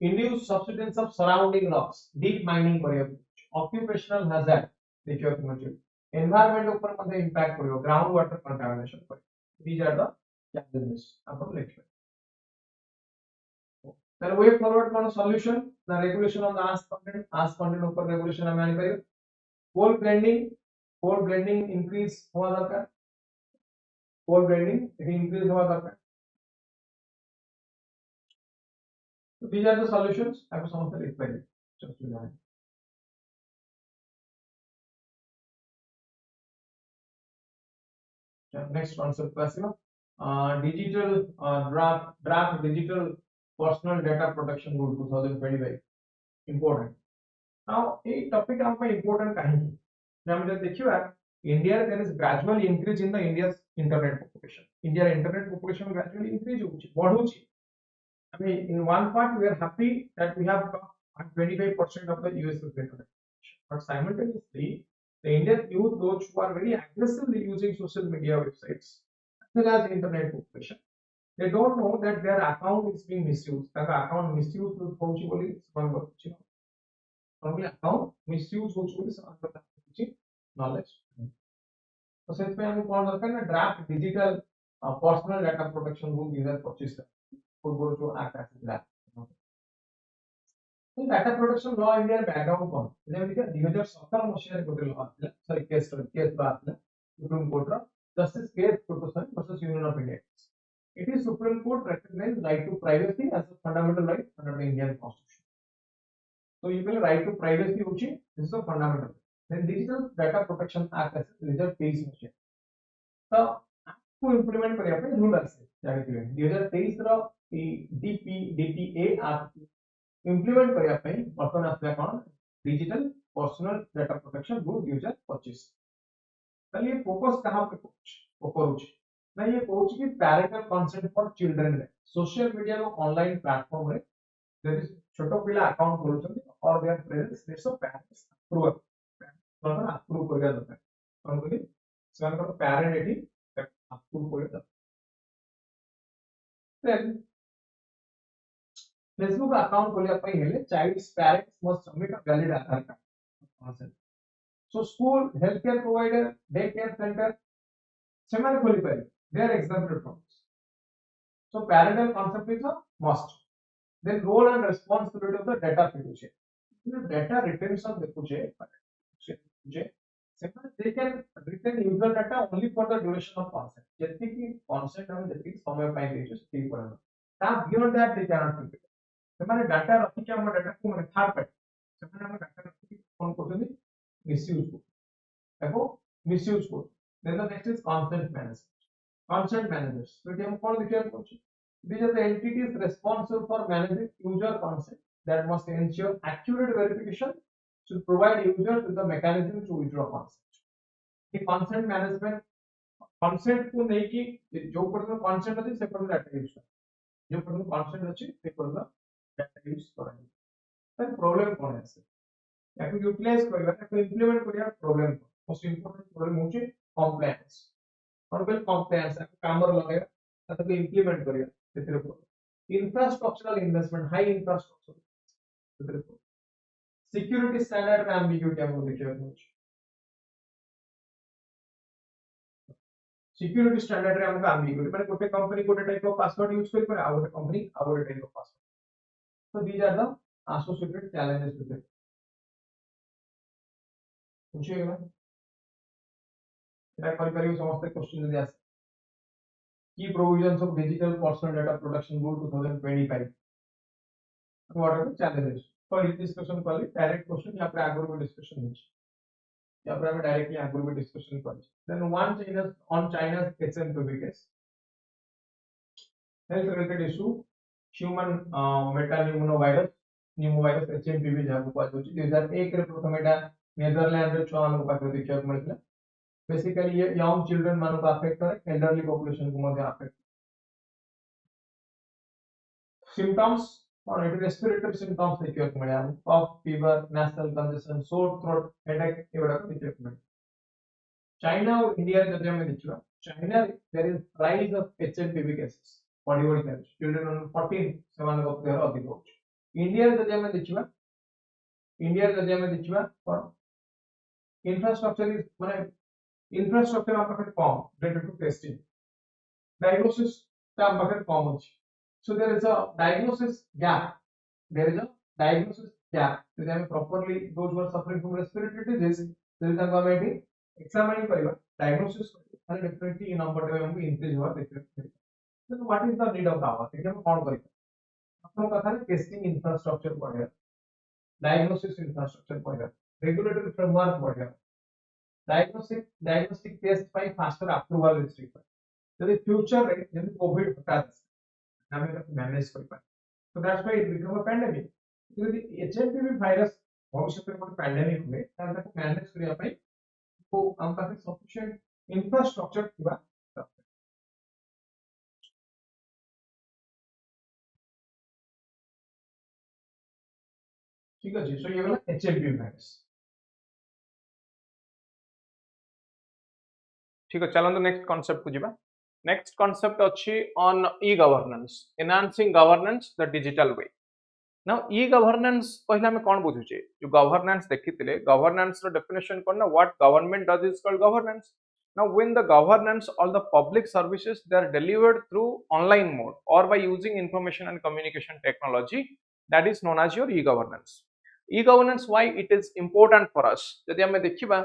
induced subsidence of surrounding rocks deep mining करियो occupational hazard देखियो कि environment ऊपर मध्ये impact करियो ground water contamination करियो these are the challenges अपन लिखियो then way forward cone solution the regulation of the ash content ऊपर regulation हम आनी करियो coal blending increase हुआ दरकार coal blending increase हुआ दरकार so these are the solutions आपको समझ में लिख पाएंगे चलो next concept क्लास में digital draft digital personal data protection rule 2025 important. Now a topic am important kahi हम जब देखिए India there is gradual increase in the India's internet population. India internet population gradually increase होची बढ़ुची. I mean, in one part, we are happy that we have got 25% of the US internet, but simultaneously, the Indian youth, those who are very aggressively using social media websites, as well as internet population, they don't know that their account is being misused. Their account misuse will possibly normally account misuse will knowledge. So, since we have a draft digital personal data protection rule, these are purchased. पूर्व जो act आसिला तो data protection law India background कोन जेमि के 2017 मसिया रे गोटे law आसिला sorry case बा आसिला सुप्रीम कोर्ट रो justice case protection versus union of India it is supreme court recognise right to privacy as a fundamental right under the Indian constitution so you will right to privacy होची this is a fundamental then digital data protection act as result 23 मसिया तो को implement करिया पे rule आसे जानिथिबे 2023 रो DPA act implement करिया पे वर्तमान आसला कोन digital personal data protection rule 2025 ताले ये फोकस कहां पे करूछ ना ये कहूछ कि पैरेंटल कंसेंट फॉर चिल्ड्रन रे सोशल मीडिया रो ऑनलाइन प्लेटफॉर्म रे जदि छोटो पिला अकाउंट खोलुछन और there presence needs of parents approval approve करिया दरकार कोन बोली सेवन को पेरेंट एटी अप्रूव करिया then Facebook account खोलिया पई हेले child's parents must submit a valid Aadhaar card consent. So school, healthcare provider, daycare center, semane kholi pare. They are exempted from this. So parental consent is a must. Then role and responsibility of the data fiduciary. Data retention देखुचे, they can retain user data only for the duration of consent. जैसे कि consent हमें जैसे कि समय पाए देते हैं ठीक पड़ेगा. Now beyond that they cannot do it. ସେମାନେ डाटा रखी के हम डाटा को ମାନେ थर्ड पार्टी ସେମାନେ हम डाटा रखी कोन करछन मिसयूज को देखो मिसयूज को then the next is consent managers तो हम कोन देखिया कोछ these are the entities responsible for managing user consent that must ensure accurate verification to provide users with the mechanism to withdraw consent ये consent management consent को नहीं कि जो person consent अछि से पर्सन डाटा यूज कर जो person consent अछि से पर्सन डाटा यूज करनी then problem कोन है याकु यूटिलाइज करबा ताको इंप्लीमेंट करिया प्रॉब्लम मोस्ट इंपोर्टेंट प्रॉब्लम होची कंप्लायंस और बिल कंप्लायंस कामर लगाया ताको इंप्लीमेंट करिया सेतिर इंफ्रास्ट्रक्चरल इन्वेस्टमेंट हाई इंफ्रास्ट्रक्चर सेतिर सिक्योरिटी स्टैंडर्ड में एम्बिग्यूटी हमको देखियो होची सिक्योरिटी स्टैंडर्ड रे हमको एम्बिग्यूटी माने गोटे कंपनी गोटे टाइप ऑफ पासवर्ड यूज करि पर आ गोटे कंपनी आ गोटे type of password so these are the associated challenges with it पूछिएगा এটা করি পারিও সমস্ত क्वेश्चन যদি আসে কি provisions of digital personal data protection rule 2025 what are the challenges for this discussion करी डायरेक्ट क्वेश्चन या पर आगे में डिस्कशन होची या पर हम डायरेक्टली आगे में डिस्कशन करी then one China on China's 𝐻𝐿 case health related issue human metapneumovirus pneumovirus HMPV ଯାହାକୁ କୁହାଯାଉଛି 2001 ରେ ପ୍ରଥମେ ଏଟା ନେଦରଲ୍ୟାଣ୍ଡ ରେ ଛୁଆ ମାନଙ୍କୁ ପାଖରେ ଦେଖିବାକୁ ମିଳିଥିଲା बेसिकली ये यंग चिल्ड्रन मान को अफेक्ट करे एल्डरली पॉपुलेशन को मध्ये अफेक्ट सिम्पटम्स और इट रेस्पिरेटरी सिम्पटम्स देखिବାକୁ मिले हम cough fever national congestion sore throat headache एवडा को देखिବାକୁ मिले चाइना और इंडिया रे जदि हम देखिबा China there is rise of HMPV cases body body cases children under 14 सेमान को देहर अधिक होछ इंडिया रे जदि हम देखिबा पर इंफ्रास्ट्रक्चर इज माने infrastructure आप पाखे कम related to testing diagnosis ता आप पाखे कम अछि so there is a diagnosis gap so हम properly those who are suffering from respiratory disease there is a government examine करिबा diagnosis and definitely number टे हमको increase हुआ देखिबा so what is the need of the hour देखिए हम कोन करिबा अपन कथा रे टेस्टिंग इंफ्रास्ट्रक्चर बढ़िया डायग्नोसिस इंफ्रास्ट्रक्चर बढ़िया रेगुलेटरी फ्रेमवर्क बढ़िया diagnostic test by faster approval is required. So the future rate जब कोविड हटा हमें मैनेज कर पाए so that's why it become a pandemic. So the HMPV virus भविष्य में पैंडेमिक हुए तार ताको मैनेज करिया पई को हम पाखे सफिशिएंट इंफ्रास्ट्रक्चर थिबा ठीक अछि सो ये वाला HMPV वायरस ठीक है चलो नेक्स्ट कांसेप्ट को जीवा नेक्स्ट कांसेप्ट अछि on e governance enhancing governance the digital way now e governance पहला में कोन बुझुचे जो गवर्नेंस देखितिले गवर्नेंस रो डेफिनेशन कोन ना what government does is called governance now when the governance all the public services they are delivered through online mode or by using information and communication technology that is known as your e-governance why it is important for us जदि हमें देखिबा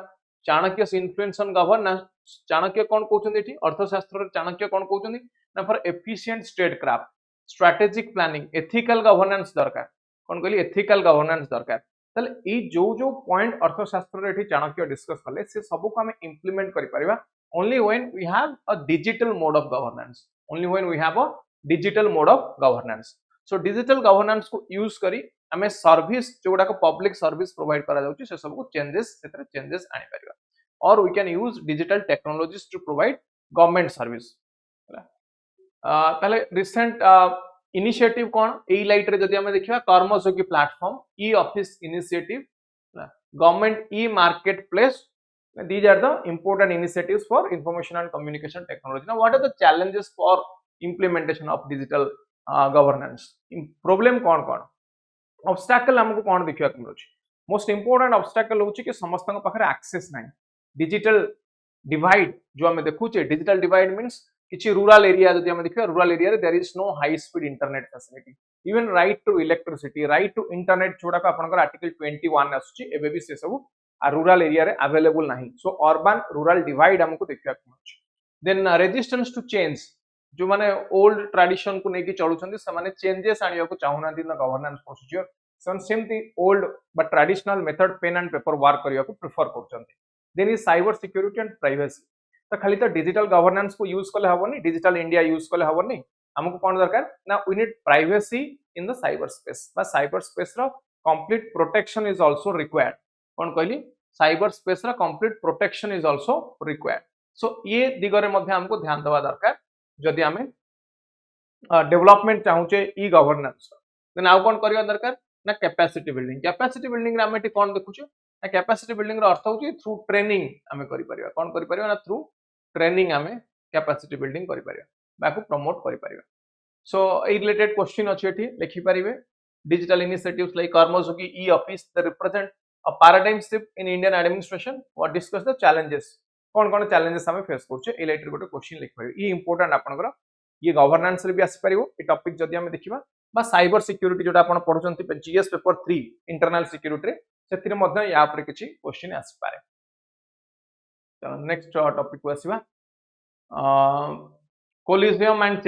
चाणक्य's influence on governance Chanakya कोन कहउछन एठी अर्थशास्त्र रे चाणक्य कोन कहउछन ना for efficient state craft strategic planning ethical governance दरकार कोन कहली एथिकल गवर्नेंस दरकार तले ई जो जो पॉइंट अर्थशास्त्र रे एठी चाणक्य डिस्कस करले से सब को हम इंप्लीमेंट करि परिबा only when we have a digital mode of governance only when we have a digital mode of governance so digital governance को यूज करी हमें सर्विस जोडा को पब्लिक सर्विस प्रोवाइड करा जाउची से सब को चेंजेस आनी परिबा और we can use digital technologies to provide government service ताले रिसेंट इनिशिएटिव कोन ए लाइट रे जदि हम देखिबा Karmayogi platform e office initiative government e market place these are the important initiatives for information and communication technology now what are the challenges for implementation of digital governance problem cone obstacle हमको कोन देखिबा के मिलुची most important obstacle होची कि समस्त पाखरे access नाही digital divide जो हम देखुचे डिजिटल डिवाइड मींस किछि रूरल एरिया जदि हम देखिबा रूरल एरिया रे there is no high speed internet facility even right to electricity right to internet जोडा को आपनकर आर्टिकल 21 आसुची एबे भी से सब आ रूरल एरिया रे अवेलेबल नाही सो अर्बन रूरल डिवाइड हमको देखिबा के मिलुची देन रेजिस्टेंस टू चेंज जो माने ओल्ड ट्रेडिशन को नेकी चलुछंदी से माने चेंजेस आनिया को चाहुना दिन गवर्नेंस प्रोसीजर सन सेमती old but traditional method pen and paper work करिया को प्रेफर करछंती then is cyber security and privacy तो खाली तो डिजिटल गवर्नेंस को यूज कले हबनी डिजिटल इंडिया यूज कले हबनी हमको कोन दरकार ना we need privacy in the cyber space बा साइबर स्पेस रो complete protection is also required कोन कहली साइबर स्पेस रो complete protection is also required so ये दिगरे मध्ये हमको ध्यान देवा दरकार जदि हमें डेवलपमेंट चाहूचे ई गवर्नेंस देन आउ कोन करिया दरकार ना कैपेसिटी बिल्डिंग रे हमें टी कोन देखुचे ना कैपेसिटी बिल्डिंग रो अर्थ होची थ्रू ट्रेनिंग हमें करि परिबा कोन करि परिबा ना थ्रू ट्रेनिंग हमें कैपेसिटी बिल्डिंग करि परिबा बाकू प्रमोट करि परिबा सो ए रिलेटेड क्वेश्चन अछि एठी लिखि परिबे digital initiatives like Karmayogi e office the represent a paradigm shift in Indian administration और डिस्कस द चैलेंजेस कोन चैलेंजेस हमें फेस करछे ए रिलेटेड गोटे क्वेश्चन लिखि परिबे ई इंपोर्टेंट आपनकर ये गवर्नेंस रे भी आसी परिबो ए टॉपिक जदि हम देखिबा बा साइबर सिक्योरिटी जोटा आपण पढुचंती जीएस पेपर 3 इंटरनल सिक्योरिटी रे सेतिरे मध्ये या पर किछि क्वेश्चन आसी पारे चलो नेक्स्ट टॉपिक को आसीबा collegium and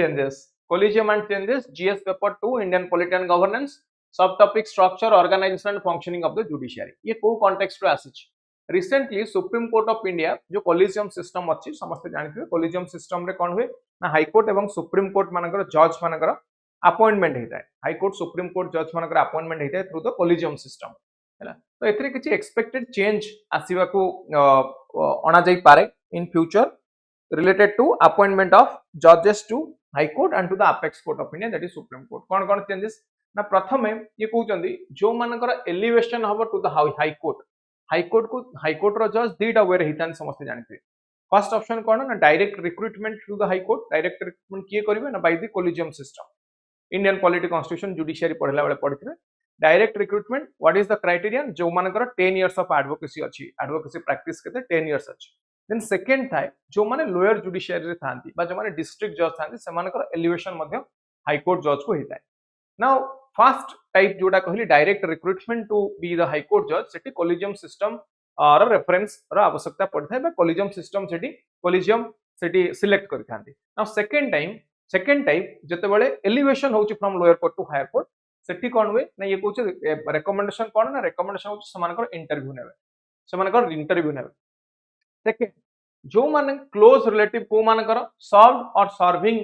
changes GS paper 2 Indian polity and governance sub topic structure organisation and functioning of the judiciary ये को कॉन्टेक्स्ट रो आसीछि recently supreme court of India जो कोलिजियम सिस्टम अछि समस्त जानिथिबे कोलिजियम सिस्टम रे कोन हुए ना हाई कोर्ट एवं सुप्रीम कोर्ट मानकर जज मानकर अपॉइंटमेंट हेता है हाई कोर्ट सुप्रीम कोर्ट जज मानकर अपॉइंटमेंट हेता है थ्रू द कोलिजियम सिस्टम हैला तो एथरे किछि एक्सपेक्टेड चेंज आसीबा को अना जाई पारे in future related to appointment of judges to high court and to the apex court of India that is supreme court cone changes ना प्रथमे ये कहउचंदी जो मानकर एलिवेशन हबो टू द हाई कोर्ट रो जज दीटा वे हितान समस्त जानथि फर्स्ट ऑप्शन कोन ना direct recruitment to the high court direct recruitment किए करिवे ना by the collegium system Indian polity constitution judiciary पढला बेले पढिथिबे direct recruitment what is the criterion जो मानकर 10 इयर्स ऑफ एडवोकेसी अछि एडवोकेसी प्रैक्टिस केते 10 इयर्स अछि देन सेकंड थाय जो माने लोअर जुडिशियरी रे थांती बा जो माने डिस्ट्रिक्ट जज थांती से मानकर एलिवेशन मध्ये हाई कोर्ट जज को हेताय नाउ फर्स्ट टाइप जोटा कहली direct recruitment to be the high court जज सेठी कोलिजियम सिस्टम और रेफरेंस रो आवश्यकता पड़थाय बा कोलिजियम सिस्टम सेठी सिलेक्ट करि थांती नाउ सेकंड टाइप जते बेले एलिवेशन होची from lower court to higher court सेठी कोन हुए ना ये कहू रिकमेंडेशन कोन ना रिकमेंडेशन होची समानकर इंटरव्यू नेबे सेकंड जो माने क्लोज रिलेटिव को मानकर सर्व्ड और सर्विंग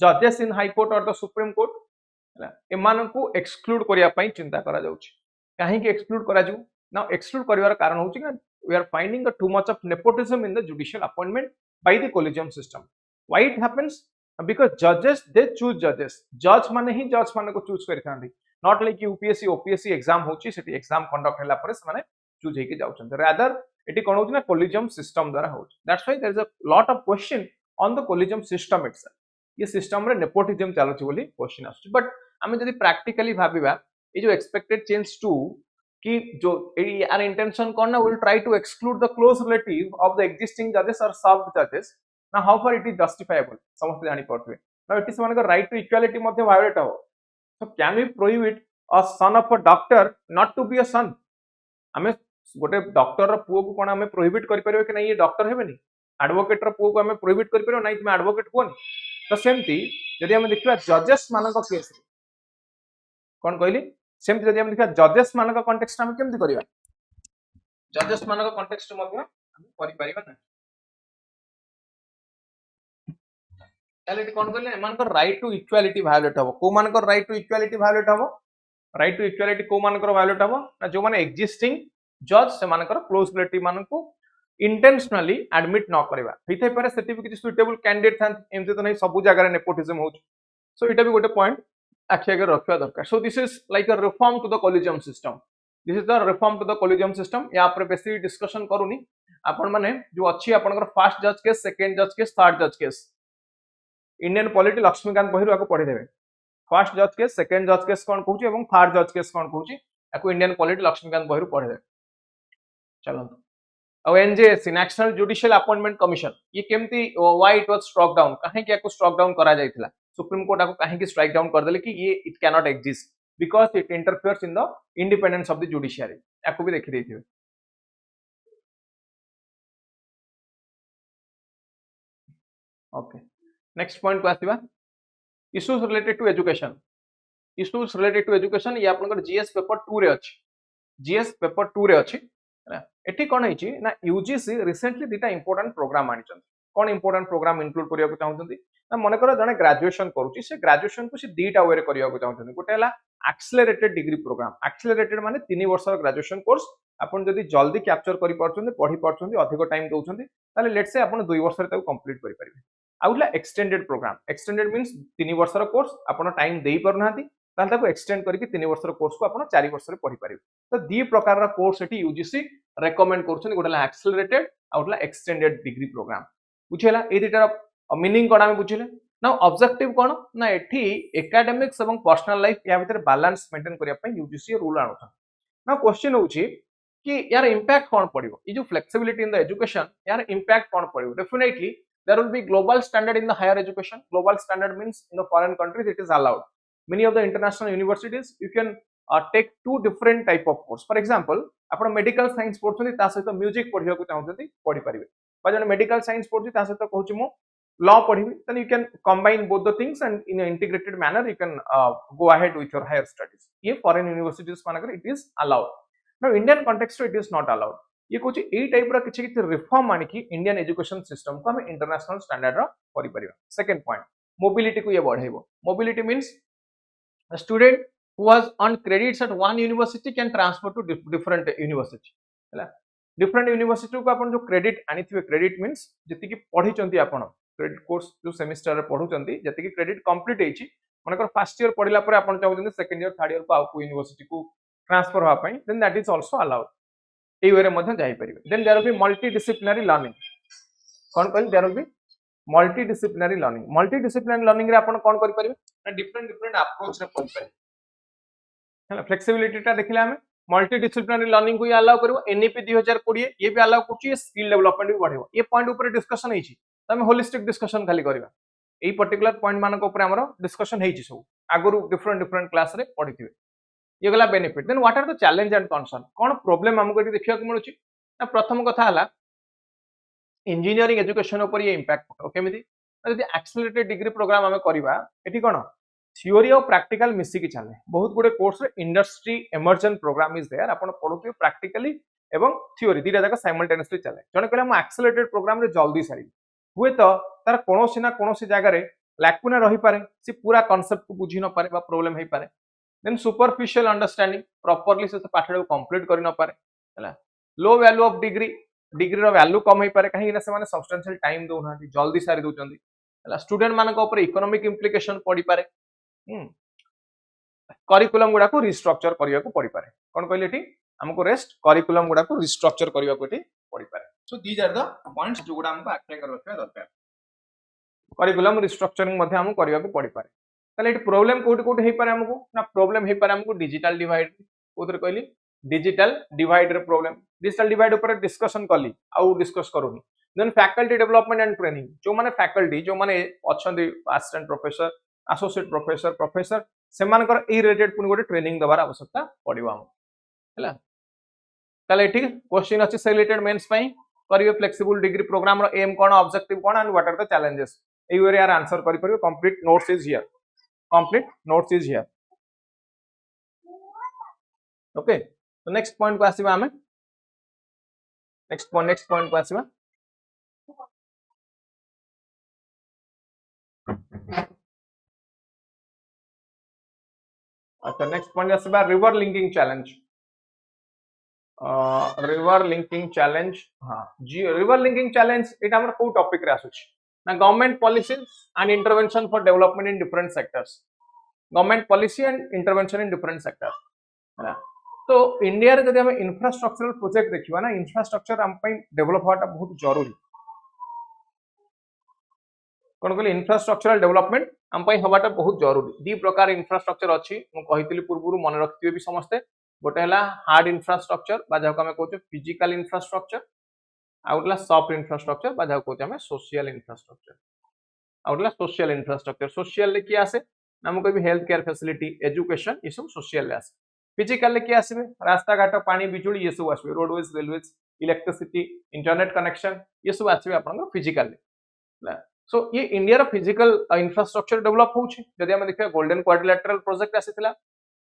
जजेस इन हाई कोर्ट और द सुप्रीम कोर्ट एमानकु एक्सक्लूड करिया पई चिंता करा जाउछि काहे कि एक्सक्लूड करा जाउ ना एक्सक्लूड करिवार कारण होछि कि we are finding a too much of nepotism in the judicial appointment by the collegium system. Why it happens? Because judges they choose judges. Judge माने ही judge माने को choose करि थांदी. Not like UPSC OPSC exam होची सेठी exam conduct हैला परे माने choose हेके जाउछन. Rather eighty कोन होची ना collegium system द्वारा होची. That's why there is a lot of question on the collegium system itself. ये system रे nepotism चालुची बोली question आसुची. But हमें जदि practically भाबिबा ये जो expected change to कि जो यार इंटेंशन कौन ना will try to exclude the close relative of the existing जजेस और सर्व्ड जजेस ना how far it is justifiable समस्त जानि पड़थबे ना इट इज मानकर राइट टू इक्वालिटी मध्ये वायोलेट हो so can we prohibit a son of a doctor not to be a son हमें गोटे डॉक्टर रो पुओ को कोन हमें प्रोहिबिट करि परिबे कि नहीं ये डॉक्टर हेबेनी एडवोकेट रो पुओ को हमें प्रोहिबिट करि परिबे नहीं तुम एडवोकेट कोनी तो सेमती यदि हम देखिबा जजेस मानक केस कोन कहली सेमती यदि हम देखिबा जजेस मानक कॉन्टेक्स्ट हम केमति करिवा जजेस मानक कॉन्टेक्स्ट मध्ये हम करि परिबा ना ताले कोन कहले एमानकर राइट टू इक्वालिटी वायोलेट हबो को मानकर राइट टू इक्वालिटी वायोलेट हबो राइट टू इक्वालिटी को मानकर वायोलेट हबो ना जो माने एक्जिस्टिंग जज से मानकर क्लोज रिलेटिव मानको इंटेंशनली एडमिट न करबा हिते पारे सेति भी किछि सुटेबल कैंडिडेट थान एमते तो नै सब जगह रे नेपोटिज्म होछ सो इटा भी गोटे पॉइंट आखि आगे रखवा दरकार so this is like a reform to the collegium system this is the reform to the collegium system या पर बेसी डिस्कशन करूनी आपण माने जो अछि आपनकर फर्स्ट जज केस सेकंड जज केस थर्ड जज केस इंडियन पॉलिटी लक्ष्मीकांत बहिरु आको पढि देबे फर्स्ट जज केस सेकंड जज केस कोन कहूची एवं थर्ड जज केस कोन कहूची आको इंडियन पॉलिटी लक्ष्मीकांत बहिरु पढि देबे चलो और NJSC national judicial appointment commission ये केमती why it was struck down काहे कि आको स्ट्रक डाउन करा जायतिला सुप्रीम कोर्ट आको काहे कि स्ट्राइक डाउन कर देले कि ये it can not exist because it interferes in the independence of the judiciary आको भी देखि देथिबे ओके नेक्स्ट पॉइंट को आसीबा issues related to education issues related to education ये आपनकर जीएस पेपर 2 रे अछि जीएस पेपर 2 रे अछि एठी कोन हैछि ना यूजीसी रिसेंटली दिटा इंपोर्टेंट प्रोग्राम आनिछन कोन इंपोर्टेंट प्रोग्राम इंक्लूड करिया को चाहउछन्ती ना मने करो जने ग्रेजुएशन करूची से ग्रेजुएशन को से दीटा वे रे करिया को चाहउछन्ती गोटे हला एक्सेलरेटेड डिग्री प्रोग्राम एक्सेलरेटेड माने 3 वर्षर ग्रेजुएशन कोर्स आपण जदी जल्दी कैप्चर करि परछन्ती पढि परछन्ती अधिक टाइम दोउछन्ती ताले लेट्स से आपण 2 वर्ष रे ताको कंप्लीट करि परिबे आउला एक्सटेंडेड प्रोग्राम एक्सटेंडेड मींस 3 वर्षर कोर्स आपण टाइम देई परनाती ताले ताको एक्सटेंड करके 3 वर्षर कोर्स को आपण 4 वर्ष रे पढि परिबे तो दी प्रकार रा कोर्स एटी यूजीसी रेकमेंड करछन गोटला एक्सेलरेटेड आउटला एक्सटेंडेड डिग्री प्रोग्राम बुझेला ए दिटा मीनिंग कोन हम बुझिले ना ऑब्जेक्टिव कोन ना एठी एकेडमिक्स एवं पर्सनल लाइफ या भीतर बैलेंस मेंटेन करिया पई यूजीसी रूल आनुछन ना क्वेश्चन होची कि यार इंपैक्ट कोन पडिबो ई जो फ्लेक्सिबिलिटी इन द एजुकेशन यार इंपैक्ट कोन पडिबो definitely there will be global standard in the higher education global standard means in the foreign countries it is allowed many of the international universities you can take two different type of course for example आपण medical science पढछथि ता सहित music पढिया को चाहउछथि पढि परिबे बा जने medical science पढछि ता सहित कहउछि मो law पढिबे then you can combine both the things and in an integrated manner you can go ahead with your higher studies ये फॉरेन यूनिवर्सिटीज मानकर it is allowed now indian context it is not allowed ये कहउछि एई type रा किछि किछि reform माने कि Indian education system को हम इंटरनेशनल स्टैंडर्ड रा करि परिबा सेकंड पॉइंट मोबिलिटी को ये बढ़ाइबो mobility means a student who has earned credits at one university can transfer to different university हैला different university को अपन जो क्रेडिट आनिथिबे क्रेडिट मींस जति कि पढि चंती आपण क्रेडिट कोर्स जो सेमेस्टर रे पढु चंती जति कि क्रेडिट कंप्लीट हेची मनकर फर्स्ट ईयर पढिला परे आपण चाहउछन सेकंड ईयर थर्ड ईयर को आउ यूनिवर्सिटी को ट्रांसफर होआ पई then that is also allowed ए वे रे मध्ये जाई परिबे then there will be multidisciplinary learning कोन कहल there will be multidisciplinary learning रे आपण कोन करि परिबे ना डिफरेंट अप्रोच रे पढि परिबे हैला फ्लेक्सिबिलिटी ता देखिला हमें मल्टीडिसिप्लिनरी लर्निंग को ये अलाउ करबो एनईपी 2020 ये भी अलाउ करछि ये स्किल डेवलपमेंट भी बढ़ेबो ये पॉइंट ऊपर डिस्कशन हेछि त हम होलिस्टिक डिस्कशन खाली करबा एई पर्टिकुलर पॉइंट मानक ऊपर हमरो डिस्कशन हेछि सब आगुरु डिफरेंट क्लास रे पढिथिबे ये गला benefit then what are the challenge and concern कोन प्रॉब्लम हमको एटी देखिया को मिलुछि ना प्रथम कथा हला इंजीनियरिंग एजुकेशन ऊपर ये इंपैक्ट पड़ो केमिति यदि एक्सेलरेटेड डिग्री प्रोग्राम हमें करबा एठी कोन थ्योरी और प्रैक्टिकल मिसी की चले बहुत गुडे कोर्स रे industry immersion program is there आपण पढुथिबे प्रैक्टिकली एवं थ्योरी दीटा जाका साइमल्टेनियसली चले जने कहले हम एक्सेलरेटेड प्रोग्राम रे जल्दी सारी हुए तो तार कोनोसी ना कोनोसी जगह रे लैकुना रही पारे से पूरा कांसेप्ट को बुझी न पारे बा प्रॉब्लम हे पारे देन सुपरफिशियल अंडरस्टैंडिंग प्रॉपर्ली से पाठ को कंप्लीट करि न पारे हला low value of degree degree रो वैल्यू कम हे पारे कहीं ना से माने सब्सटेंशियल टाइम दो ना जल्दी सारी दो चंदी हला स्टूडेंट मान को ऊपर इकोनॉमिक इंप्लिकेशन पड़ी पारे करिकुलम गुडा को रिस्ट्रक्चर करिया को पड़ी पारे कोन कहले एठी हमको रेस्ट करिकुलम गुडा को रिस्ट्रक्चर करिया को एठी पड़ी पारे so these are the points जो गुडा हमको अप्लाई कर रखा दरकार करिकुलम रिस्ट्रक्चरिंग मध्ये हमको करिया को पड़ी पारे ताले एठी प्रॉब्लम कोठी कोठी हे पारे हमको ना प्रॉब्लम हे पारे हमको डिजिटल डिवाइड कोथरे कहली डिजिटल डिवाइड रे प्रॉब्लम डिजिटल डिवाइड ऊपर डिस्कशन कली आउ डिस्कस करूनी then faculty development and training जो माने फैकल्टी जो माने अछंदी assistant professor associate professor professor से मानकर ए रिलेटेड पुनी गोटे ट्रेनिंग दबार आवश्यकता पड़िबो हम हैला ताले एठी क्वेश्चन अछि से रिलेटेड मेंस पई करिवे फ्लेक्सिबल डिग्री प्रोग्राम रो एम कोन ऑब्जेक्टिव कोन and what are the challenges ए एरिया आंसर करि परिबो complete notes is here complete notes is here okay तो नेक्स्ट पॉइंट को आसीबा हमें नेक्स्ट पॉइंट को आसीबा अच्छा नेक्स्ट पॉइंट आसीबा river linking challenge river linking challenge हां जी रिवर लिंकिंग चैलेंज एटा हमर को टॉपिक रे आसुछ ना government policies and intervention for development in different sectors government policy and intervention in different sector है तो इंडिया रे जदि हम इंफ्रास्ट्रक्चरल प्रोजेक्ट देखिबा ना इंफ्रास्ट्रक्चर हम पई डेवलप होटा बहुत जरूरी कोन कहले इंफ्रास्ट्रक्चरल डेवलपमेंट हम पई हवाटा बहुत जरूरी दी प्रकार इंफ्रास्ट्रक्चर अछि मु कहितली पूर्वरु मन रखथिबे भी समस्त गोटे हला हार्ड इंफ्रास्ट्रक्चर बा जाको हम कहते फिजिकल इंफ्रास्ट्रक्चर आउटला सॉफ्ट इंफ्रास्ट्रक्चर बा जाको कहते हम सोशल इंफ्रास्ट्रक्चर आउटला सोशल इंफ्रास्ट्रक्चर सोशल ले कि आसे हम कहबी हेल्थ केयर फैसिलिटी एजुकेशन ये सब सोशल ले आसे फिजिकल ले कि आसे रास्ता घाट पानी बिजुली ये सब आसे roadways railways electricity internet connection ये सब आसे आपन फिजिकल ले सो ये इंडिया रो फिजिकल इंफ्रास्ट्रक्चर डेवलप होउछि जदि हम देखिया गोल्डन क्वाड्रिलेटरल प्रोजेक्ट आसीथिला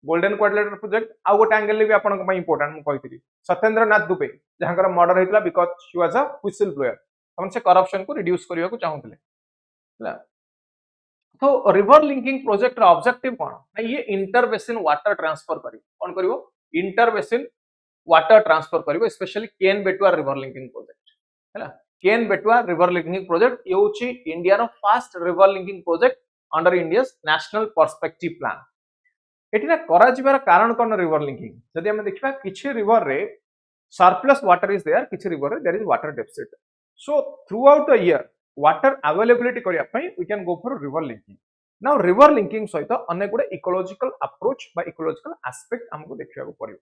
गोल्डन क्वाड्रिलेटरल प्रोजेक्ट आ गोटे एंगल ले भी आपन को इंपोर्टेंट मु कहितली सत्येंद्र नाथ दुबे जहांकर मर्डर हेतला because she was a whistle blower हम से करप्शन को रिड्यूस करिया को चाहुतले तो रिवर लिंकिंग प्रोजेक्ट रो ऑब्जेक्टिव कोन ये इंटर बेसिन वाटर ट्रांसफर करिवो कोन करिवो इंटर बेसिन वाटर ट्रांसफर करिवो specially Ken Betwa river linking project हैला केन बेटवा रिवर लिंकिंग प्रोजेक्ट ये होची इंडिया रो fast river linking project under India's national perspective plan एटिना करा जिबार कारण कोन रिवर लिंकिंग जदि हम देखिबा किछि रिवर रे सरप्लस वाटर इज देयर किछि रिवर रे there is water deficit so throughout the year water availability करिया पई we can go for river linking now river linking सहित अनेक गुडे इकोलॉजिकल अप्रोच बा इकोलॉजिकल एस्पेक्ट हमको देखिया को पड़ियो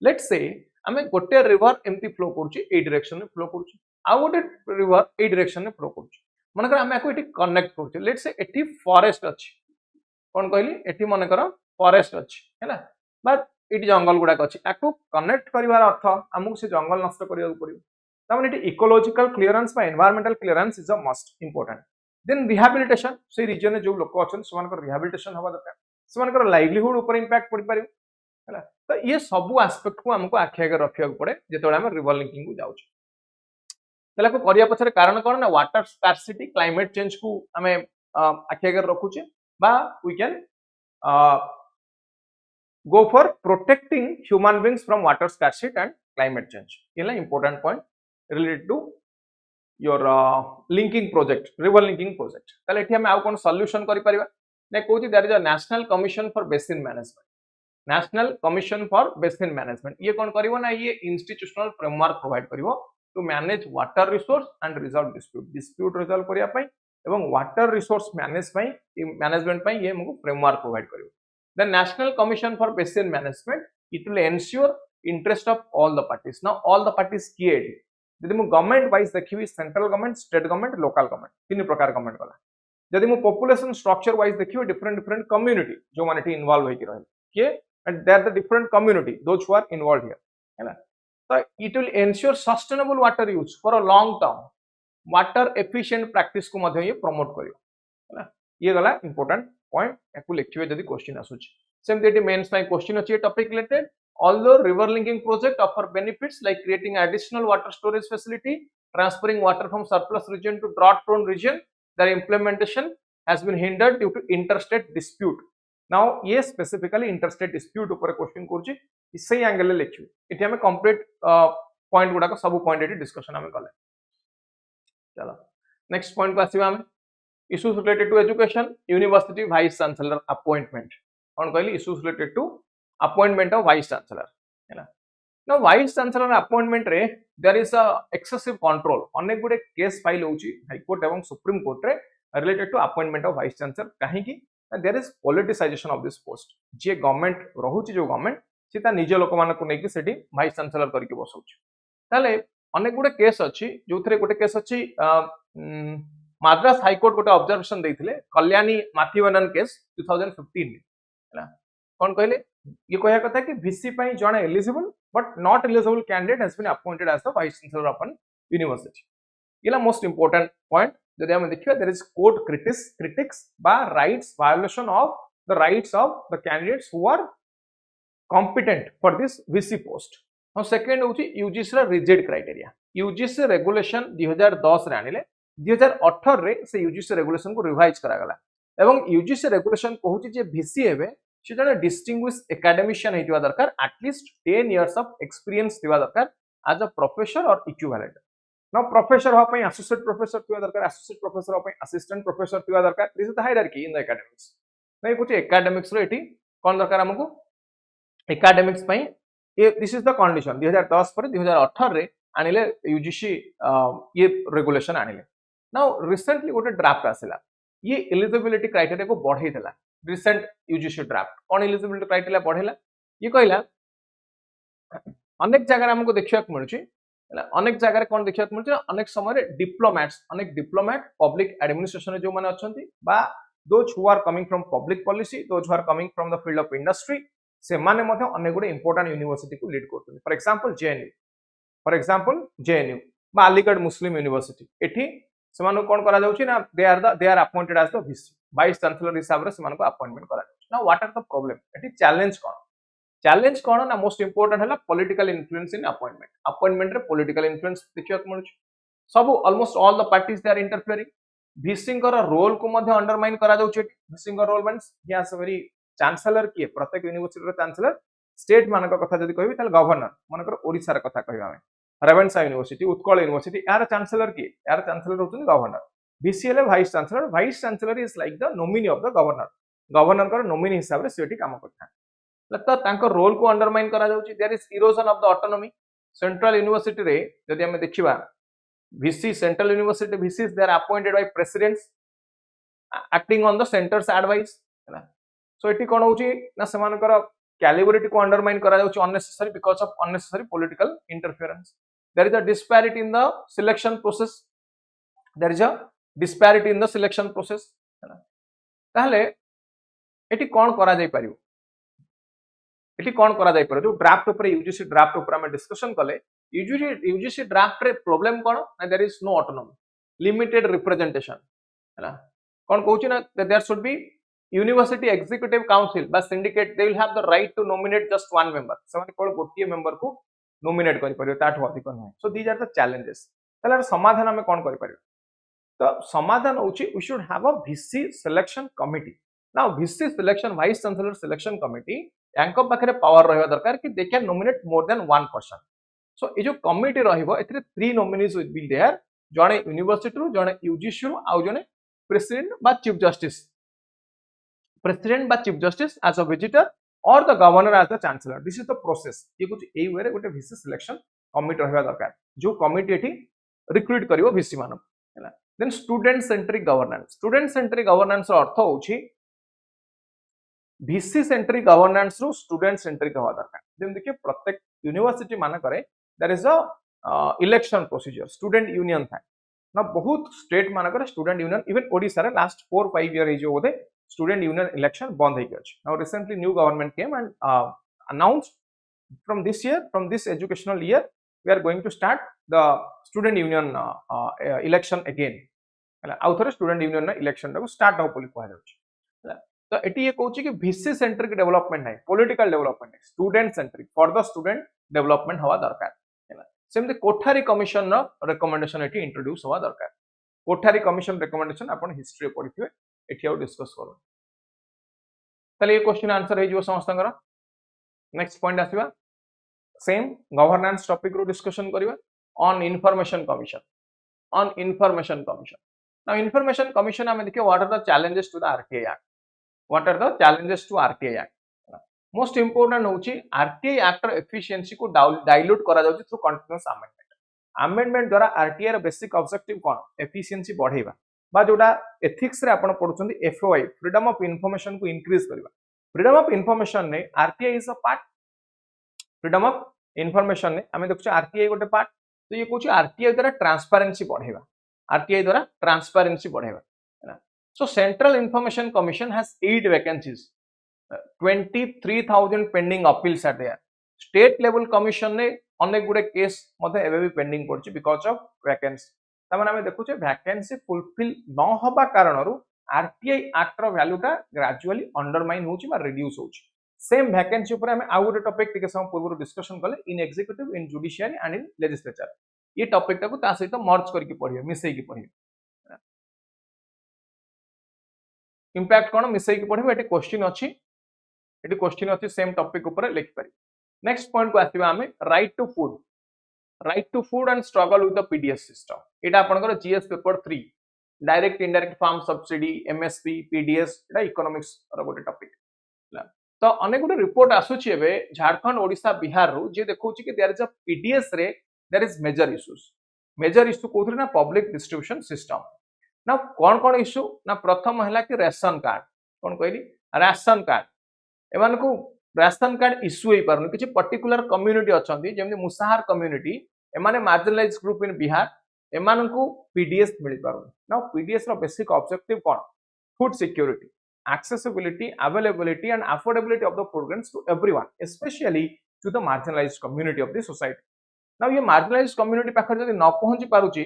लेट्स से हमें गोटे रिवर एमती फ्लो करूची ए डायरेक्शन में फ्लो करूची आ गोटे रिवर ए डायरेक्शन में फ्लो करूची मनकर हम एको एठी कनेक्ट करूची लेट्स से एठी फॉरेस्ट अछि कोन कहली एठी मनकर फॉरेस्ट अछि हैला बा एठी जंगल गुडा अछि एको कनेक्ट करिवार अर्थ हमको से जंगल नष्ट करिया पड़ियो तामने एठी इकोलॉजिकल क्लियरेंस बा environmental clearance is a must important then rehabilitation से रीजन में जो लोक अछन समान रिहैबिलिटेशन हवा दरकार समान लाइवलीहुड ऊपर इंपैक्ट पड़ पारियो हैला तो ये सब एस्पेक्ट को हमको आखि आगे रखिया पड़े जेतोळे हम रिवर लिंकिंग को जाउछ तला को करिया पछरे कारण कोन ना वाटर स्कार्सिटी क्लाइमेट चेंज को हमें आखि आगे रखुचे बा we can go for protecting human beings from water scarcity and climate change ये important point related to your linking project river linking project ताले एठी हम आउ कोन सॉल्यूशन करि परिबा ने कहूची there is a national commission for basin management national commission for basin management ये कोन करिवो ना ये इंस्टीट्यूशनल फ्रेमवर्क प्रोवाइड करिवो to manage water resource and resolve dispute resolve करिया पई एवं वाटर रिसोर्स मैनेजमेंट पई ये हमको फ्रेमवर्क प्रोवाइड करिवो the national commission for basin management it will ensure interest of all the parties now all the parties kiye जदि मु government wise देखिबी central government state government local government तीन प्रकार government वाला जदि मु पॉपुलेशन स्ट्रक्चर वाइज देखिबी different community जो माने ठी इन्वॉल्व होई कि रहल के and there the different community those who are involved here हैला तो it will ensure sustainable water use for a long term water efficient practice को मध्ये ये प्रमोट करियो हैला ये गला इंपोर्टेंट पॉइंट याकू लिखिबे जदि क्वेश्चन आसुची सेम देटी मेंस में क्वेश्चन अछि topic related although river linking project offer benefits like creating additional water storage facility transferring water from surplus region to drought prone region their implementation has been hindered due to interstate dispute. Now ये specifically interstate dispute ऊपर question करूची इसे angle लिखियो एठी हमें complete point गुडा को सब point एठी डिस्कशन हमें कले चलो नेक्स्ट पॉइंट को आसीबा हमें issues related to education university vice chancellor appointment कौन कहली issues related to appointment of vice chancellor हैला ना वाइस चांसलर अपॉइंटमेंट रे there is a excessive control अनेक गुडे केस फाइल होची हाई कोर्ट एवं सुप्रीम कोर्ट रे related to appointment of vice chancellor काहे की there is politicisation of this post जे गवर्नमेंट रहूची जो गवर्नमेंट सीता निज लोक मान को नेकी सेठी वाइस चांसलर करके बसौची ताले अनेक गुडे केस अछि जोथरे गुडे केस अछि मद्रास हाई कोर्ट गोटे ऑब्जर्वेशन देथिले कल्याणी माथिवनन केस 2015 हैला कोन कहले ये कहया कथा कि वीसी पई जणे eligible but not eligible candidate has been appointed as the vice chancellor of an university इला मोस्ट इंपोर्टेंट पॉइंट जदि हम देखियो देयर इज कोर्ट क्रिटिक्स बा rights violation of the rights of the candidates who are competent for this VC post और second होची UGC रा rigid criteria UGC regulation 2010 रे आनिले 2018 रे से यूजीसी रेगुलेशन को रिवाइज करा गला एवं यूजीसी रेगुलेशन कहूची जे वीसी हेबे से जने डिस्टिंग्विश एकेडमिशियन हेतिवा दरकार एटलीस्ट 10 इयर्स ऑफ एक्सपीरियंस थिवा दरकार एज अ प्रोफेसर और इक्विवेलेंट नाउ प्रोफेसर हो पई एसोसिएट प्रोफेसर थिवा दरकार एसोसिएट प्रोफेसर हो पई असिस्टेंट प्रोफेसर थिवा दरकार this is the hierarchy in the academics नै कुछ एकेडमिक्स रो एठी कोन दरकार हमकु एकेडमिक्स पई ये दिस इज द कंडीशन 2010 पर 2018 रे आनिले यूजीसी ये रेगुलेशन आनिले नाउ रिसेंटली गोटे ड्राफ्ट आसिला ये एलिजिबिलिटी क्राइटेरिया को बढ़ाई देला रिसेंट यूजीसी ड्राफ्ट कौन एलिजिबिलिटी क्राइटेरिया बढ़ेला ये कहला अनेक जगह हमको देखिया मिलुची अनेक जगह कौन देखिया मिलुची अनेक समय अनेक डिप्लोमेट पब्लिक एडमिनिस्ट्रेशन जो माने अछंती बा those who are coming from public policy those who are coming from the field of industry से माने मध्ये अनेक गुडे इंपोर्टेंट यूनिवर्सिटी को लीड करथि फॉर एग्जांपल जेएनयू बा अलीगढ़ मुस्लिम यूनिवर्सिटी एठी सेमानु कोन करा जाउची ना they are appointed as the VC vice chancellor हिसाब रे सेमानु को अपॉइंटमेंट करा जाउची ना व्हाट आर द प्रॉब्लम एठी चैलेंज कोन ना मोस्ट इंपोर्टेंट हला पॉलिटिकल इन्फ्लुएंस इन अपॉइंटमेंट रे पॉलिटिकल इन्फ्लुएंस देखिया मिलुची सब almost all the parties they are interfering VC कर रोल को मध्ये अंडरमाइन करा जाउची वीसी कर role means he has a very chancellor किए प्रत्येक यूनिवर्सिटी रो चांसलर स्टेट मानक कथा जदि कहबी ताल गवर्नर मानकर ओडिसा रे कथा कहबा हमें रेवेन्सा यूनिवर्सिटी उत्कल यूनिवर्सिटी यार चांसलर किए यार चांसलर होचन गवर्नर वीसीएल vice chancellor is like the nominee of the governor कर नोमिनी हिसाब रे सेठी काम करथा त तांको रोल को अंडरमाइन करा जाउची there is erosion of the autonomy central university रे जदि हम देखिबा VC central university VCs they are appointed by presidents acting on the centre's advice हैला सो एटी कोन होची ना समानकर कैलिब्रिटी को अंडरमाइन करा जाउची unnecessary because of unnecessary political interference there is a disparity in the selection process हैला ताहले eighty कोन करा जाय परियो जो ड्राफ्ट ऊपर यूजीसी ड्राफ्ट ऊपर हम डिस्कशन कले यूजीसी ड्राफ्ट रे प्रॉब्लम कोन ना there is no autonomy limited representation हैला कोन कहूची ना there should be university executive council बा syndicate they will have the right to nominate just one member समान कोन गोटिए मेंबर को नॉमिनेट करि परियो ताठ अधिक नै so these are the challenges तलार समाधान हम कोन करि परियो तो समाधान होची we should have a VC selection committee now VC selection vice chancellor selection committee यांको पाखरे पावर रहबा दरकार कि they can nominate more than one person so ए जो कमिटी रहइबो एथरे 3 नॉमिनीज विल बी देयर जणे यूनिवर्सिटी रु जणे यूजीसी रु आ जणे प्रेसिडेंट बा chief justice as a visitor और the governor as the chancellor this is the process ये कुछ ए वे रे गोटे वीसी सिलेक्शन कमिटी रहबा दरकार जो कमिटी एठी रिक्रूट करिवो वीसी मानो हैला देन स्टूडेंट सेंट्रिक गवर्नेंस रो अर्थ होची वीसी सेंट्रिक गवर्नेंस रो स्टूडेंट सेंट्रिक हवा दरकार जेम देखिए प्रत्येक यूनिवर्सिटी माने करे there is a election procedure student union था ना बहुत स्टेट माने करे स्टूडेंट यूनियन इवन ओडिसा रे लास्ट 4-5 ईयर जो होते स्टूडेंट यूनियन इलेक्शन बंद हो गया now recently new government came and announced from this educational year we are going to start the student union election again आउ थरे स्टूडेंट यूनियन ना election टा स्टार्ट हो बोली कहै छै तो एटी ये कहूची कि वीसी सेंट्रिक डेवलपमेंट है पॉलिटिकल डेवलपमेंट है student centric for the student development हवा दरकार हैला सेमते कोठारी कमिशन नो रिकमेंडेशन एटी इंट्रोड्यूस हवा दरकार कोठारी कमिशन रिकमेंडेशन आपण हिस्ट्री पढिथिबे एठी आउ डिस्कस करू ताले ये क्वेश्चन आंसर हे जो समस्तंकर नेक्स्ट पॉइंट आसीबा सेम गवर्नेंस टॉपिक रो डिस्कशन करिवा on information commission now information commission आमे देखियो what are the challenges to the RTI act what are the challenges to RTI act most important होची RTI act रो efficiency को dilute करा जाउची through continuous amendment द्वारा RTI रो basic objective कोन efficiency बढ़ेबा बा जोटा ethics रे आपण पढुचंदी FOI freedom of information को increase करबा freedom of information ने RTI is a part freedom of information ने आमे देखछ RTI गोटे पार्ट तो ये कहूँ RTI द्वारा ट्रांसपेरेंसी बढ़ेगा RTI द्वारा ट्रांसपेरेंसी बढ़ेगा so central information commission has 8 vacancies 23,000 pending appeals are there state level commission ने अनेक गुडे केस मते एबे भी पेंडिंग पड़छि बिकॉज ऑफ वैकेंसी तमन हमें देखुचे वैकेंसी फुलफिल न होबा कारणरु RTI एक्ट रो वैल्यूटा ग्रेजुअली अंडरमाइन होछि बा रिड्यूस होछि सेम वैकेंसी ऊपर हमें आउ गोटे टॉपिक टिके समय पूर्व डिस्कशन कले in executive in judiciary and in legislature ये टॉपिक टाको ता सहित मर्ज करके पढियो मिसै की पढियो इंपैक्ट कोन मिसै की पढियो एटी क्वेश्चन अछि सेम टॉपिक ऊपर लिखि पारि नेक्स्ट पॉइंट को आसीबा हमें right to food and struggle with the PDS system एटा आपनकर GS paper 3 direct indirect farm subsidy MSP PDS एटा इकोनॉमिक्स रो गोटे टॉपिक तो अनेक गुटे रिपोर्ट आसुची एबे झारखंड ओडिशा बिहार रो जे देखौची कि देयर इज अ पीडीएस रे देयर इज मेजर इश्यू कोथरे ना पब्लिक डिस्ट्रीब्यूशन सिस्टम ना कोन इश्यू ना प्रथम हला कि रेशन कार्ड कोन कहली रेशन कार्ड एमान को रेशन कार्ड इश्यू हे पारन किछि पर्टिकुलर कम्युनिटी अछंती जेमि मुसाहार कम्युनिटी एमाने मार्जिनलाइज ग्रुप इन बिहार एमान को पीडीएस मिलि पारन ना पीडीएस रो बेसिक ऑब्जेक्टिव कोन food security accessibility, availability and affordability of the programs to everyone, especially to the marginalized community of the society. Now ये marginalized community पाखर जदि न पहुंची पारुची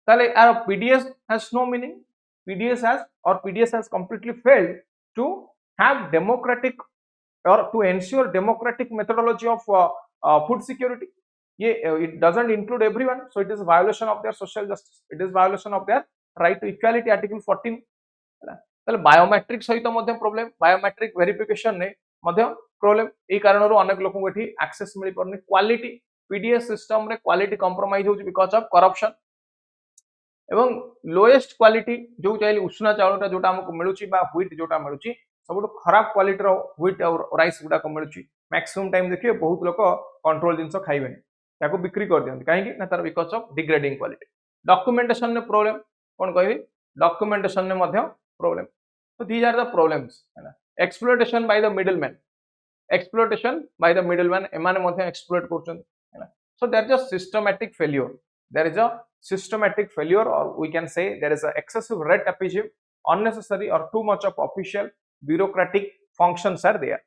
ताले are PDS has no meaning. PDS has completely failed to have democratic or to ensure democratic methodology of food security. It doesn't include everyone, so it is a violation of their social justice. It is violation of their right to equality, Article 14. ताले biometric सहित मध्य problem biometric verification ने मध्य problem ए कारणरो अनेक लोक को एठी access मिली परनी quality PDS system रे quality compromise होची because of corruption एवं लोएस्ट क्वालिटी जो चाइले उष्णा चावलटा जोटा हमको मिलुची बा व्हीट जोटा मिलुची सबटो खराब क्वालिटी रो व्हीट और राइस गुडा को मिलुची मैक्सिमम टाइम देखिए बहुत लोक कंट्रोल जिंस खाइबेनी ताको बिक्री कर दियंती काहे कि ना तार because of degrading quality documentation ने प्रॉब्लम कोन कहबी डॉक्यूमेंटेशन ने मध्य problem so these are the problems exploitation by the middleman emane madhya exploit korchon so there is a systematic failure or we can say there is a excessive red tapeism unnecessary or too much of official bureaucratic functions are there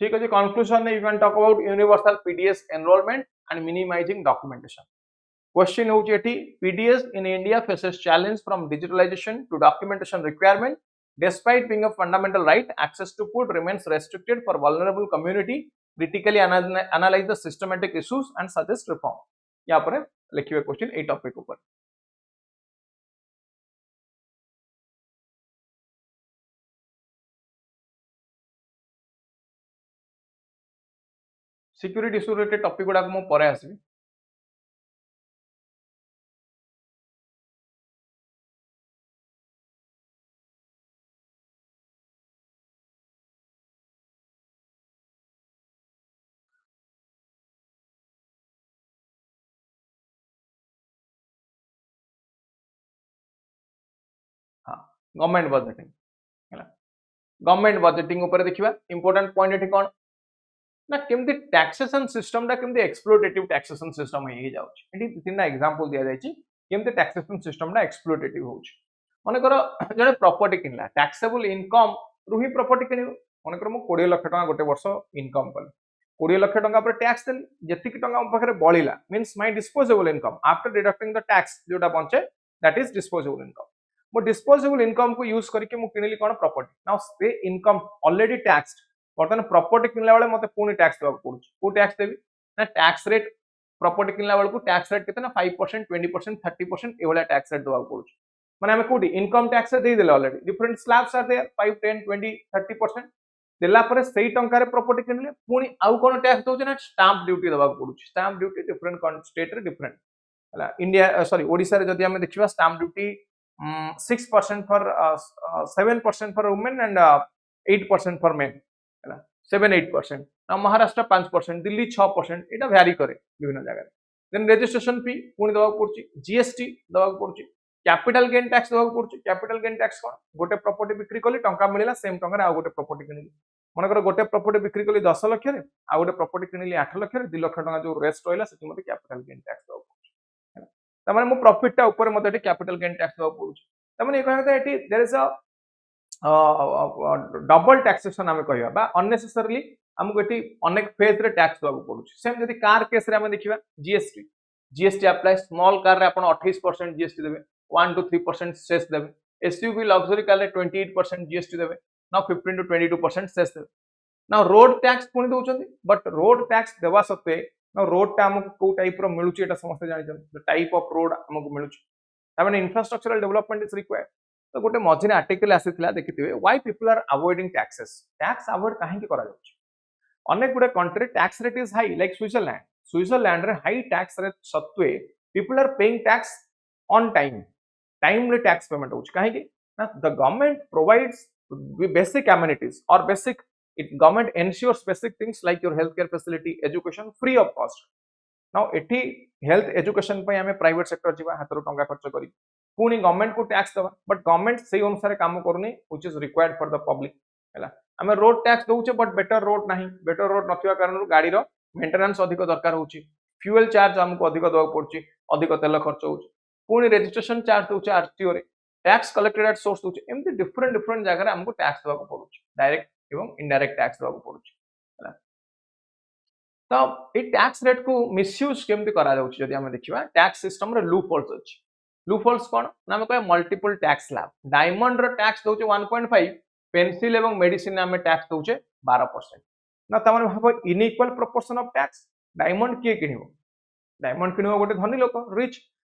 ठीक है conclusion you can talk about universal PDS enrollment and minimizing documentation Question होची एठी PDS in India faces challenge from digitalization to documentation requirement. Despite being a fundamental right, access to food remains restricted for vulnerable community. Critically analyze the systematic issues and suggest reform. यहाँ पर लिखिए question ए topic ऊपर security issue related topic गुडा को मु परे आसीबी government budgeting government budgeting ऊपर देखिबा important point एठी कोन ना केमती टैक्सेशन सिस्टम दा केमती एक्सप्लोटेटिव टैक्सेशन सिस्टम हे जाउछ एठी तीनटा एग्जांपल दिया जायछि केमती टैक्सेशन सिस्टम दा एक्सप्लोटेटिव होउछ माने करो जने प्रॉपर्टी किनला टैक्सेबल इनकम रु ही प्रॉपर्टी किनियो माने करो मो 20 लाख टका गोटे वर्ष इनकम कल 20 लाख टका पर टैक्स देली जेति कि टका पाखरे बळिला means my disposable income after deducting the tax जोटा बंचे दैट इज डिस्पोजेबल इनकम मो डिस्पोजेबल इनकम को यूज करके मु किनली कोन प्रॉपर्टी नाउ से इनकम ऑलरेडी टैक्स्ड बर्तन प्रॉपर्टी किनला बेले मते पुनी टैक्स देबा पड़ुछ को टैक्स देबी ना टैक्स रेट प्रॉपर्टी किनला बेल को टैक्स रेट केते ना 5% 20% 30% ए वाला टैक्स रेट दवा पड़ुछ माने हमें कोडी इनकम टैक्स दे देले already different slabs are there 5 10 20 30% देला परे सेही टंका रे प्रॉपर्टी किनले पुनी आउ कोन टैक्स दोछ ना स्टाम्प ड्यूटी दवा पड़ुछ स्टाम्प ड्यूटी डिफरेंट स्टेट रे डिफरेंट हला इंडिया सॉरी ओडिसा रे जदी हमें देखिबा stamp duty 6% for 7% for women and 8% for main हला 7-8% ना महाराष्ट्र 5% दिल्ली 6% एटा वैरी करे विभिन्न जगह देन रजिस्ट्रेशन फी पुनी दवा पड़ुछ जीएसटी दवा पड़ुछ कैपिटल गेन टैक्स दवा पड़ुछ कैपिटल गेन टैक्स कोन गोटे प्रॉपर्टी बिक्री कली टंका मिलिला सेम टंका रे आ गोटे प्रॉपर्टी किनिली मन कर गोटे प्रॉपर्टी बिक्री कली 10 लाख रे आ गोटे प्रॉपर्टी किनिली 8 लाख रे 2 लाख टंका जो रेस्ट रहला सेति मते कैपिटल गेन टैक्स दवा पड़ुछ त माने मो प्रॉफिट टा ऊपर मते एटी कैपिटल गेन टैक्स दवा पड़ुछ त माने ए कहता एटी there is a double taxation आमे कहबा बा अननेसेसरीली हमको एटी अनेक फेज रे टैक्स दवा पड़ुछ सेम जदी कार केस रे हम देखिबा जीएसटी अप्लाई स्मॉल कार रे आपण 28% जीएसटी देबे 1 to 3% सेस देबे एसयूवी लग्जरी कार रे 28% जीएसटी देबे ना 15 to 22% सेस देबे ना रोड टैक्स पुनी दोचंदी बट रोड टैक्स देवा सत्वे ना रोड टा हमको को टाइप रो मिलुची एटा समस्त जानि द टाइप ऑफ रोड हमको मिलुची तामाने इंफ्रास्ट्रक्चरल डेवलपमेंट इज रिक्वायर्ड तो गोटे मझिने आर्टिकल आसीथिला देखिथिबे why people are avoiding taxes tax avoid काहे करा जाउची अनेक गुडे country tax rate is high like Switzerland रे हाई टैक्स रेट सत्वे people are paying tax on timely tax payment होची काहे कि ना the government provides basic amenities और basic it government ensures basic things like your healthcare facility education free of cost now एठी health education पय हमें private sector जीवा हातरो टंका खर्च करी पुनी गवर्नमेंट को टैक्स दवा बट गवर्नमेंट सेही अनुसार काम करनी which is required for the public हैला हमें रोड टैक्स दोउचे बट बेटर रोड नाही बेटर रोड नथिया कारण गाड़ी रो मेंटेनेंस अधिक दरकार होची फ्यूल चार्ज हमको अधिक दवा पड़ची अधिक तेल खर्च होची पुनी रजिस्ट्रेशन चार्ज दोउचे आरटीओ रे टैक्स कलेक्टेड एट सोर्स दोउचे एमती डिफरेंट जगह रे हमको टैक्स दवा पड़ची डायरेक्ट एवं इनडायरेक्ट टैक्स दवा पड़ुछ हैला तो ए टैक्स रेट को मिसयूज केमती करा जाउछ जदी हम देखिबा टैक्स सिस्टम रे लूप होल्स अछि लूप होल्स कोन नाम कहे मल्टीपल टैक्स स्लैब डायमंड रो टैक्स दोउछ 1.5 पेंसिल एवं मेडिसिन में टैक्स दोउछ 12% ना तमन भाबो inequal proportion of tax diamond के किनिबो गोटे धनी लोक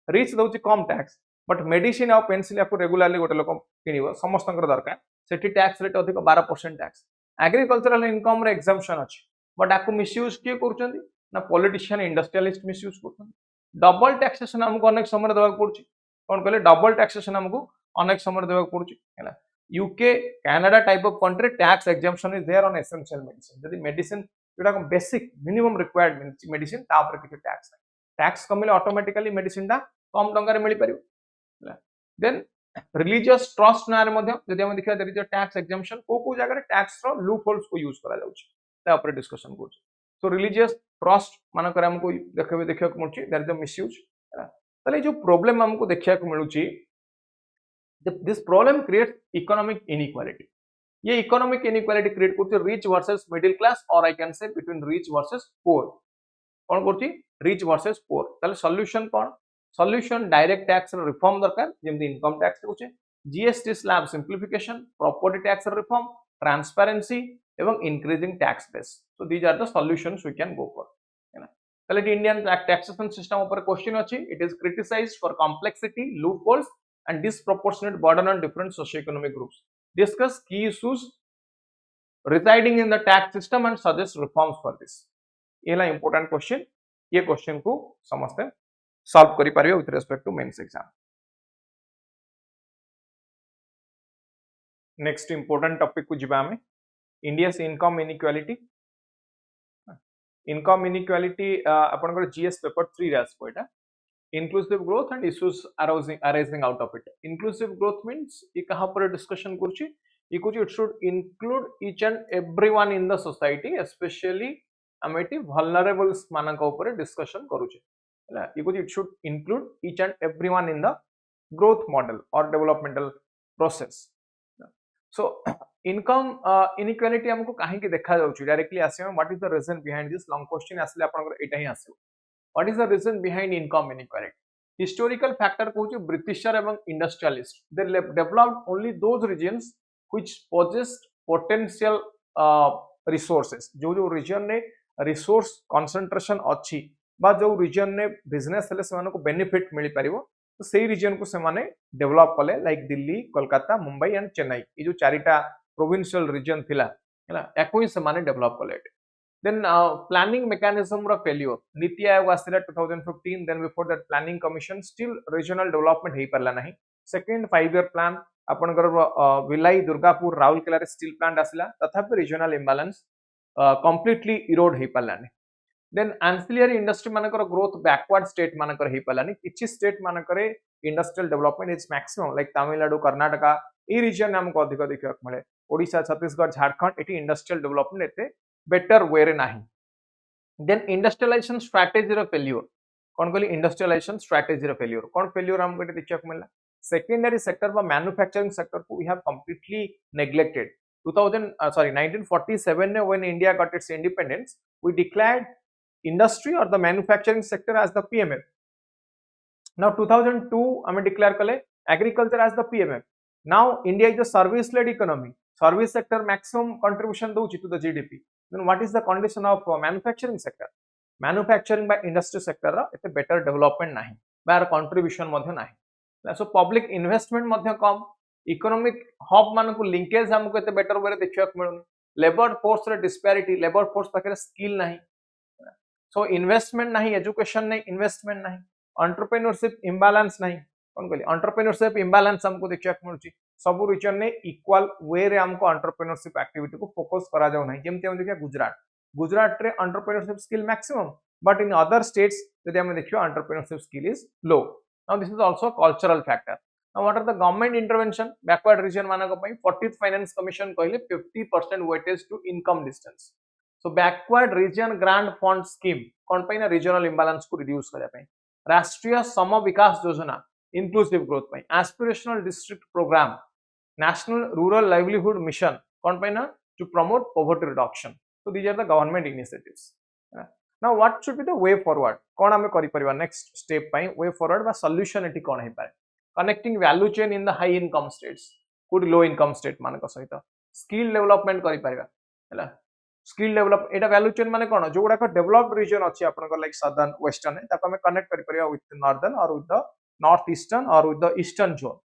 रिच दोउछ कम टैक्स बट मेडिसिन और पेंसिल को रेगुलरली गोटे लोक किनिबो समस्तंकर दरकार सेठी टैक्स रेट अधिक 12% टैक्स एग्रीकल्चरल इनकम रे एग्जाम्पशन अछि बट आकु मिसयूज के करचंदी ना पॉलिटिशियन इंडस्ट्रियलिस्ट मिसयूज करचंदी डबल टैक्सेशन हमको अनेक समय देबा पड़छि कोन कहले डबल टैक्सेशन हमको अनेक समय देबा पड़छि हैला UK Canada type of country tax exemption is there on essential medicine जदी मेडिसिन जोटा बेसिक मिनिमम रिक्वायर्ड मेडिसिन ता ऊपर किछ टैक्स कमिले ऑटोमेटिकली मेडिसिन दा कम टंका रे मिली परिबो हैला देन रिलीजियस ट्रस्ट नारे मध्ये जदी हम देखिया there is a tax exemption को जगह रे टैक्स रो लूप होल्स को यूज करा जाउछ ता ऊपर डिस्कशन करछ सो रिलीजियस ट्रस्ट मान करे हमको देखिया को मिलछि देयर इज अ मिसयूज तले जो प्रॉब्लम हमको देखिया को मिलुछि this problem creates economic inequality ये इकोनॉमिक इनइक्वालिटी क्रिएट करछ रिच वर्सेस मिडिल क्लास और I can say between rich versus poor कोन करछि रिच वर्सेस पुअर तले सॉल्यूशन कोन सॉल्यूशन डायरेक्ट टैक्स रिफॉर्म दरकार जेमति इनकम टैक्स होचे GST slab simplification property tax reform transparency एवं increasing tax base so these are the solutions we can go for है ना तले इंडियन टैक्सेशन सिस्टम ऊपर क्वेश्चन अछि it is criticised for complexity loopholes and disproportionate burden on different socio economic groups discuss key issues residing in the tax system and suggest reforms for this ये ला important question ये question को समझते solve करि पारियो with respect to mains exam next important topic को जिबा हमें इंडिया से इनकम इनइक्वालिटी आपनकर जीएस पेपर 3 रास कोइटा inclusive growth and issues arising out of it inclusive growth means ये कहां पर डिस्कशन करछि ये कुछ it should include each and everyone in the society especially Amity vulnerables मानक ऊपर डिस्कशन करूछि हैला ये कुछ it should include each and everyone in the growth model or developmental process so income inequality हमको काहे के देखा जाउछि डायरेक्टली आसे what is the reason behind this long question आसले आपनकर एटा ही आसे What is the reason behind income inequality? Historical factor कहूँ Britisher एवं industrialist. They developed only those regions which possessed potential resources. जो region ने resource concentration अच्छी बा जो रीजन ने बिजनेस हेले से बेनिफिट मिल पारिबो तो सेही रीजन को से डेवलप कले लाइक दिल्ली कोलकाता मुंबई एंड चेन्नई ये जो चारिटा प्रोविंशियल रीजन थिला हैला एको ही से डेवलप कले then planning mechanism ro failure niti aayog asila 2015 then before that planning commission still regional development hei parla nahi second 5 year plan apanकर vilai durgapur raulkela re steel plant asila तथापि regional imbalance completely erode hei parla nahi then ancillary industry manakar growth backward state manakar hei parla nahi kichi state manakare industrial development is maximum like tamil nadu karnataka e region हमको अधिक देखिବାକୁ मिले ओडिशा छत्तीसगढ़ झारखंड एटी industrial development एते better way रे नाही then industrialisation strategy रो failure कोन कहली इंडस्ट्रियलाइजेशन स्ट्रेटजी रो फेल्योर कोन फेल्योर हमको एटे देखिବାକୁ मिला सेकेंडरी सेक्टर बा मैन्युफैक्चरिंग सेक्टर को वी हैव कंप्लीटली नेग्लेक्टेड 1947 ने when India got its independence we declared industry और the manufacturing sector as the PMF now 2002 हमें डिक्लेयर कले agriculture as the PMF now India is a service led economy service sector maximum contribution दउची to the GDP then what is the condition of manufacturing sector manufacturing by industry sector रा एते better development नाही बार contribution मध्य नाही so public investment मध्य कम economic hub मान को linkage हमको एते better way देखिବାକୁ मिलुनी labor force रे disparity labor force पाखे skill नाही so investment नहीं education नहीं investment नहीं entrepreneurship imbalance नहीं कोन कहली entrepreneurship imbalance हमको देखिବାକୁ मिलुची सब रीजन ने इक्वल वे रे हमको एंटरप्रेन्योरशिप एक्टिविटी को फोकस करा जाउ नहीं जेमते हम देखिया गुजरात रे entrepreneurship skill maximum but in other states यदि हम देखियो entrepreneurship skill is low now this is also cultural factor now what are the government intervention backward region मानक पई 40th फाइनेंस कमीशन कहले 50% weightage to income distance so backward region grant fund scheme कोन पई ना regional imbalance को reduce करे पई राष्ट्रीय सम विकास योजना इंक्लूसिव ग्रोथ पई aspirational district program National Rural Livelihood Mission container to promote poverty reduction. So these are the government initiatives. Now what should be the way forward? कौन हमें करी परिवा next step पाई way forward बा solution eighty कौन है पाए? Connecting value chain in the high income states, good low income state मान का सहित skill development करी परिवा, हैला skill develop एटा value chain माने कौन? जो गुड़ा का developed region अच्छी अपन को like southern western है, ताको हमें connect करी परिवा with northern or with the northeastern or with the eastern zone.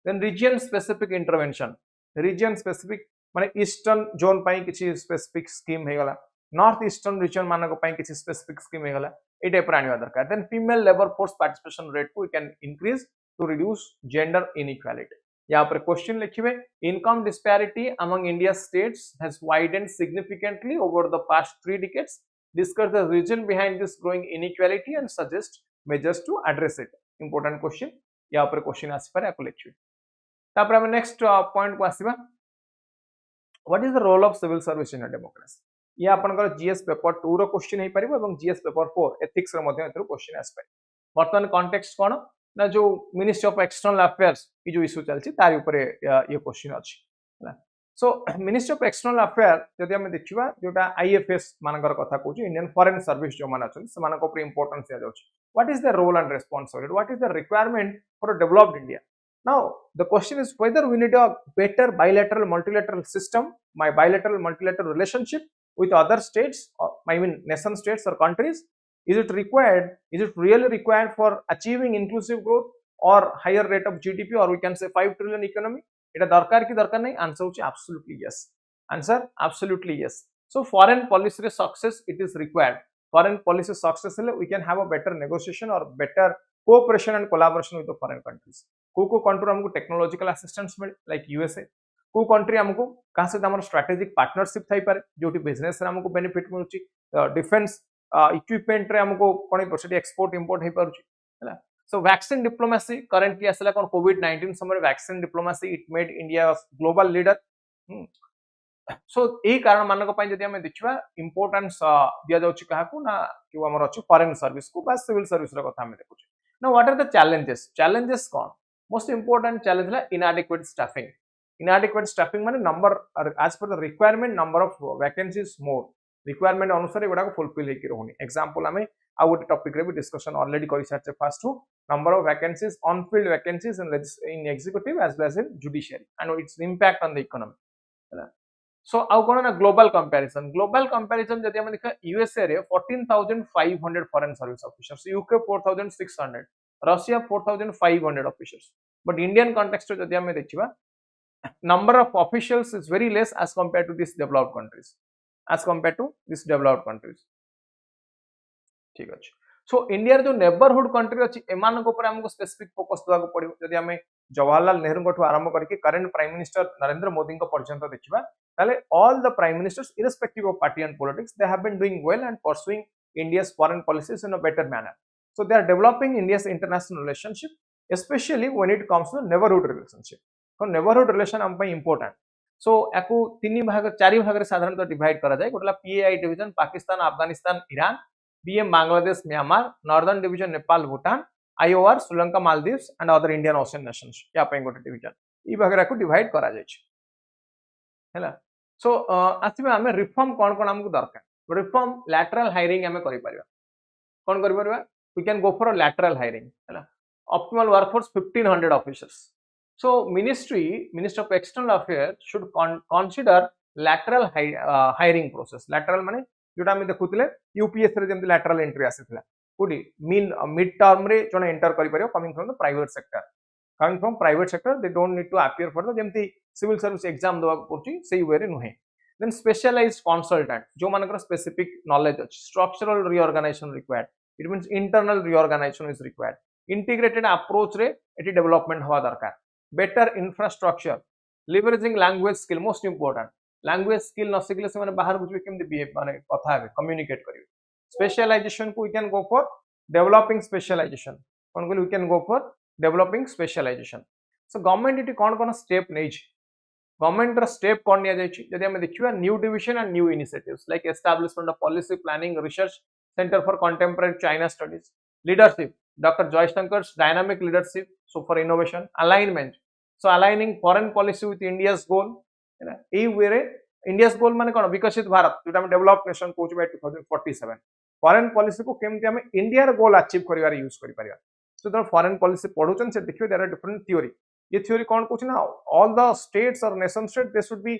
then region specific intervention region specific माने ईस्टर्न जोन पाई किछि स्पेसिफिक स्कीम हे गला नॉर्थ ईस्टर्न रीजन मानक पाई किछि स्पेसिफिक स्कीम हे गला ए टाइप रानिवा दरकार then female labour force participation rate को we can increase to reduce gender inequality यहाँ पर क्वेश्चन लिखिबे income disparity among India states has widened significantly over the past 3 decades discuss the reason behind this growing inequality and suggest measures to address it important question यहाँ पर question आसी पारे आको लिखिबे तापर हम नेक्स्ट पॉइंट को आसीबा what is the role of civil service in a democracy ये आपनकर जीएस पेपर 2 रो क्वेश्चन हे परिबो एवं जीएस पेपर 4 एथिक्स रो मध्ये एतरो क्वेश्चन आसी पारे वर्तमान कॉन्टेक्स्ट कोन ना जो मिनिस्ट्री ऑफ एक्सटर्नल अफेयर्स की जो इशू चलछि तार ऊपर ये क्वेश्चन अछि सो मिनिस्ट्री ऑफ एक्सटर्नल अफेयर जदि हम देखिबा जोटा आईएफएस मानकर कथा कहू इंडियन फॉरेन सर्विस जो मान अछि समानक ऊपर इंपोर्टेंस दिया जाउछि what is the role and responsibility what is the requirement for a developed India Now the question is whether we need a better bilateral multilateral system, my bilateral multilateral relationship with other states, or I mean nation states or countries. Is it required? Is it really required for achieving inclusive growth or higher rate of GDP, or we can say 5 trillion economy? It is darkar ki darkar nahi. Answer is absolutely yes. Answer absolutely yes. So foreign policy success it is required. Foreign policy success we can have a better negotiation or better cooperation and collaboration with the foreign countries. को country हमको technological assistance मिले like USA को country हमको कहां से हमर strategic partnership Thai पारे जोटी business रे हमको बेनिफिट मिलुची डिफेंस इक्विपमेंट रे हमको कोन परसेंट एक्सपोर्ट इंपोर्ट हे पारुची हैला सो वैक्सीन डिप्लोमेसी करंटली असला कोन कोविड-19 समय vaccine diplomacy it made India global leader so ए कारण मानक पई जदि हम देखिबा इंपोर्टेंस दिया जाउची काहाकू ना कि हमर अछि फॉरेन सर्विस को बा सिविल सर्विस रे कथा हम देखुची now what are the challenges कोन most important challenge is inadequate staffing. Inadequate staffing माने number as per the requirement number of vacancies more. Requirement अनुसार एगुडा को फुलफिल हेकि रहउनी. Example हमें आ गोटे टॉपिक रे भी डिस्कशन ऑलरेडी करि सारचे first number of vacancies on field vacancies in executive as well as in judiciary and its impact on the economy. सो आउ कोन ना ग्लोबल कंपैरिजन जदि हम देखा यूएसए रे 14500 foreign service officers, UK 4600, Russia 4500 officers, but Indian context जदि हम देखिबा number of officials is very less as compared to these developed countries, ठीक अछि। सो इंडिया जो नेबरहुड कंट्री अछि एमानक ऊपर हमको स्पेसिफिक फोकस देबाक पड़िबो। जदि हमें जवाहरलाल नेहरू को आरंभ करके current prime minister Narendra Modi को पर्यंत देखिबा ताले all the prime ministers irrespective of party and politics they have been doing well and pursuing India's foreign policies in a better manner. So they are developing India's international relationship, especially when it comes to neighborhood relationship. So neighborhood relation हम पे important. सो याकू तीन भाग चारि भाग रे साधारणतः divide करा जाय। गोटला PAI division Pakistan Afghanistan Iran, BM Bangladesh Myanmar, northern division Nepal Bhutan, IOR Sri Lanka Maldives and other Indian ocean nations या पे गोटे डिवीजन ई भाग रे को डिवाइड करा जाय छै हैला। सो आसिबे हमें रिफॉर्म कोन कोन हमको दरकार। रिफॉर्म लैटरल हायरिंग हमें करि परिबा। कोन करि परिबा? We can go for a lateral hiring हैला। Optimal workforce 1500 officers. So Minister of External Affairs should consider lateral hiring process. Lateral माने जोटा हम देखुतले यूपीएससी रे जेमति lateral entry आसीथला कोडी mid term रे जने एंटर करि परियो coming from the private sector. Coming from private sector they don't need to appear for the जेमति civil service exam दवा पड़ची सेही वे रे नुहे। Then specialized consultant जो मानकर specific knowledge अछि। Structural reorganization required. It means internal reorganization is required. Integrated approach रे eighty development हवा दरकार। better infrastructure, leveraging language skill most important. language skill न सिखले से माने बाहर बुझबे केमति बिहेव माने कथा हेबे कम्युनिकेट करिवे। स्पेशलाइजेशन को we can go for developing specialization. कोन कहले we can go for developing specialization. so government इटी कोन कोन स्टेप नै छै। गवर्नमेंट रा स्टेप कोन निया जाय छै। जदि हम देखिबा new division and new initiatives like establishment of policy planning research centre for contemporary China studies, leadership Dr. Jaishankar's dynamic leadership, so for innovation, alignment, so aligning foreign policy with India's goal, ए वे रे India's goal माने कोन विकसित भारत जोटा हम developed nation कोच by 2047 foreign policy को केमति हम इंडिया रे गोल अचीव करिवार यूज करि परिया। सो द फॉरेन पॉलिसी पढुचन से देखियो देयर आर डिफरेंट थ्योरी। ये थ्योरी कोन कोच ना ऑल द स्टेट्स और nation state they should be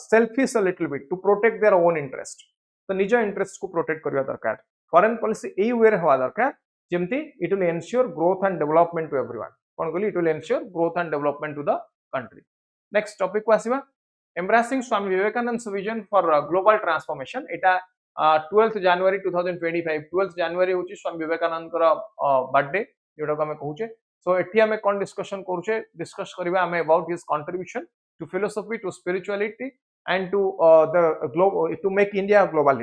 selfish a little bit to protect their own interest. तो निज इंटरेस्ट को प्रोटेक्ट करिवा दरकार। फॉरेन पॉलिसी ए वे रे हवा दरकार जेमति it will ensure growth and development to everyone. कोन कहली it will ensure growth and development to the country. next topic को आसीबा embracing Swami विवेकानंद's vision for global transformation. Etah 12th January 2025 12th January होची स्वामी विवेकानंद कर birthday जोटा को हम कहूचे। सो एठी हमें कोन discussion करूचे डिस्कस करबा हमें about his contribution to philosophy to spirituality and to the globe to make India a global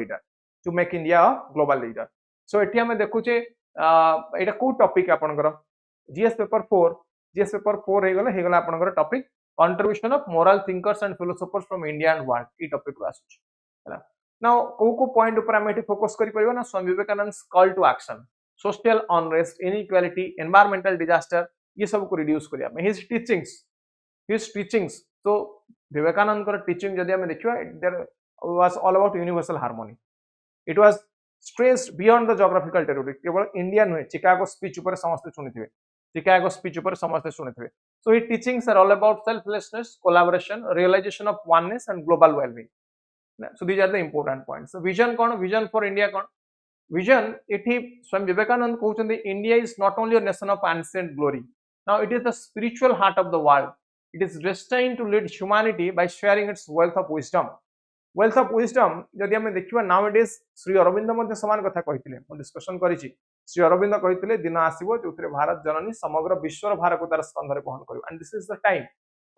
leader so एठी हमें देखुचे एटा को टॉपिक आपनकर जीएस पेपर 4 हे गला आपनकर topic contribution of moral thinkers and philosophers from India and world ई topic को आसुछ हैला। नाउ को पॉइंट ऊपर हम एटी फोकस करि परिबो ना Swami Vivekananda's call to action, social unrest, inequality, environmental disaster ये सब को रिड्यूस करिया में हिज टीचिंग्स। तो विवेकानंद कर टीचिंग जदि हम देखिबा there was all about universal harmony. It was stressed beyond the geographical territory. केवल इंडिया नुहे चिकागो स्पीच ऊपर समस्त सुनिथिबे so he teachings are all about selflessness, collaboration, realisation of oneness and global wellbeing. So these are the important points. Vision कोन? Vision for India कोन? Vision इठी स्वामी विवेकानंद कहउछन्ते India is not only a nation of ancient glory, now it is the spiritual heart of the world. It is destined to lead humanity by sharing its wealth of wisdom जदि हम देखिबा nowadays Shri Arvind मध्ये समान कथा कहिथिले हम discussion करिछि। Shri Arvind कहिथिले दिन आसीबो जोथरे भारत जननी समग्र विश्वर भार को तार स्कंधरे वहन करियो and this is the time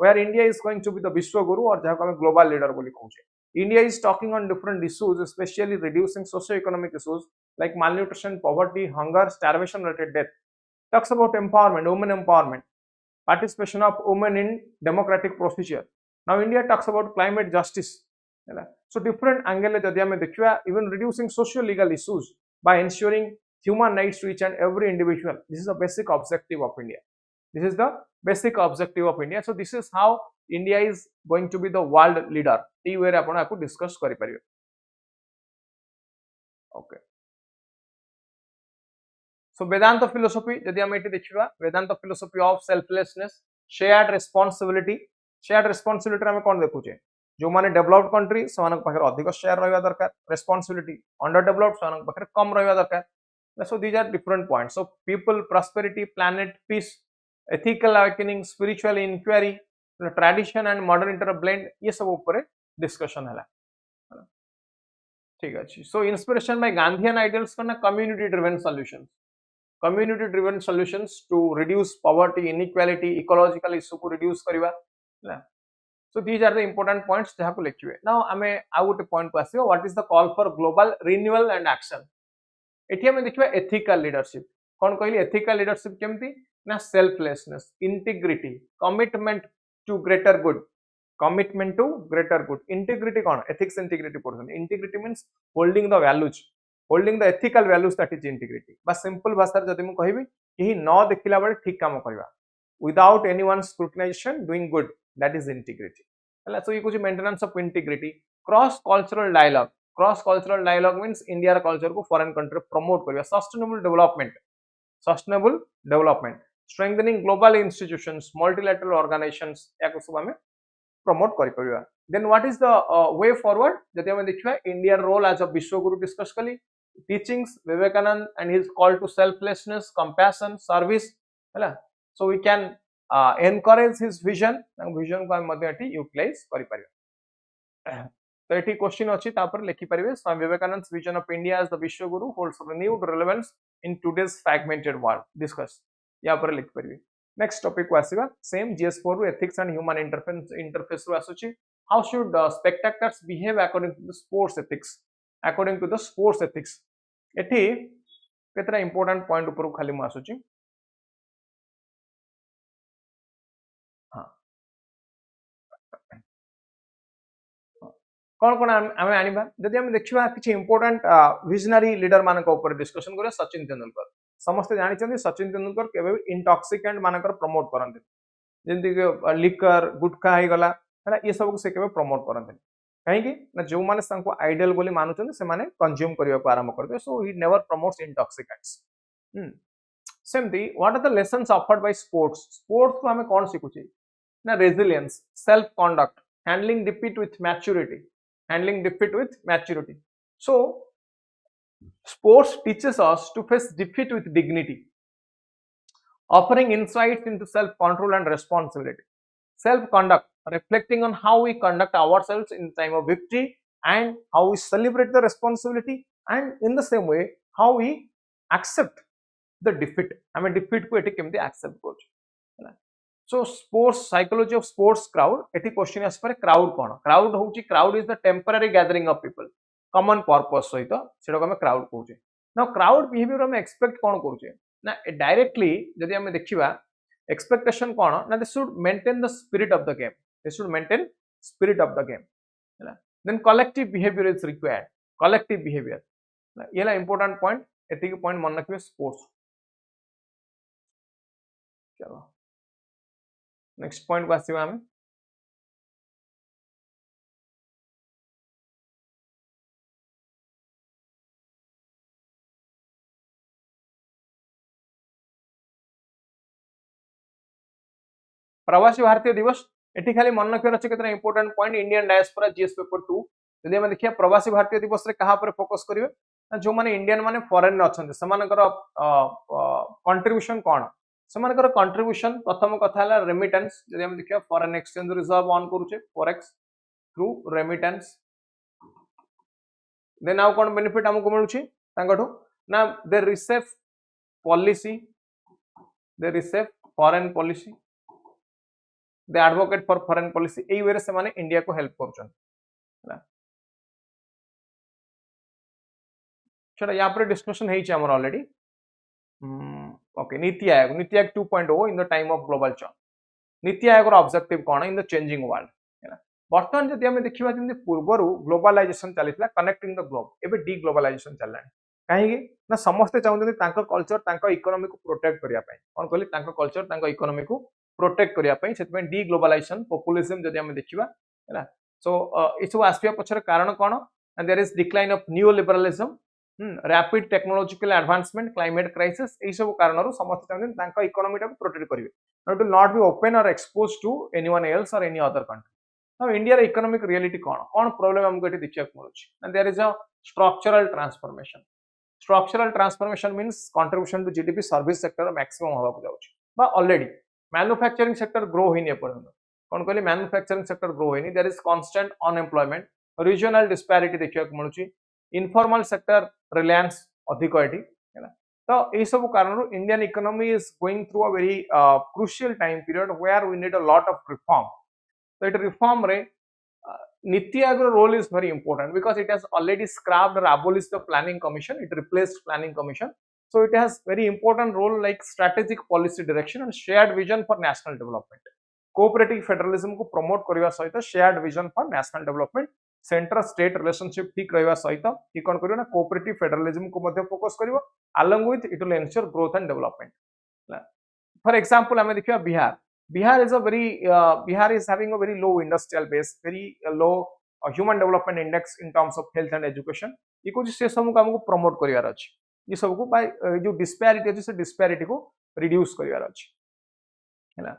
where India is going to be the vishwa guru और जहा को हम ग्लोबल लीडर बोली कहउछे। India is talking on different issues specially reducing socio economic issues like malnutrition, poverty, hunger, starvation related death, talks about empowerment, women empowerment, participation of women in democratic procedure. Now India talks about climate justice. So different angle जदि हमें देखिबा even reducing socio legal issues by ensuring human rights to each and every individual. This is the basic objective of India. So this is how India is going to be the world leader. ई वे रे आपण आपको discuss करि परिबे। Okay so वेदांत philosophy जदि हम एटी देखिबा Vedanta philosophy of selflessness, shared responsibility हमें कोन देखुचे जो माने डेवलप्ड कंट्री से अधिक शेयर रहा दरकार रेस्पॉन्सिबिलिटी अंडर डेवलप्ड से कम रहा दरकार so these are different points so people prosperity planet peace ethical awakening spiritual inquiry tradition and modern inter blend ये सब ऊपर डिस्कशन है ठीक अच्छे so inspiration by Gandhian ideals करना community driven solutions to reduce poverty inequality ecological issue को reduce करबा so these are the important points जहाँ को लिखिए now आमे आउ गोटे पॉइंट को आसीबो what is the call for global renewal and action एठी हमें देखिबा एथिकल लीडरशिप कोन कहली एथिकल लीडरशिप केमती ना selflessness integrity commitment to greater good integrity कोन एथिक्स इंटीग्रिटी पढ़न integrity means holding the ethical values that is integrity बस simple भाषा जदि मु कहबी केही न देखिला बेले ठीक काम करबा without anyone scrutinization doing good that is integrity so ये कुछ maintenance of integrity cross cultural dialogue means India culture को फॉरेन कंट्री प्रमोट करबा sustainable development strengthening global institutions multilateral organisations याको सब हमें प्रमोट करि परबा then what is the way forward जदि हम देखिबा Indian role as a vishwaguru discuss कली teachings Vivekananda and his call to selflessness compassion service हैला so we can encourage his vision को हम मध्य एठी यूटिलाइज करि परिबा तो एठी क्वेश्चन अछि तापर लिखि परिबे Swami Vivekananda vision of India as the vishwa guru holds renewed relevance in today's fragmented world discuss या पर लिखि परिबे नेक्स्ट टॉपिक को आसीबा सेम जीएस4 रो एथिक्स एंड ह्यूमन इंटरफेस रो आसुची how should spectators behave according to the sports ethics एठी केतरा इंपोर्टेंट पॉइंट ऊपर खाली म आसुची कौन कौन आमे आनिबा जदि हम देखिबा किछि इंपोर्टेंट विजनरी लीडर मानक ऊपर डिस्कशन करे सचिन तेंदुलकर समस्त जानि छथि सचिन तेंदुलकर केबे इंटॉक्सिकेंट मानकर प्रमोट करंते जेंति के लिकर गुटखा हे गला हला ये सब को से केबे प्रमोट करंते काहे कि ना जो माने संको आइडियल बोली मानुचन से माने कंज्यूम करिया को आरंभ करते so he never promotes intoxicants सेमती what are the lessons offered by sports को हमें कोन सिखुची ना resilience self conduct handling defeat with maturity so sports teaches us to face defeat with dignity offering insights into self control and responsibility self conduct reflecting on how we conduct ourselves in time of victory and how we celebrate the responsibility and in the same way how we accept the defeat I mean defeat को एठी केमती accept करू so sports psychology of sports crowd एठी question आस पर crowd is the temporary gathering of people common purpose सहित सेडा को हम crowd कहूचे now crowd behavior हम expect कोन करूचे ना directly जदि हम देखिबा expectation कोन ना they should maintain the spirit of the game then collective behavior is required ये ला important point एठी के point मन रखिबे sports चलो नेक्स्ट पॉइंट को आसीबा हम प्रवासी भारतीय दिवस एठी खाली मन रखियो अछि केतना important point Indian diaspora GS paper 2 यदि हम देखिया प्रवासी भारतीय दिवस रे कहा पर फोकस करिवे जो माने इंडियन माने फॉरेन रे अछन समानकर कंट्रीब्यूशन कोन समानकर कंट्रीब्यूशन प्रथम कथा हला रेमिटेंस यदि हम देखिया फॉरेन एक्सचेंज रिजर्व ऑन करूचे फॉरेक्स थ्रू रेमिटेंस देन आउ कोन बेनिफिट हमको मिलुची तांगठो ना they receive foreign policy they advocate for foreign policy एई वे रे से माने इंडिया को हेल्प करछन चलो यहाँ पर डिस्कशन है हमर already okay Niti Aayog 2.0 in the time of global change Niti Aayog रो ऑब्जेक्टिव कोन इन द चेंजिंग वर्ल्ड बर्तमान जदि हम देखिबा जेंति पूर्वरु ग्लोबलाइजेशन चलितला कनेक्टिंग द ग्लोब एबे डी ग्लोबलाइजेशन चलला काहेकि ना समस्त चाहते तांको कल्चर तांको इकोनॉमी को प्रोटेक्ट करिया पई कोन कहली तांको कल्चर तांको इकोनॉमी को प्रोटेक्ट करिया पई सेतमे डी ग्लोबलाइजेशन पॉपुलिज्म जदि हम देखिबा हैला सो इछु आस्पिया पछर कारण कोन and there is decline of new liberalism rapid technological advancement climate crisis ए सब कारणरो समस्त चाहते तांको इकोनॉमी को प्रोटेक्ट करिवे not will not be open और एक्सपोज्ड टू एनीवन एल्स और any other country Now India economic reality कौन problem हमको ये देखिए मिलुछि, and there is a structural transformation. Structural transformation means contribution to GDP service sector maximum हवा को जाउछि बा already manufacturing sector grow होइनी एपर्यंत कौन कहली manufacturing sector grow होइनी, there is constant unemployment, regional disparity देखिए मिलुछि, informal sector reliance अधिक eighty हैला। तो ये सब कारण Indian economy is going through a very crucial time period where we need a lot of reform. So it reform रे Niti Aayog role is very important because it has already scrapped or abolished the planning commission, it replaced planning commission. So it has very important role like strategic policy direction and shared vision for national development. Cooperative federalism को promote करिवा सहित shared vision for national development, center state relationship ठीक रहिवा सहित कि कोन करियो ना cooperative federalism को मध्ये focus करिवो, along with it will ensure growth and development. For example हमें देखियो Bihar, Bihar is a very Bihar is having a very low industrial base, very low human development index in terms of health and education. ये कुछ से सब को हमको promote करिवार अछि, ये सब को by जो disparity अछि से disparity को reduce करिवार अछि, हैला।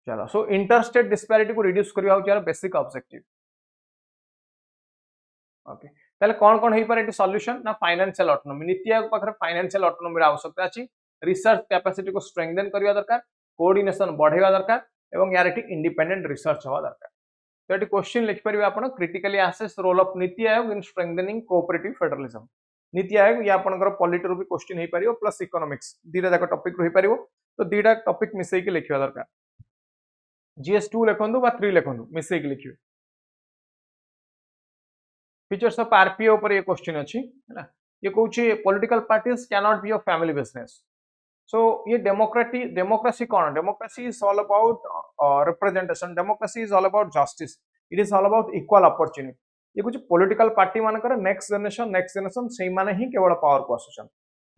चलो, so interstate disparity को reduce करिवा होची यार basic objective. Okay, ताले कौन हेई पारे सॉल्यूशन ना फाइनेंशियल ऑटोनॉमी, नीति आयोग पाखरे फाइनेंशियल ऑटोनॉमी आवश्यकता अछि, रिसर्च कैपेसिटी को स्ट्रेंथन करिवा दरकार, कोऑर्डिनेशन बढ़ाइवा दरकार एवं यार एटी इंडिपेंडेंट रिसर्च हवा दरकार। तो एटी क्वेश्चन लिख परिबे आपण critically assess role of NITI Aayog in strengthening cooperative federalism. NITI Aayog या आपनकर पॉलिटी रो भी क्वेश्चन हेई परिबो प्लस इकोनॉमिक्स दीटा जाक टॉपिक रही परिबो, तो दीटा टॉपिक मिसै के लिखिवा दरकार। जीएस 2 लेखंदु बा 3 लेखंदु मिसै के लिखिवे। फीचर्स ऑफ आरपीओ पर ये क्वेश्चन अछि, हैला। ये कहूची political parties can not be a family business. So ये डेमोक्रेसी कौन, democracy is all about representation, democracy is all about justice, it is all about equal opportunity. ये कुछ पॉलिटिकल पार्टी मानकर नेक्स्ट जनरेशन सेही माने ही केवल पावर को आसुछन,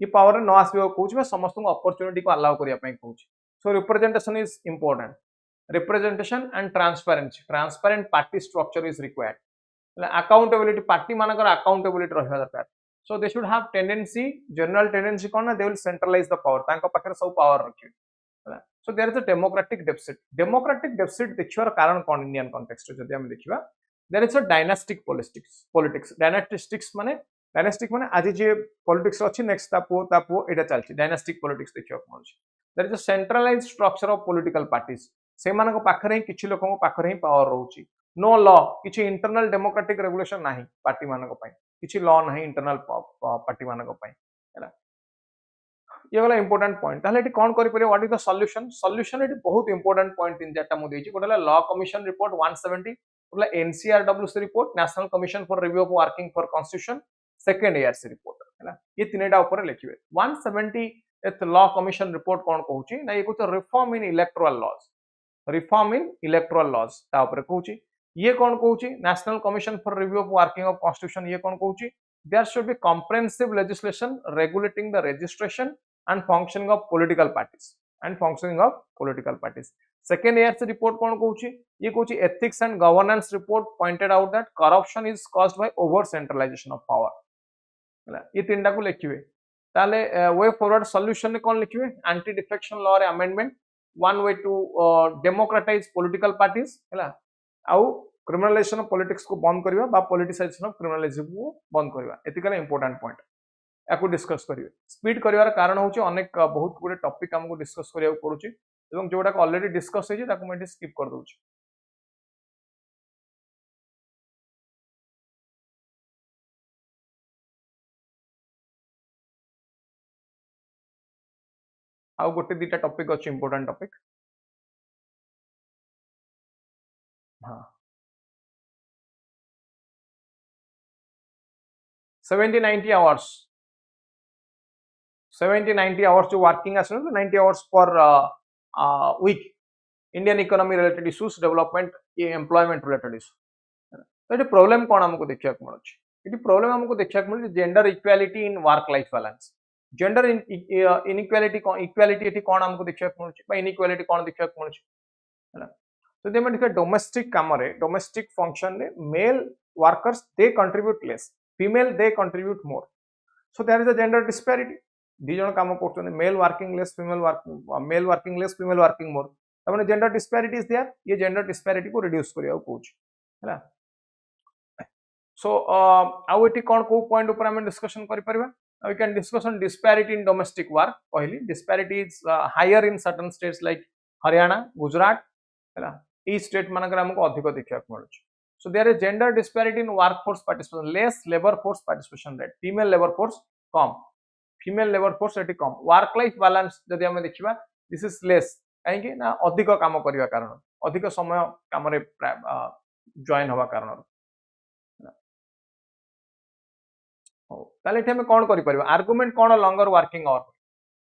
ये पावर न आसबो कहूची बा समस्त को अपॉर्चुनिटी को अलाउ करिया पई कहूची। So representation is important, representation and transparency, transparent party structure is required, accountability party मानकर accountability रहबा दरकार। So they should have tendency, general tendency कौन ना, they will centralize the power, तांको पाखरे सब पावर रखियो, हैला। So there is a democratic deficit देखिवार कारण कौन इंडियन कॉन्टेक्स्ट जदि हम देखिबा, there is a dynastic politics dynastic माने आज जे पॉलिटिक्स अछि नेक्स्ट तापो एटा चलछि, dynastic politics देखियो कोनछि। there is a centralized structure of political parties, से मानको पाखरे ही किछि लोकन पाखरे ही पावर रहउछि, नो लॉ, किछि इंटरनल डेमोक्रेटिक रेगुलेशन नाही पार्टी मानको पई, किछि लॉ नाही इंटरनल पार्टी मानको पई, हैला। ये वाला इंपोर्टेंट पॉइंट। ताले एटी कोन करि परियो, व्हाट इज द सॉल्यूशन एटी बहुत इंपोर्टेंट पॉइंट इन जेटा मु देछि। गोटला लॉ कमीशन रिपोर्ट 170, गोटला NCRWC report, national commission for review of working for constitution, second ARC report, हैला। ये तीनटा ऊपर लिखिबे। 170 एथ लॉ कमीशन रिपोर्ट कोन कहूची ना, ये कुछ रिफॉर्म इन इलेक्टोरल लॉज ता ऊपर कहूची। ये कौन कहूची, national commission for review of working of constitution, ये कौन कहूची, there should be comprehensive legislation regulating the registration and functioning of political parties. Second year report कौन कहूची, ये कहूची ethics and governance report pointed out that corruption is caused by over centralisation of power, हैला। ये तीनटा को लिखिबे। ताले way forward solution ने कौन लिखिबे, एंटी डिफेक्शन लॉ रे amendment, one way to democratize political parties, हैला। आउ क्रिमिनलाइजेशन ऑफ पॉलिटिक्स को बंद करिवा बा पॉलिटिसाइजेशन ऑफ क्रिमिनलिज्म को बंद करिवा, एतिकला इंपोर्टेंट पॉइंट याकू डिस्कस करिवे। स्पीड करिवार कारण होची अनेक बहुत गुडे टॉपिक हमको डिस्कस करिया पड़ुची एवं जोटा ऑलरेडी डिस्कस होई ताकू मैं स्किप कर दोची। आउ गोटे दीटा टॉपिक अछि इंपोर्टेंट टॉपिक, हां 70-90 hours, 70-90 hours जो वर्किंग आसनो, 90 hours per week, Indian economy related issues, development, ये एम्प्लॉयमेंट रिलेटेड इश्यू। तो ये प्रॉब्लम कोन हमको देखिया को मिलुछि, ये प्रॉब्लम हमको देखिया को मिलुछि gender equality in work life balance. Gender inequality कोन, इक्वालिटी एटी कोन हमको देखिया को मिलुछि बा इनइक्वालिटी कोन देखिया को मिलुछि, हैला। तो दे देखिया डोमेस्टिक काम रे, डोमेस्टिक फंक्शन रे male workers they contribute less, female they contribute more, so there is a gender disparity, दी जण काम करछन, male working less, female working more, तमने जेंडर डिस्पैरिटी इज देयर ये जेंडर डिस्पैरिटी को रिड्यूस करिया कोच हैला सो आउ एटी कोन को पॉइंट ऊपर हम डिस्कशन करि परबा we can discuss on disparity in domestic work कहली disparity is higher in certain states like Haryana Gujarat हैला ई स्टेट मानकर हमको अधिक देखा मिलुछ so there is gender disparity in workforce participation less labor force participation rate female labor force come female labor force eighty come work life balance जदि हम देखिबा this is less काहे कि ना अधिक काम करिवा कारण अधिक समय काम रे जॉइन होवा कारण ताले हम कौन करि परबा आर्गुमेंट कौन लॉन्गर वर्किंग आवर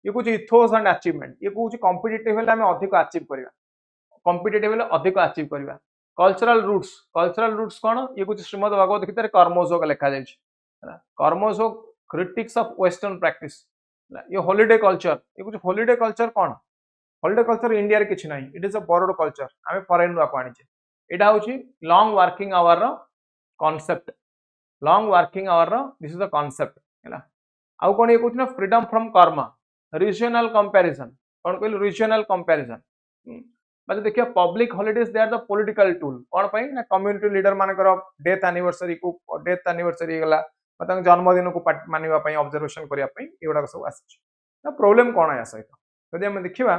ये कुछ इथोस एंड अचीवमेंट ये कुछ कॉम्पिटिटिव हेले हम अधिक अचीव करबा कॉम्पिटिटिव हेले अधिक अचीव करबा कल्चरल रूट्स कौन ये कुछ श्रीमद् भगवत गीता रे कर्मयोग लिखा जाय छै karmayoga critics of western practice ये हॉलिडे कल्चर ये कुछ हॉलिडे कल्चर कौन हॉलिडे कल्चर इंडिया रे किछ नाही it is a borrowed culture आमे फॉरेन रो आनी छै एटा होची लॉन्ग वर्किंग आवर रो concept long working hour this is the concept हैला आउ कोन ये कुछ ना freedom from karma regional comparison कोन कहल रीजनल कंपैरिजन मतलब देखिए public holidays they are the political tool कोन पई ना कम्युनिटी लीडर मानकर डेथ एनिवर्सरी गला मतलब जन्मदिन को मानिबा पई ऑब्जर्वेशन करिया पई एगुडा सब आछि ना प्रॉब्लम कोन है सहित यदि हम देखिबा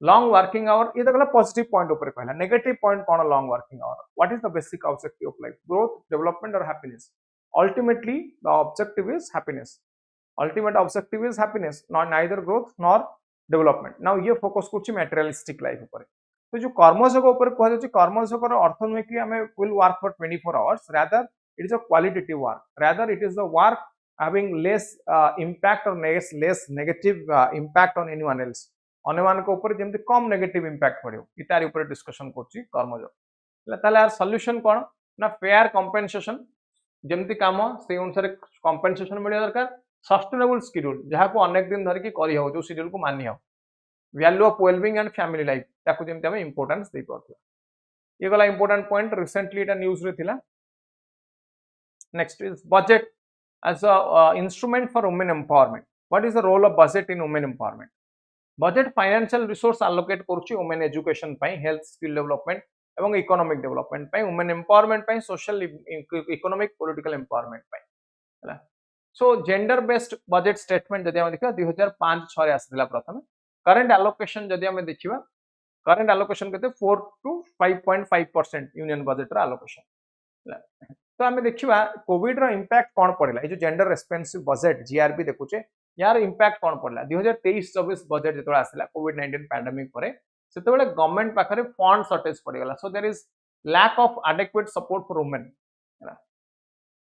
लॉन्ग वर्किंग आवर ये तो गला पॉजिटिव पॉइंट ऊपर कहला negative point cone long working our what is the basic objective of life growth development और happiness ultimately the objective is happiness ultimate objective is happiness not neither growth nor development now ये focus करछि materialistic life ऊपर तो जो कर्मयोग ऊपर कह जाछि कर्मयोग रो अर्थ नै कि हमें will work for 24 hours rather it is a qualitative work rather it is the work having less impact or less negative impact on anyone else अन्यमान को ऊपर जेमति कम नेगेटिव इंपैक्ट पड़ियो इतार ऊपर डिस्कशन करछि कर्मयोग ताले यार सॉल्यूशन कोन ना फेयर कंपेंसेशन जमती काम से अनुसार कंपेंसेशन मिलिया दरकार सस्टेनेबल शेड्यूल जहाँ को अनेक दिन धरिकी करी हो जो शेड्यूल को मानि हो value of wellbeing and family life ताको जमती हम इंपोर्टेंस दे परथि ये गला इंपोर्टेंट पॉइंट रिसेंटली एटा न्यूज रे थिला next is budget as a instrument for women empowerment what is the role of budget in women empowerment budget financial resource allocate करछि वुमेन एजुकेशन पई हेल्थ स्किल डेवलपमेंट एवं economic development पई women empowerment पई social economic political empowerment पई हला so gender based budget statement जदि हम देखा 2005-6 रे आसिला प्रथम करंट एलोकेशन जदि हम देखिबा करंट एलोकेशन केते 4 to 5.5% यूनियन बजट रा एलोकेशन हला तो हम देखिबा कोविड रा इंपैक्ट कोन पड़िला ए जो जेंडर रेस्पोंसिव बजट जीआरबी देखुचे यार इंपैक्ट कोन पड़िला 2023-24 बजट जेतोला आसिला कोविड 19 पैंडेमिक परे सेतेबेले गवर्नमेंट पाखरे फंड शॉर्टेज पड़ गला so there is lack of adequate support for women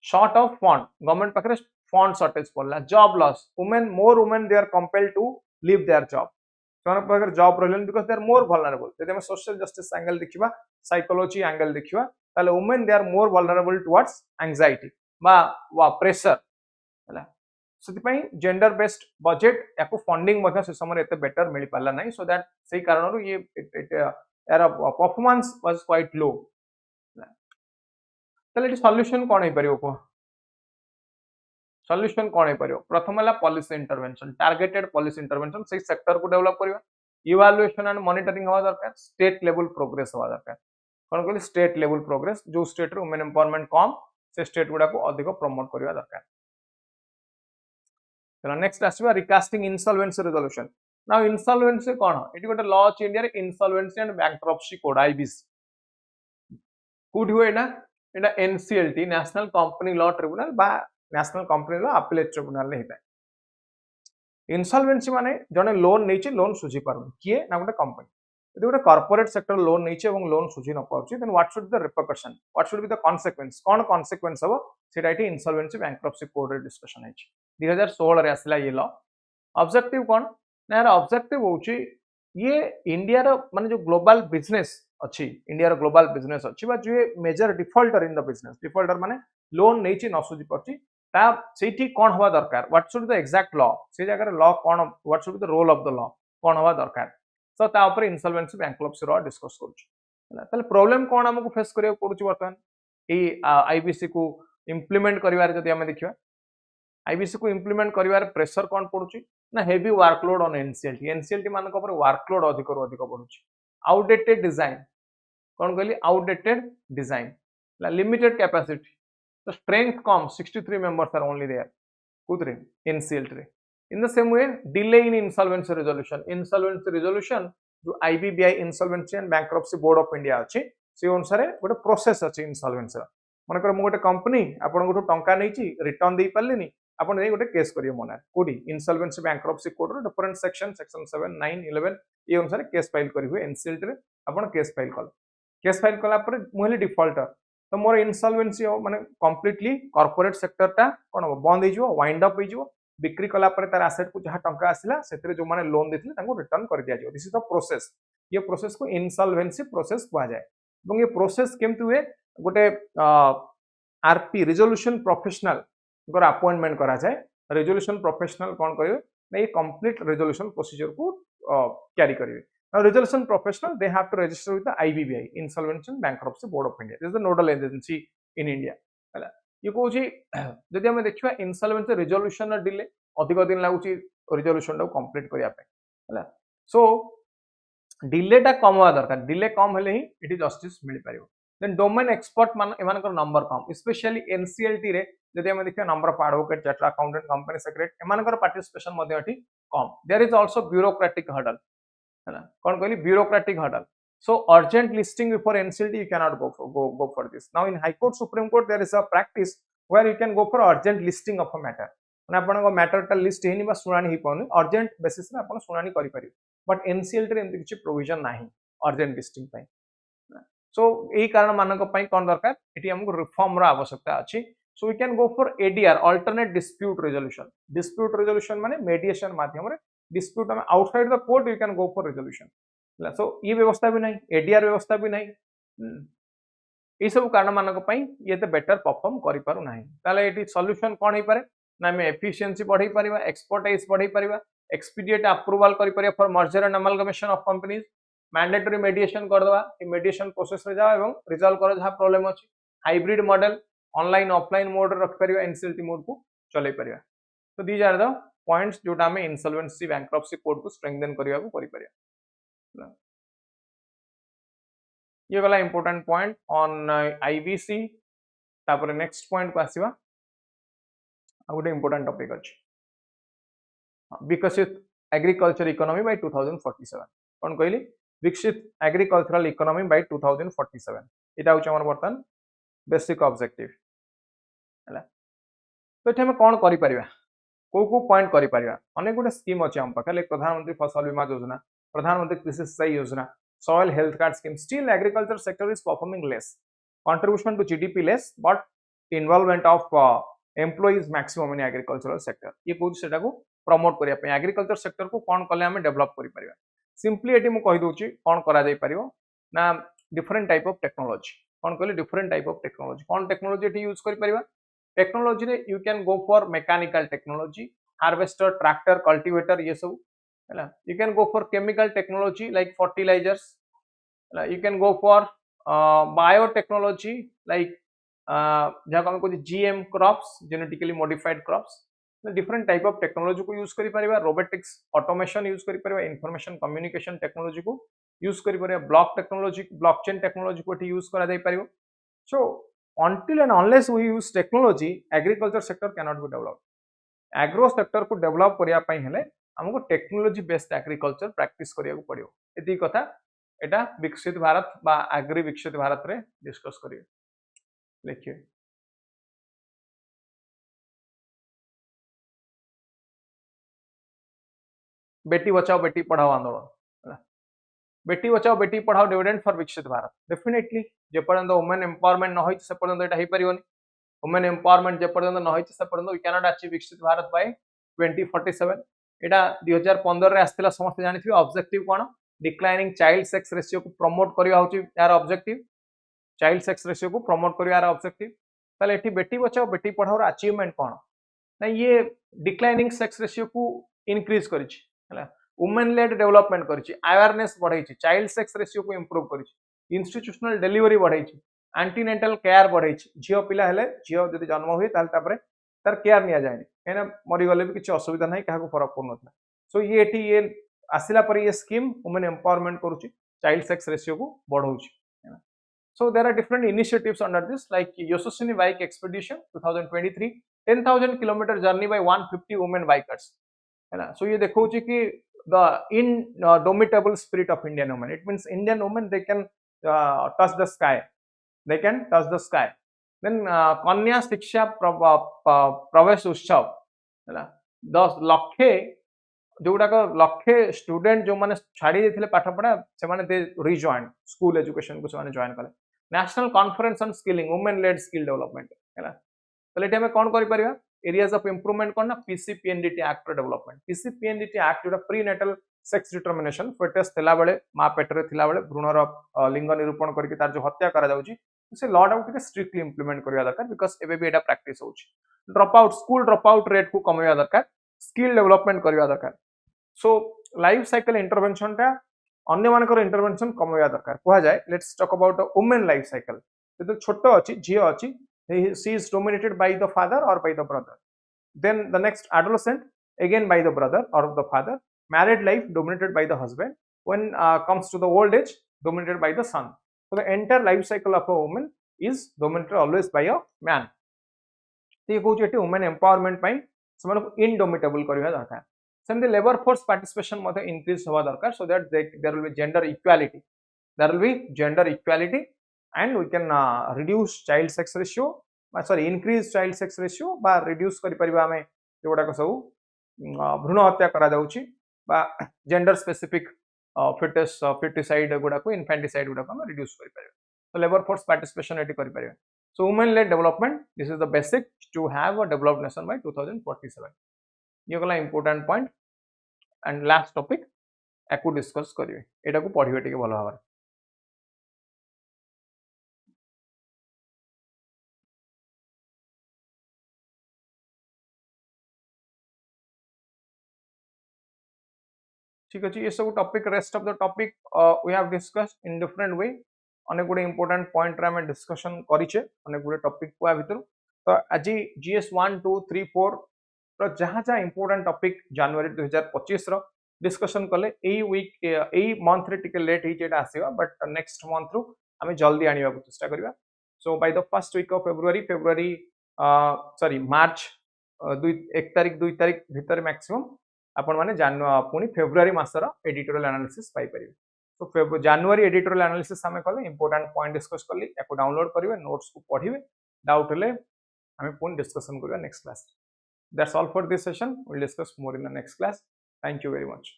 short of fund government पाखरे फंड शॉर्टेज पड़ला job loss more women they are compelled to leave their job ସେମାନେ ପାଖରେ job ରହିଲେନି because they are more vulnerable ଯଦି ଆମେ social justice angle देखिबा psychology angle देखिबा ताले women they are more vulnerable towards anxiety बा प्रेशर हैला सेति जेंडर बेस्ड बजेट याको फंडिंग मध्य से समय एते बेटर मिल पाला नहीं सो दैट सही कारण ये यार परफॉर्मेंस वाज क्वाइट लो तले सॉल्यूशन कोन हे परियो को सॉल्यूशन कोन हे परियो प्रथम वाला policy intervention targeted policy intervention सही सेक्टर को डेवलप करिवा इवैल्यूएशन एंड मॉनिटरिंग हवा दरकार स्टेट लेवल प्रोग्रेस हवा दरकार कोन कहली स्टेट लेवल प्रोग्रेस जो स्टेट रे वुमेन एम्पावरमेंट कम से स्टेट गुडा को अधिक प्रमोट करिवा दरकार चलो नेक्स्ट आसीबा recasting insolvency resolution now insolvency कोन एटी गोटे लॉ अछि इंडिया रे insolvency and bankruptcy code IBC code हुए ना एटा NCLT national company law tribunal बा national company law appellate tribunal रे हेता इंसॉल्वेंसी माने जने लोन नैछि लोन सुझी पारु किए ना गोटे कंपनी यदि गोटे कॉर्पोरेट सेक्टर लोन नैछि एवं लोन सुझी न पाउछि then what should the repercussion what should be the consequence कोन कॉन्सिक्वेंस हो सेटा इटी इंसॉल्वेंसी बैंक्रप्सी कोड रे डिस्कशन हैछि 2016 रे आसिला ये लॉ ऑब्जेक्टिव कोन ना यार ऑब्जेक्टिव होछि ये इंडिया रो माने जो ग्लोबल बिजनेस अछि इंडिया रो ग्लोबल बिजनेस अछि बा जो major defaulter in the business defaulter माने लोन नैछि न सुझी परछि ता सेठी कोन हवा दरकार what should the exact law से जगह लॉ कोन what should the role of the law कोन हवा दरकार सो ता ऊपर इंसॉल्वेंसी बैंक्रप्सी रो डिस्कस करूछ ताले प्रॉब्लम कोन हमको फेस करियो पड़ुछ वर्तमान ए आईबीसी को इंप्लीमेंट करिवार जदि हम देखिबा आईबीसी को इंप्लीमेंट करिवार प्रेशर कोन पड़ुछ ना हेवी वर्कलोड ऑन एनसीएलटी मानक ऊपर वर्कलोड अधिक रो अधिक पड़ुछ आउटडेटेड डिजाइन कौन कहली आउटडेटेड डिजाइन लिमिटेड कैपेसिटी तो स्ट्रेंथ कम 63 मेंबर्स आर ओनली देयर कुतरे एनसीएलटी रे in the same way delay in insolvency resolution जो IBBI insolvency and bankruptcy board of India अछि से अनुसार गोटे प्रोसेस अछि इंसॉल्वेंसी मनकर मु गोटे कंपनी आपन गोटे टंका नैची रिटर्न दे पारलिनी आपन नै गोटे केस करियो मना कोडी इंसॉल्वेंसी बैंक्रप्सी कोड रो डिफरेंट सेक्शन 7 9 11 ए अनुसार केस फाइल करि हुए एनसीएलटी रे आपन केस फाइल कला पर मुहली डिफॉल्टर तो मोर इंसॉल्वेंसी माने कंप्लीटली कॉर्पोरेट सेक्टर टा कोन बंद हो वाइंड अप हो बिक्री कला पर तार एसेट को जहां टंका आसिला सेतरे जो माने लोन देथिले तांको रिटर्न कर दिया जाय दिस इज द प्रोसेस ये प्रोसेस को इंसॉल्वेंसी प्रोसेस कहा जाय এবং ये प्रोसेस केमति हुए गोटे आरपी रिजोल्यूशन प्रोफेशनल गोर अपॉइंटमेंट करा जाय रिजोल्यूशन प्रोफेशनल कोन करिवे ना ये कंप्लीट रिजोल्यूशन प्रोसीजर को कैरी करिवे now resolution professional they have to register with the IBBI insolvency and bankruptcy board of India this is the nodal agency in India हला ये कोची जदि हम देखिबा इंसॉल्वेंसी रिजोल्यूशन डिले अधिक दिन लागुची रिजोल्यूशन टा कंप्लीट करिया पे हला सो डिले टा कम होवा दरकार डिले कम हेले ही इटी जस्टिस मिल पारिबो देन डोमेन एक्सपर्ट मान एमानकर नंबर कम स्पेशली एनसीएलटी रे जदि हम देखिबा number of advocate chartered accountant company secretary एमानकर पार्टिसिपेशन मध्ये अठी कम there is also bureaucratic hurdle है कौन कहली bureaucratic hurdle so urgent listing before NCLT you cannot go for this now in high court supreme court there is a practice where you can go for urgent listing of a matter माने आपन को matter टा list हेनी बा सुनानी ही पाउनी urgent basis रे आपन सुनानी करि पारि बट एनसीएलटी रे एंति किछि प्रोविजन नाही अर्जेंट लिस्टिंग पई सो एही कारण मानक पई कोन दरकार एटी हमको रिफॉर्म रा आवश्यकता अछि so we can go for ADR alternate dispute resolution माने मेडिएशन माध्यम रे डिस्प्यूट में outside the court you can go for resolution so ये व्यवस्था भी नहीं एडीआर व्यवस्था भी नहीं ये सब कारण मानक पई ये तो बेटर परफॉर्म करि पारु नाही ताले एटी सॉल्यूशन कोन हे पारे ना में एफिशिएंसी बढ़ाई परिबा एक्सपर्टाइज बढ़ाई परिबा एक्सपीडिएट अप्रूवल करि परिबा for merger and amalgamation of companies mandatory mediation कर दवा कि मेडिएशन प्रोसेस रे जाओ एवं रिजॉल्व कर जहा प्रॉब्लम अछि hybrid model online offline mode रख परिबा एनसीएलटी मोड को चलै परिबा तो दीज आर द पॉइंट्स जोटा में इंसॉल्वेंसी बैंक्रप्सी कोड को स्ट्रेंथन करिया को करि परिया ये वाला इंपोर्टेंट पॉइंट ऑन आईबीसी तापर नेक्स्ट पॉइंट को आसीबा गोटे इंपोर्टेंट टॉपिक अछि विकसित एग्रीकल्चर इकोनॉमी बाय 2047 कोन कहली विकसित एग्रीकल्चरल इकोनॉमी बाय 2047 एटा होछ हमर वर्तन बेसिक ऑब्जेक्टिव हला तो एठे हम कोन करि परिबा को पॉइंट करि परिबा अनेक गोटे स्कीम अछि हम पाखले प्रधानमंत्री फसल बीमा योजना प्रधानमंत्री कृषि सिंचाई योजना soil health card scheme still agriculture sector is performing less contribution to GDP less but involvement of employees maximum in agricultural sector ये कोच सेटा को प्रमोट करिया पे एग्रीकल्चर सेक्टर को कोन कले हमें डेवलप करि परिबा सिंपली एटी मु कहि दोची कोन करा जाय परिबो ना डिफरेंट टाइप ऑफ टेक्नोलॉजी कोन कहले different type of technology cone technology eighty use करि परिबा टेक्नोलॉजी रे you can go for mechanical technology harvester tractor cultivator ये सब है you can go for chemical technology like fertilizers you can go for biotechnology like जहाँ हम कहते GM crops genetically modified crops different type of technology को use करि परिबा robotics automation use करि परिबा information communication technology को use करि परिबा blockchain technology को use करा जाय परिबो so until and unless we use technology agriculture sector cannot be developed agro sector को develop करिया पई हेले हमको टेक्नोलॉजी बेस्ड एग्रीकल्चर प्रैक्टिस करिया को पड़ियो एती कथा एटा विकसित भारत बा एग्री विकसित भारत रे डिस्कस करियो लिखिए बेटी बचाओ बेटी पढ़ाओ आंदोलन बेटी बचाओ बेटी पढ़ाओ डिविडेंड फॉर विकसित भारत डेफिनेटली जे पर्यंत वुमेन एम्पावरमेंट न होई से पर्यंत एटा हे परियोनी वुमेन एम्पावरमेंट जे पर्यंत न होई से पर्यंत वी कैन नॉट अचीव विकसित भारत बाय 2047 एटा 2015 रे आस्तिला समस्त जानिथि ऑब्जेक्टिव कोन डिक्लाइनिंग चाइल्ड सेक्स रेशियो को प्रमोट करिया होची यार ऑब्जेक्टिव चाइल्ड सेक्स रेशियो को प्रमोट करिया यार ऑब्जेक्टिव ताले एठी बेटी बचाओ बेटी पढ़ाओ रा अचीवमेंट कोन ना ये डिक्लाइनिंग सेक्स रेशियो को इंक्रीज करिछि हला वुमेन लेड डेवलपमेंट करिछि अवेयरनेस बढ़ाइछि चाइल्ड सेक्स रेशियो को इंप्रूव करिछि इंस्टीट्यूशनल डिलीवरी बढ़ाइछि एंटीनेटल केयर बढ़ाइछि झियो पिला हेले झियो जदि जन्म होई ताल तापरे तार केयर निया जायनि एना मरि गले भी किछ असुविधा नाही काहा को फरक पड़नथला सो ये एटी ये आसिला पर ये स्कीम वुमेन एम्पावरमेंट करूची चाइल्ड सेक्स रेशियो को बढ़ाऊँ. So there are different initiatives under this, like Yashaswini bike expedition 2023, 10,000 kilometer journey by 150 women bikers. So ये देखो कि the indomitable spirit of Indian women. It means Indian women, they can touch the sky. They can touch the sky. Then Kanya Shiksha Pravesh Utsav. 10 लक्षे जोगुड़ाक लक्षे student जो मैंने छाड़ी देते पाठ पढ़ा से रिजॉइन स्कूल एजुकेशन को जॉइन कले. National conference on skilling women lead skill development है. तो ये कौन कर एरियाज ऑफ इंप्रूवमेंट कौन ना PCPNDT act development. PCPNDT act जो prenatal sex determination foetus थिला बेले माँ पेटरे थिला बेले भ्रूणर लिंग निरूपण करके तार जो हत्या करा जाउची से लॉ टाको स्ट्रिक्टली इंप्लीमेंट करवा दरकार बिकॉज एबे भी एटा प्रैक्टिस होउची. Drop out school drop out rate को कमेवा दरकार. स्किल डेवलपमेंट करवा दरकार. सो लाइफ साइकिल इंटरवेंशन टा अन्य मानकर इंटरवेंशन कमेवा दरकार कहा जाए. Let's talk about women life cycle. तो छोट अछि झियो अछि she is dominated by the father और by the brother. Then the next adolescent again by the brother और the father. Married life dominated by the husband. When comes to the old age dominated by the son. So the entire life cycle of a woman is dominated always by a man. तो ये कहूँ ये women empowerment पाई से indomitable करवा दरकार. सेमती labour force participation मते increase हवा दरकार so that there will be gender equality. There will be gender equality and we can reduce child sex ratio sorry increase child sex ratio बा reduce करि परिबा हमें जोडाक सब भ्रूण हत्या करा जाउची बा जेंडर स्पेसिफिक फिटिसाइड गुड़ा को इन्फेंटिसाइड गुड़ा को रिड्यूस कर पारे. तो लेबर फोर्स पार्टिसिपेशन एटी कर पारे. So women led development this is the basic to have a developed nation by 2047. ये गला important point and last topic एको डिस्कस करिवे. एटा को पढिबे टिके भलो भाबरे. ठीक अच्छे. ये सब topic rest of the topic we have discussed in different way. अनेक गुड़े इंपोर्टेंट पॉइंट रे हमें डिस्कशन करिचे अनेक गुड़े टॉपिक को भितर. तो आज जीएस 1 2 3 4 रो जहाँ जहाँ इंपोर्टेंट टॉपिक जनवरी 2025 रो डिस्कशन कले एई वीक एई मंथ रे टिके लेट ही जेटा आसीबा बट नेक्स्ट मंथ रो हमें जल्दी आनिबा को चेष्टा करिबा. So by the first week of February sorry March 1 तारिख 2 तारिख भितर मैक्सिमम आपण माने पुणी फेब्रुअरी मासर एडिटोरियल एनालिसिस पाई परिबे. तो जनवरी एडिटोरियल एनालिसिस हमें कले इंपोर्टेंट पॉइंट डिस्कस करली याको डाउनलोड करिवे नोट्स को पढिबे डाउट हेले हमें पुणी डिस्कशन करिवा next class. That's all for this session. We will discuss more in the next class. Thank you very much.